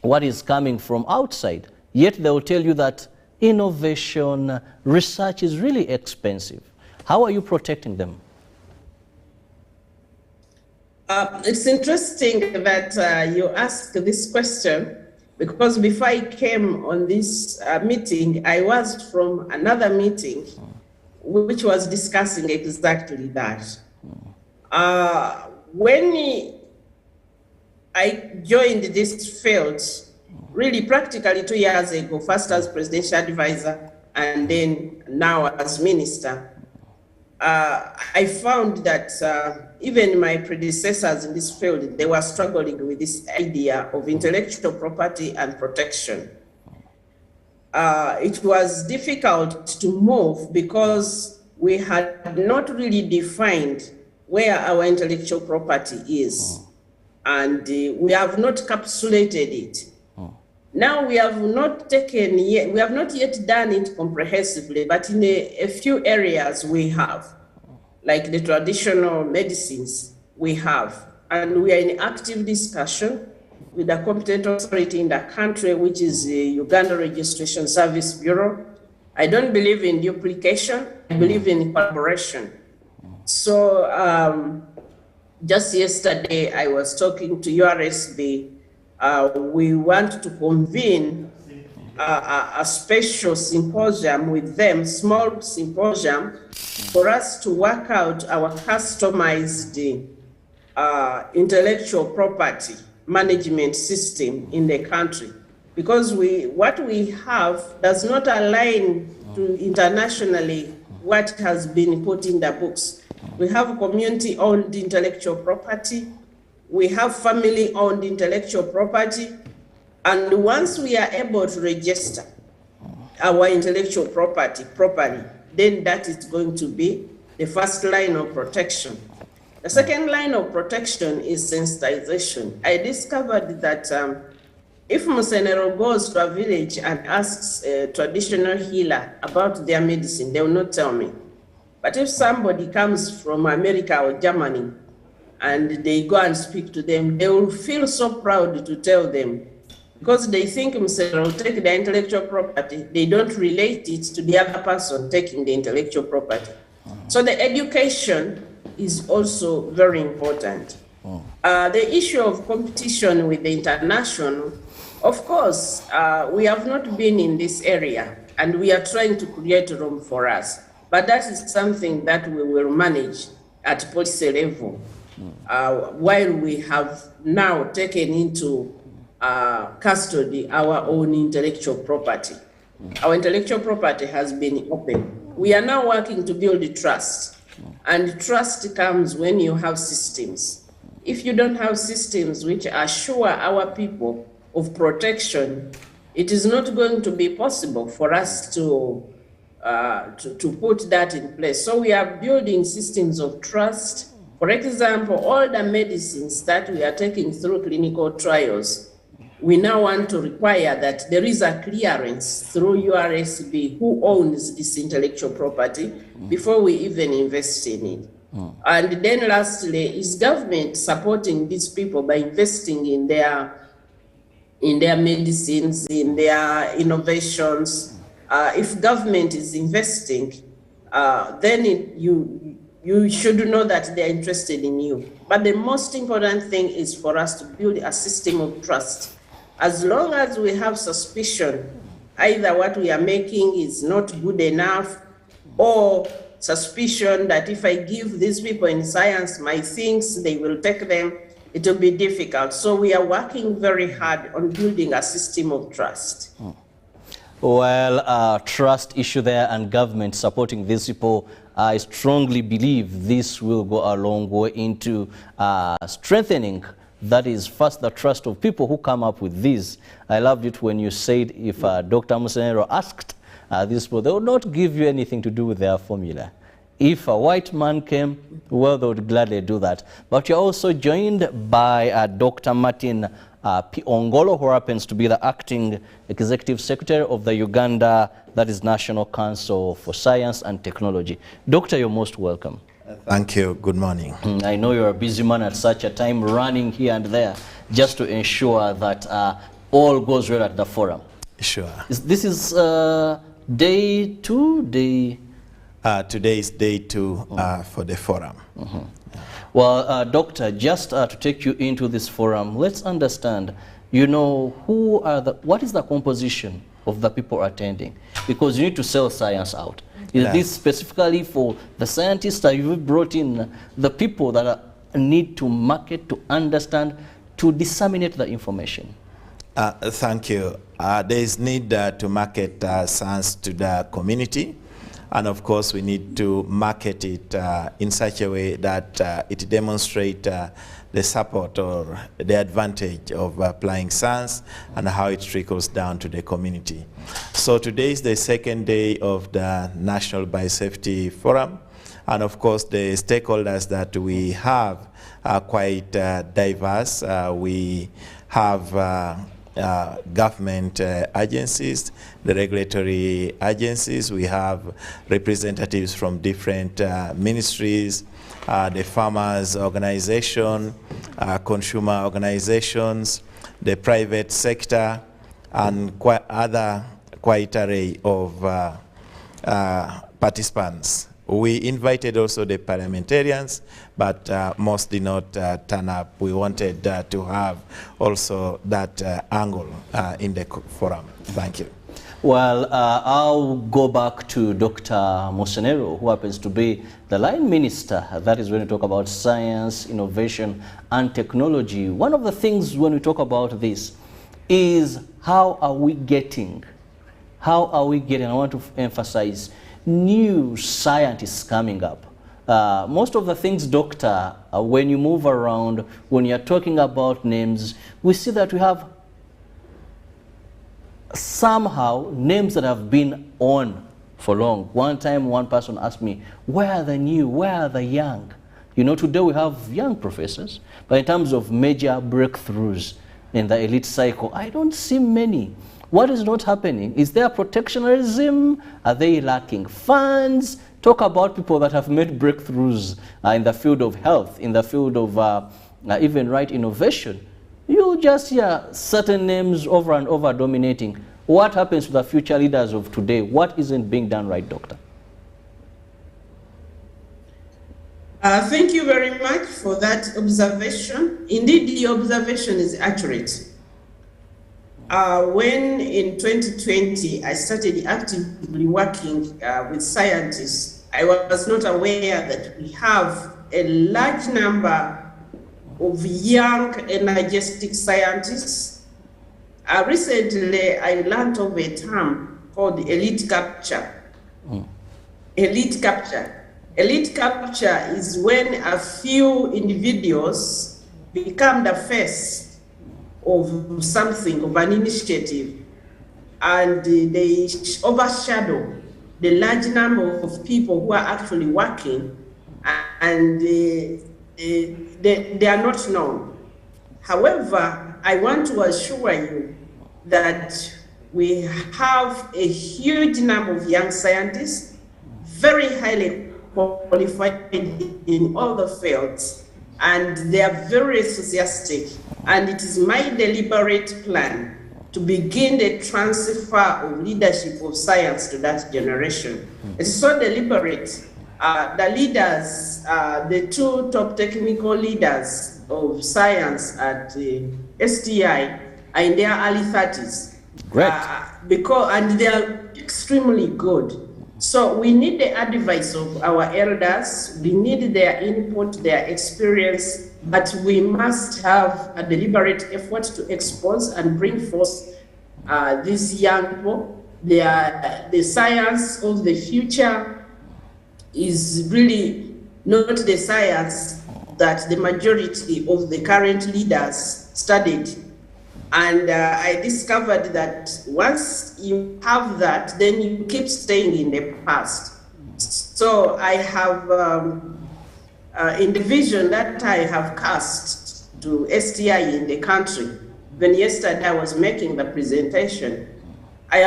what is coming from outside. Yet they will tell you that innovation, research is really expensive. How are you protecting them? It's interesting that you ask this question, because before I came on this meeting, I was from another meeting which was discussing exactly that. When I joined this field, really practically 2 years ago, first as presidential advisor and then now as minister, I found that even my predecessors in this field, they were struggling with this idea of intellectual property and protection. It was difficult to move because we had not really defined where our intellectual property is, and we have not capsulated it. Now we have not taken yet, we have not yet done it comprehensively, but in a few areas we have, like the traditional medicines we have, and we are in active discussion with the competent authority in the country, which is the Uganda Registration Service Bureau. I don't believe in duplication, I believe in collaboration. So just yesterday I was talking to URSB. We want to convene a special symposium with them, small symposium, for us to work out our customized intellectual property management system in the country. Because what we have does not align to internationally what has been put in the books. We have community-owned intellectual property, we have family-owned intellectual property, and once we are able to register our intellectual property properly, then that is going to be the first line of protection. The second line of protection is sensitization. I discovered that if Musenero goes to a village and asks a traditional healer about their medicine, they will not tell me. But if somebody comes from America or Germany and they go and speak to them, they will feel so proud to tell them, because they think Musenero will take the intellectual property, they don't relate it to the other person taking the intellectual property. So the education is also very important. The issue of competition with the international, of course, we have not been in this area and we are trying to create room for us. But that is something that we will manage at policy level, while we have now taken into custody our own intellectual property. Our intellectual property has been open. We are now working to build trust. And trust comes when you have systems. If you don't have systems which assure our people of protection, it is not going to be possible for us to to put that in place. So we are building systems of trust. For example, all the medicines that we are taking through clinical trials, we now want to require that there is a clearance through URSB who owns this intellectual property before we even invest in it. And then lastly, is government supporting these people by investing in their medicines, in their innovations? If government is investing, then you should know that they're interested in you. But the most important thing is for us to build a system of trust. As long as we have suspicion, either what we are making is not good enough, or suspicion that if I give these people in science my things, they will take them, it will be difficult. So we are working very hard on building a system of trust. Well, trust issue there and government supporting these people, I strongly believe this will go a long way into strengthening, that is, first the trust of people who come up with this. I loved it when you said if Dr. Musenero asked these people, they would not give you anything to do with their formula. If a white man came, well, they would gladly do that. But you're also joined by Dr. Martin Ongolo, who happens to be the acting executive secretary of the Uganda, that is National Council for Science and Technology. Doctor, you're most welcome. Thank you. Good morning. I know you're a busy man at such a time, running here and there just to ensure that all goes well at the forum. Sure. This is day 2? Today is day 2 for the forum. Well, Doctor, just to take you into this forum, let's understand, you know, what is the composition of the people attending? Because you need to sell science out. Is this specifically for the scientists that you've brought in, the people that need to market, to understand, to disseminate the information? Thank you. There is need to market science to the community. And of course, we need to market it in such a way that it demonstrates the support or the advantage of applying science and how it trickles down to the community. So today is the second day of the National Biosafety Forum. And of course, the stakeholders that we have are quite diverse. We have government agencies, the regulatory agencies. We have representatives from different ministries, the farmers organization, consumer organizations, the private sector, and quite array of participants. We invited also the parliamentarians, but most did not turn up. We wanted to have also that angle in the forum. Thank you. Well, I'll go back to Dr. Musenero, who happens to be the line minister. That is when we talk about science, innovation, and technology. One of the things when we talk about this is how are we getting, I want to emphasize, new scientists coming up. Most of the things, Doctor, when you move around, when you're talking about names, we see that we have somehow names that have been on for long. One time, one person asked me, where are the new, where are the young? You know, today we have young professors, but in terms of major breakthroughs in the elite cycle, I don't see many. What is not happening? Is there protectionism? Are they lacking funds? Talk about people that have made breakthroughs in the field of health, in the field of even right innovation. You just hear certain names over and over dominating. What happens to the future leaders of today? What isn't being done right, Doctor? Thank you very much for that observation. Indeed, the observation is accurate. When in 2020 I started actively working with scientists, I was not aware that we have a large number of young, energetic scientists. Recently, I learned of a term called elite capture. Elite capture. Elite capture is when a few individuals become the face of something, of an initiative, and they overshadow the large number of people who are actually working, and they are not known. However, I want to assure you that we have a huge number of young scientists, very highly qualified in all the fields, and they are very enthusiastic. And it is my deliberate plan to begin the transfer of leadership of science to that generation. It's so deliberate. The leaders, the two top technical leaders of science at STI are in their early 30s. Great. And they are extremely good. So we need the advice of our elders, we need their input, their experience, but we must have a deliberate effort to expose and bring forth these young people. The science of the future is really not the science that the majority of the current leaders studied. And I discovered that once you have that, then you keep staying in the past. So I have, in the vision that I have cast to STI in the country, when yesterday I was making the presentation, we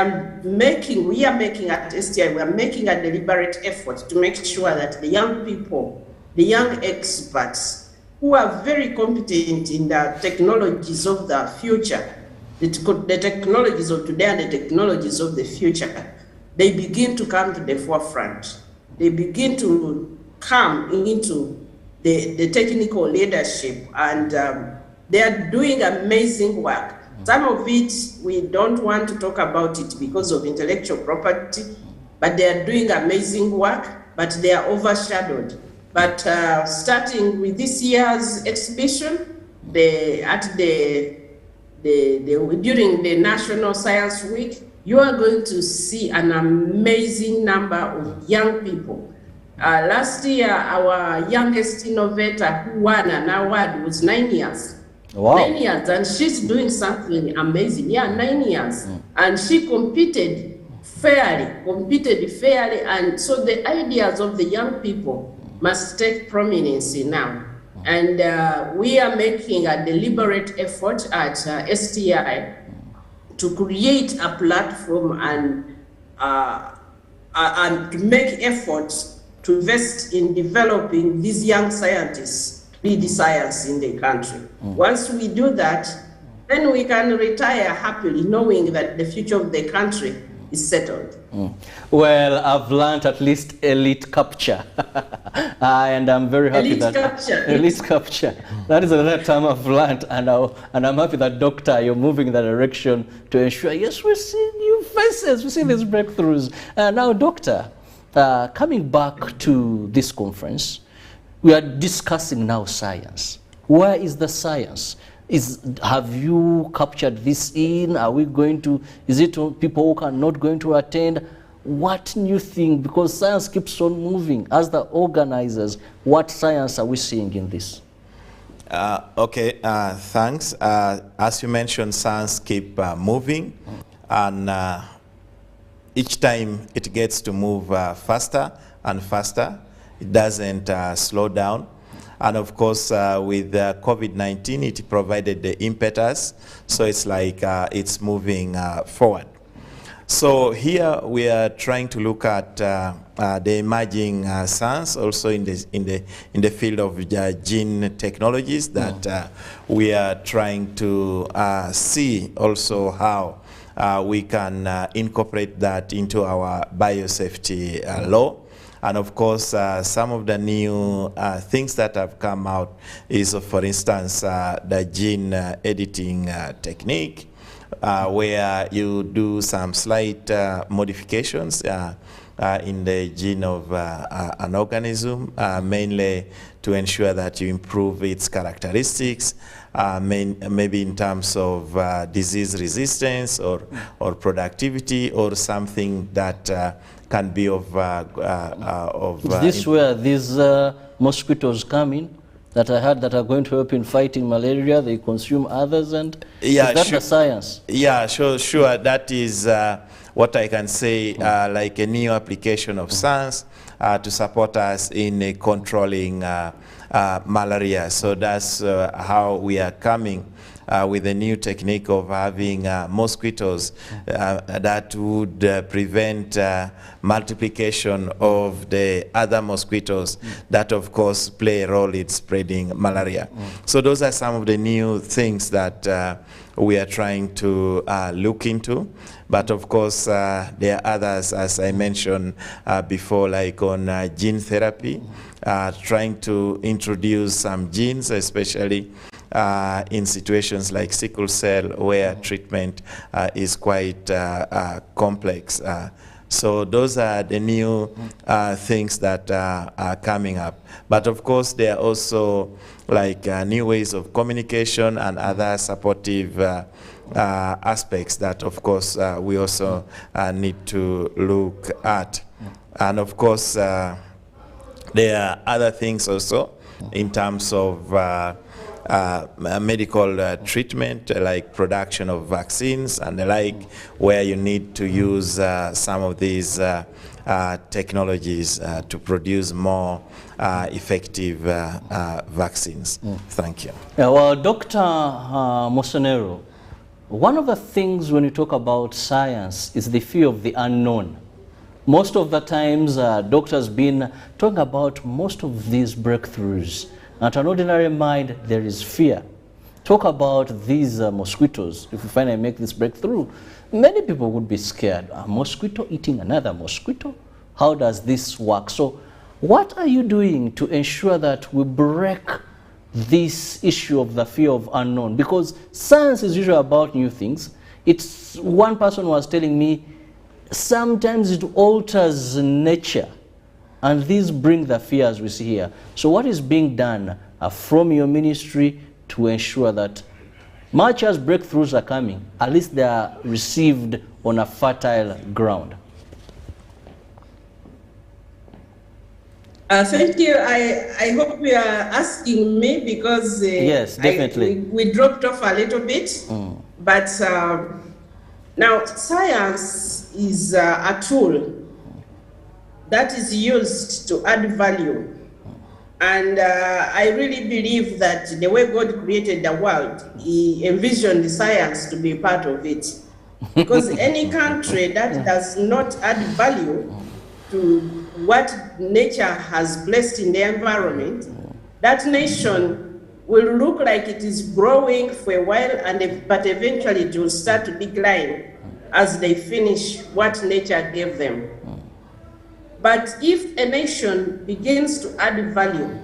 are making at STI, we are making a deliberate effort to make sure that the young people, the young experts, who are very competent in the technologies of the future, the technologies of today and the technologies of the future, they begin to come to the forefront. They begin to come into the technical leadership, and they are doing amazing work. Some of it, we don't want to talk about it because of intellectual property, but they are doing amazing work, but they are overshadowed. But starting with this year's exhibition, during the National Science Week, you are going to see an amazing number of young people. Last year, our youngest innovator who won an award was 9 years. Wow. 9 years, and she's doing something amazing. Yeah, 9 years. And she competed fairly, and so the ideas of the young people must take prominence now. And we are making a deliberate effort at STI to create a platform and to make efforts to invest in developing these young scientists, lead science in the country. Once we do that, then we can retire happily, knowing that the future of the country is settled. Well, I've learned at least elite capture. And I'm very happy elite capture. That is another term I've learned, and I'm happy that, Doctor, you're moving in that direction to ensure, yes, we see new faces, we see these breakthroughs. Now, Doctor, coming back to this conference, we are discussing now science. Where is the science? Have you captured this in? Are we going to, is it people who are not going to attend? What new thing? Because science keeps on moving. As the organizers, what science are we seeing in this? Okay, thanks. As you mentioned, science keep moving, and each time it gets to move faster and faster. It doesn't slow down. And of course, with COVID-19, it provided the impetus. So it's like it's moving forward. So here we are trying to look at the emerging science, also in the field of gene technologies, that we are trying to see also how we can incorporate that into our biosafety law. And of course, some of the new things that have come out is, for instance, the gene editing technique, where you do some slight modifications in the gene of an organism, mainly to ensure that you improve its characteristics, maybe in terms of disease resistance or productivity, or something that can be of is this where these mosquitoes come in? that I heard that are going to help in fighting malaria. They consume others, and Yeah, is that sure. the science? Yeah, sure. That is what I can say, like a new application of science to support us in controlling malaria. So that's how we are coming with a new technique of having mosquitoes that would prevent multiplication of the other mosquitoes that, of course, play a role in spreading malaria. So those are some of the new things that we are trying to look into. But of course, there are others, as I mentioned before, like on gene therapy, trying to introduce some genes, especially in situations like sickle cell, where treatment is quite complex. So those are the new things that are coming up. But of course, there are also like new ways of communication and other supportive aspects that, of course, we also need to look at. And of course, there are other things also in terms of medical treatment, like production of vaccines and the like, where you need to use some of these technologies to produce more effective vaccines. Thank you. Yeah, well, Dr. Mosonero, one of the things when you talk about science is the fear of the unknown. Most of the times, doctors been talking about most of these breakthroughs. At an ordinary mind, there is fear. Talk about these mosquitoes. If you finally make this breakthrough, many people would be scared. A mosquito eating another mosquito? How does this work? So what are you doing to ensure that we break this issue of the fear of unknown? Because science is usually about new things. It's, one person was telling me, sometimes it alters nature. And these bring the fears we see here. So what is being done from your ministry to ensure that much as breakthroughs are coming, at least they are received on a fertile ground? Thank you. I hope you are asking me because yes, definitely. We dropped off a little bit. But now science is a tool that is used to add value. And I really believe that the way God created the world, He envisioned science to be part of it. Because any country that does not add value to what nature has placed in the environment, that nation will look like it is growing for a while, but eventually it will start to decline as they finish what nature gave them. But if a nation begins to add value,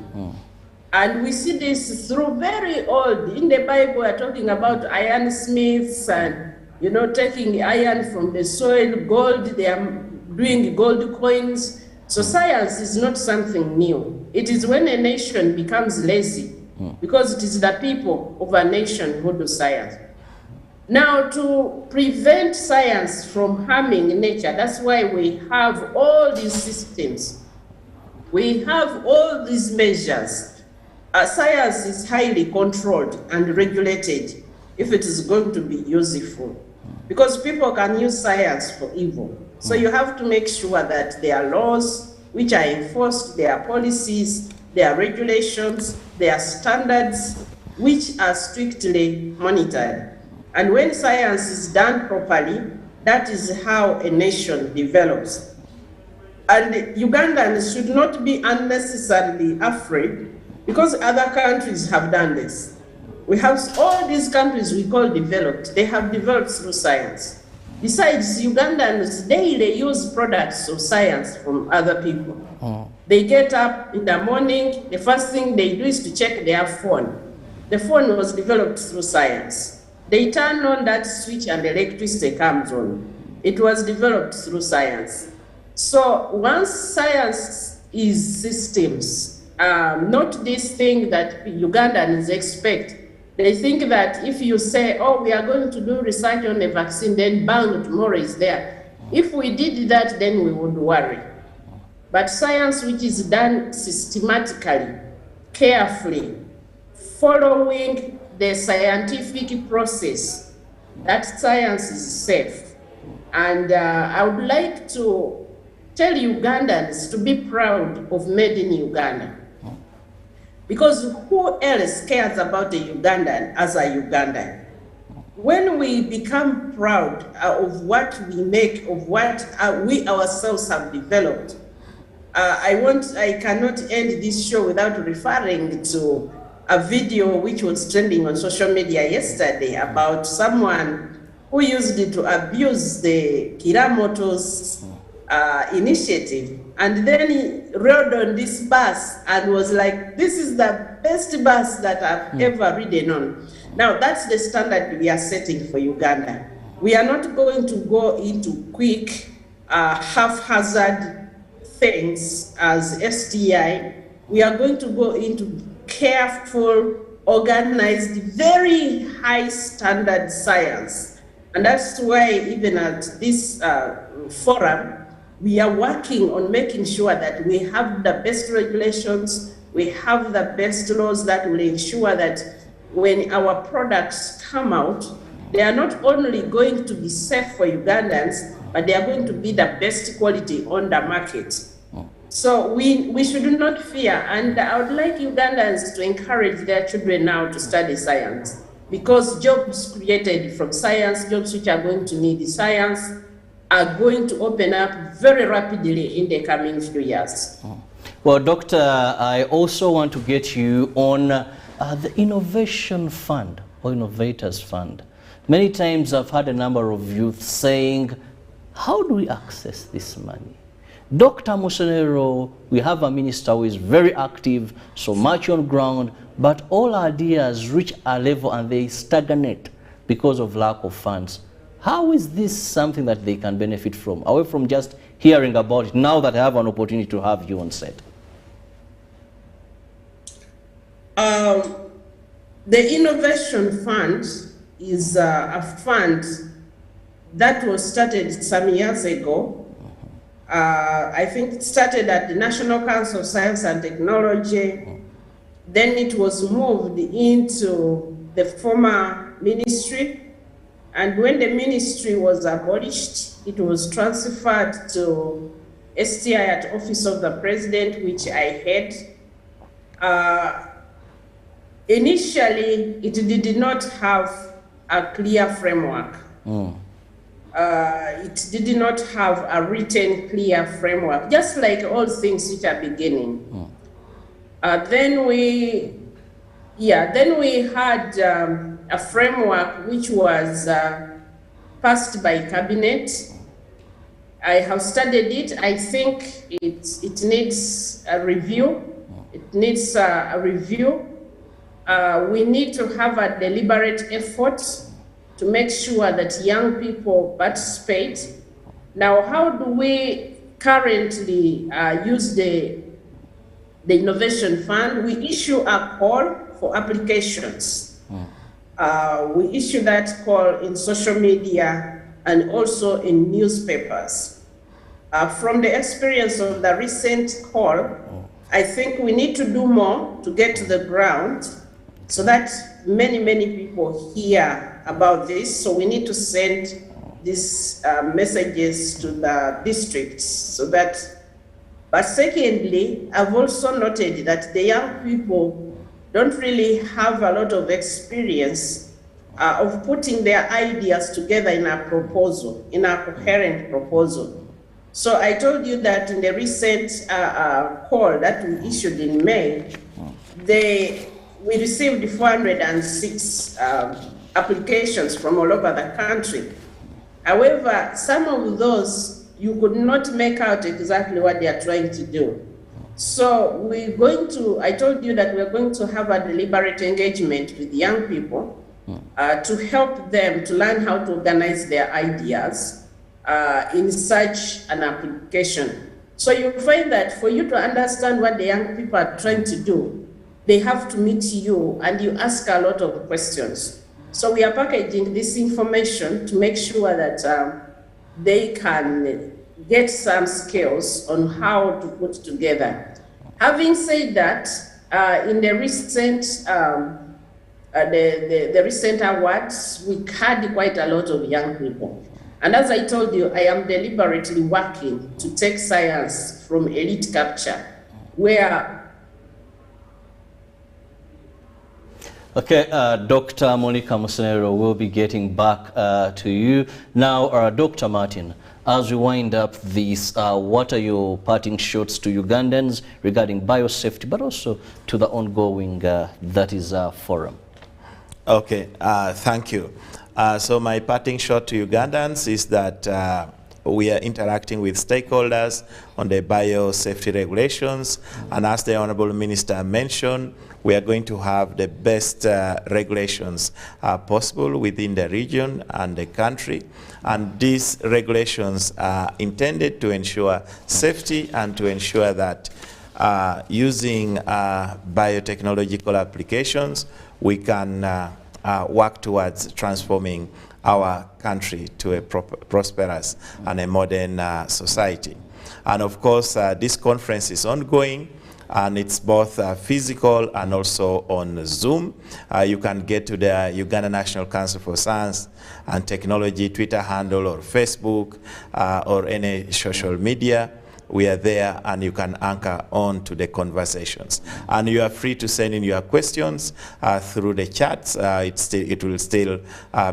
and we see this through very old, in the Bible we're talking about ironsmiths and, you know, taking iron from the soil, gold, they are doing gold coins. So science is not something new. It is when a nation becomes lazy, because it is the people of a nation who do science. Now, to prevent science from harming nature, that's why we have all these systems. We have all these measures. Science is highly controlled and regulated if it is going to be useful, because people can use science for evil. So you have to make sure that there are laws which are enforced, there are policies, there are regulations, there are standards which are strictly monitored. And when science is done properly, that is how a nation develops. And Ugandans should not be unnecessarily afraid, because other countries have done this. We have all these countries we call developed, they have developed through science. Besides, Ugandans daily use products of science from other people. They get up in the morning, the first thing they do is to check their phone. The phone was developed through science. They turn on that switch and electricity comes on. It was developed through science. So once science is systems, not this thing that Ugandans expect. They think that if you say, oh, we are going to do research on a vaccine, then bang, tomorrow is there. If we did that, then we would worry. But science which is done systematically carefully, following the scientific process, that science is safe. And I would like to tell Ugandans to be proud of Made in Uganda. Because who else cares about a Ugandan as a Ugandan? When we become proud of what we make, of what we ourselves have developed, I cannot end this show without referring to a video which was trending on social media yesterday about someone who used it to abuse the Kiramoto's initiative. And then he rode on this bus and was like, this is the best bus that I've ever ridden on. Now, that's the standard we are setting for Uganda. We are not going to go into quick, haphazard things as STI. We are going to go into careful, organized, very high standard science. And that's why even at this forum, we are working on making sure that we have the best regulations, we have the best laws that will ensure that when our products come out, they are not only going to be safe for Ugandans, but they are going to be the best quality on the market. So we should not fear, and I would like Ugandans to encourage their children now to study science, because jobs created from science, jobs which are going to need science, are going to open up very rapidly in the coming few years. Well, Doctor, I also want to get you on the Innovation Fund or Innovators Fund. Many times I've had a number of youth saying, how do we access this money? Dr. Musonero, we have a minister who is very active, so much on ground, but all ideas reach a level and they stagnate because of lack of funds. How is this something that they can benefit from, away from just hearing about it, now that I have an opportunity to have you on set? The Innovation Fund is a fund that was started some years ago. I think it started at the National Council of Science and Technology. Then it was moved into the former ministry. And when the ministry was abolished, it was transferred to STI at Office of the President, which I had. Initially, it did not have a clear framework. It did not have a written clear framework, just like all things which are beginning. Then we had a framework which was passed by cabinet. I have studied it. I think it needs a review. It needs a review. We need to have a deliberate effort to make sure that young people participate. Now, how do we currently use the Innovation Fund? We issue a call for applications. We issue that call in social media and also in newspapers. From the experience of the recent call, I think we need to do more to get to the ground so that many people hear about this. So we need to send these messages to the districts so that, but secondly, I've also noted that the young people don't really have a lot of experience of putting their ideas together in a proposal, in a coherent proposal. So I told you that in the recent call that we issued in May, we received 406 applications from all over the country. However, some of those, you could not make out exactly what they are trying to do. So I told you that we're going to have a deliberate engagement with young people to help them to learn how to organize their ideas in such an application. So you find that for you to understand what the young people are trying to do, they have to meet you and you ask a lot of questions. So we are packaging this information to make sure that they can get some skills on how to put together. Having said that, In the recent the recent awards, we had quite a lot of young people. And as I told you, I am deliberately working to take science from elite capture, where Okay, Dr. Monica Musenero, will be getting back to you. Now, Dr. Martin, as we wind up this, what are your parting shots to Ugandans regarding biosafety, but also to the ongoing that is forum? Okay, thank you. So my parting shot to Ugandans is that we are interacting with stakeholders on the biosafety regulations, and as the Honorable Minister mentioned, we are going to have the best regulations possible within the region and the country, and these regulations are intended to ensure safety and to ensure that using biotechnological applications, we can work towards transforming our country to a prosperous and a modern society. And of course, this conference is ongoing, and it's both physical and also on Zoom. You can get to the Uganda National Council for Science and Technology Twitter handle or Facebook or any social media. We are there, and you can anchor on to the conversations. And you are free to send in your questions through the chats. It will still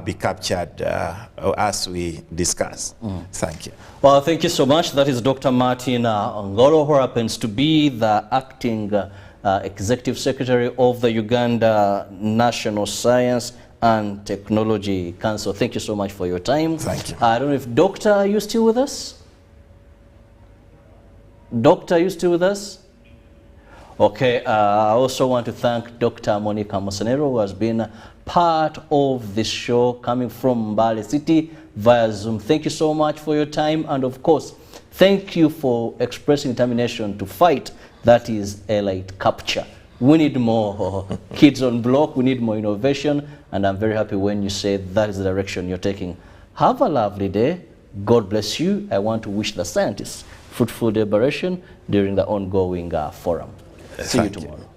be captured as we discuss. Thank you. Well, thank you so much. That is Dr. Martin Ngolo, who happens to be the acting Executive Secretary of the Uganda National Science and Technology Council. Thank you so much for your time. Thank you. I don't know if Doctor, are you still with us? Doctor, are you still with us? Okay, I also want to thank Dr. Monica Musenero, who has been part of this show coming from Mbale City via Zoom. Thank you so much for your time, and of course, thank you for expressing determination to fight that is elite capture. We need more kids on block, we need more innovation, and I'm very happy when you say that is the direction you're taking. Have a lovely day. God bless you. I want to wish the scientists fruitful deliberation during the ongoing forum. See you tomorrow.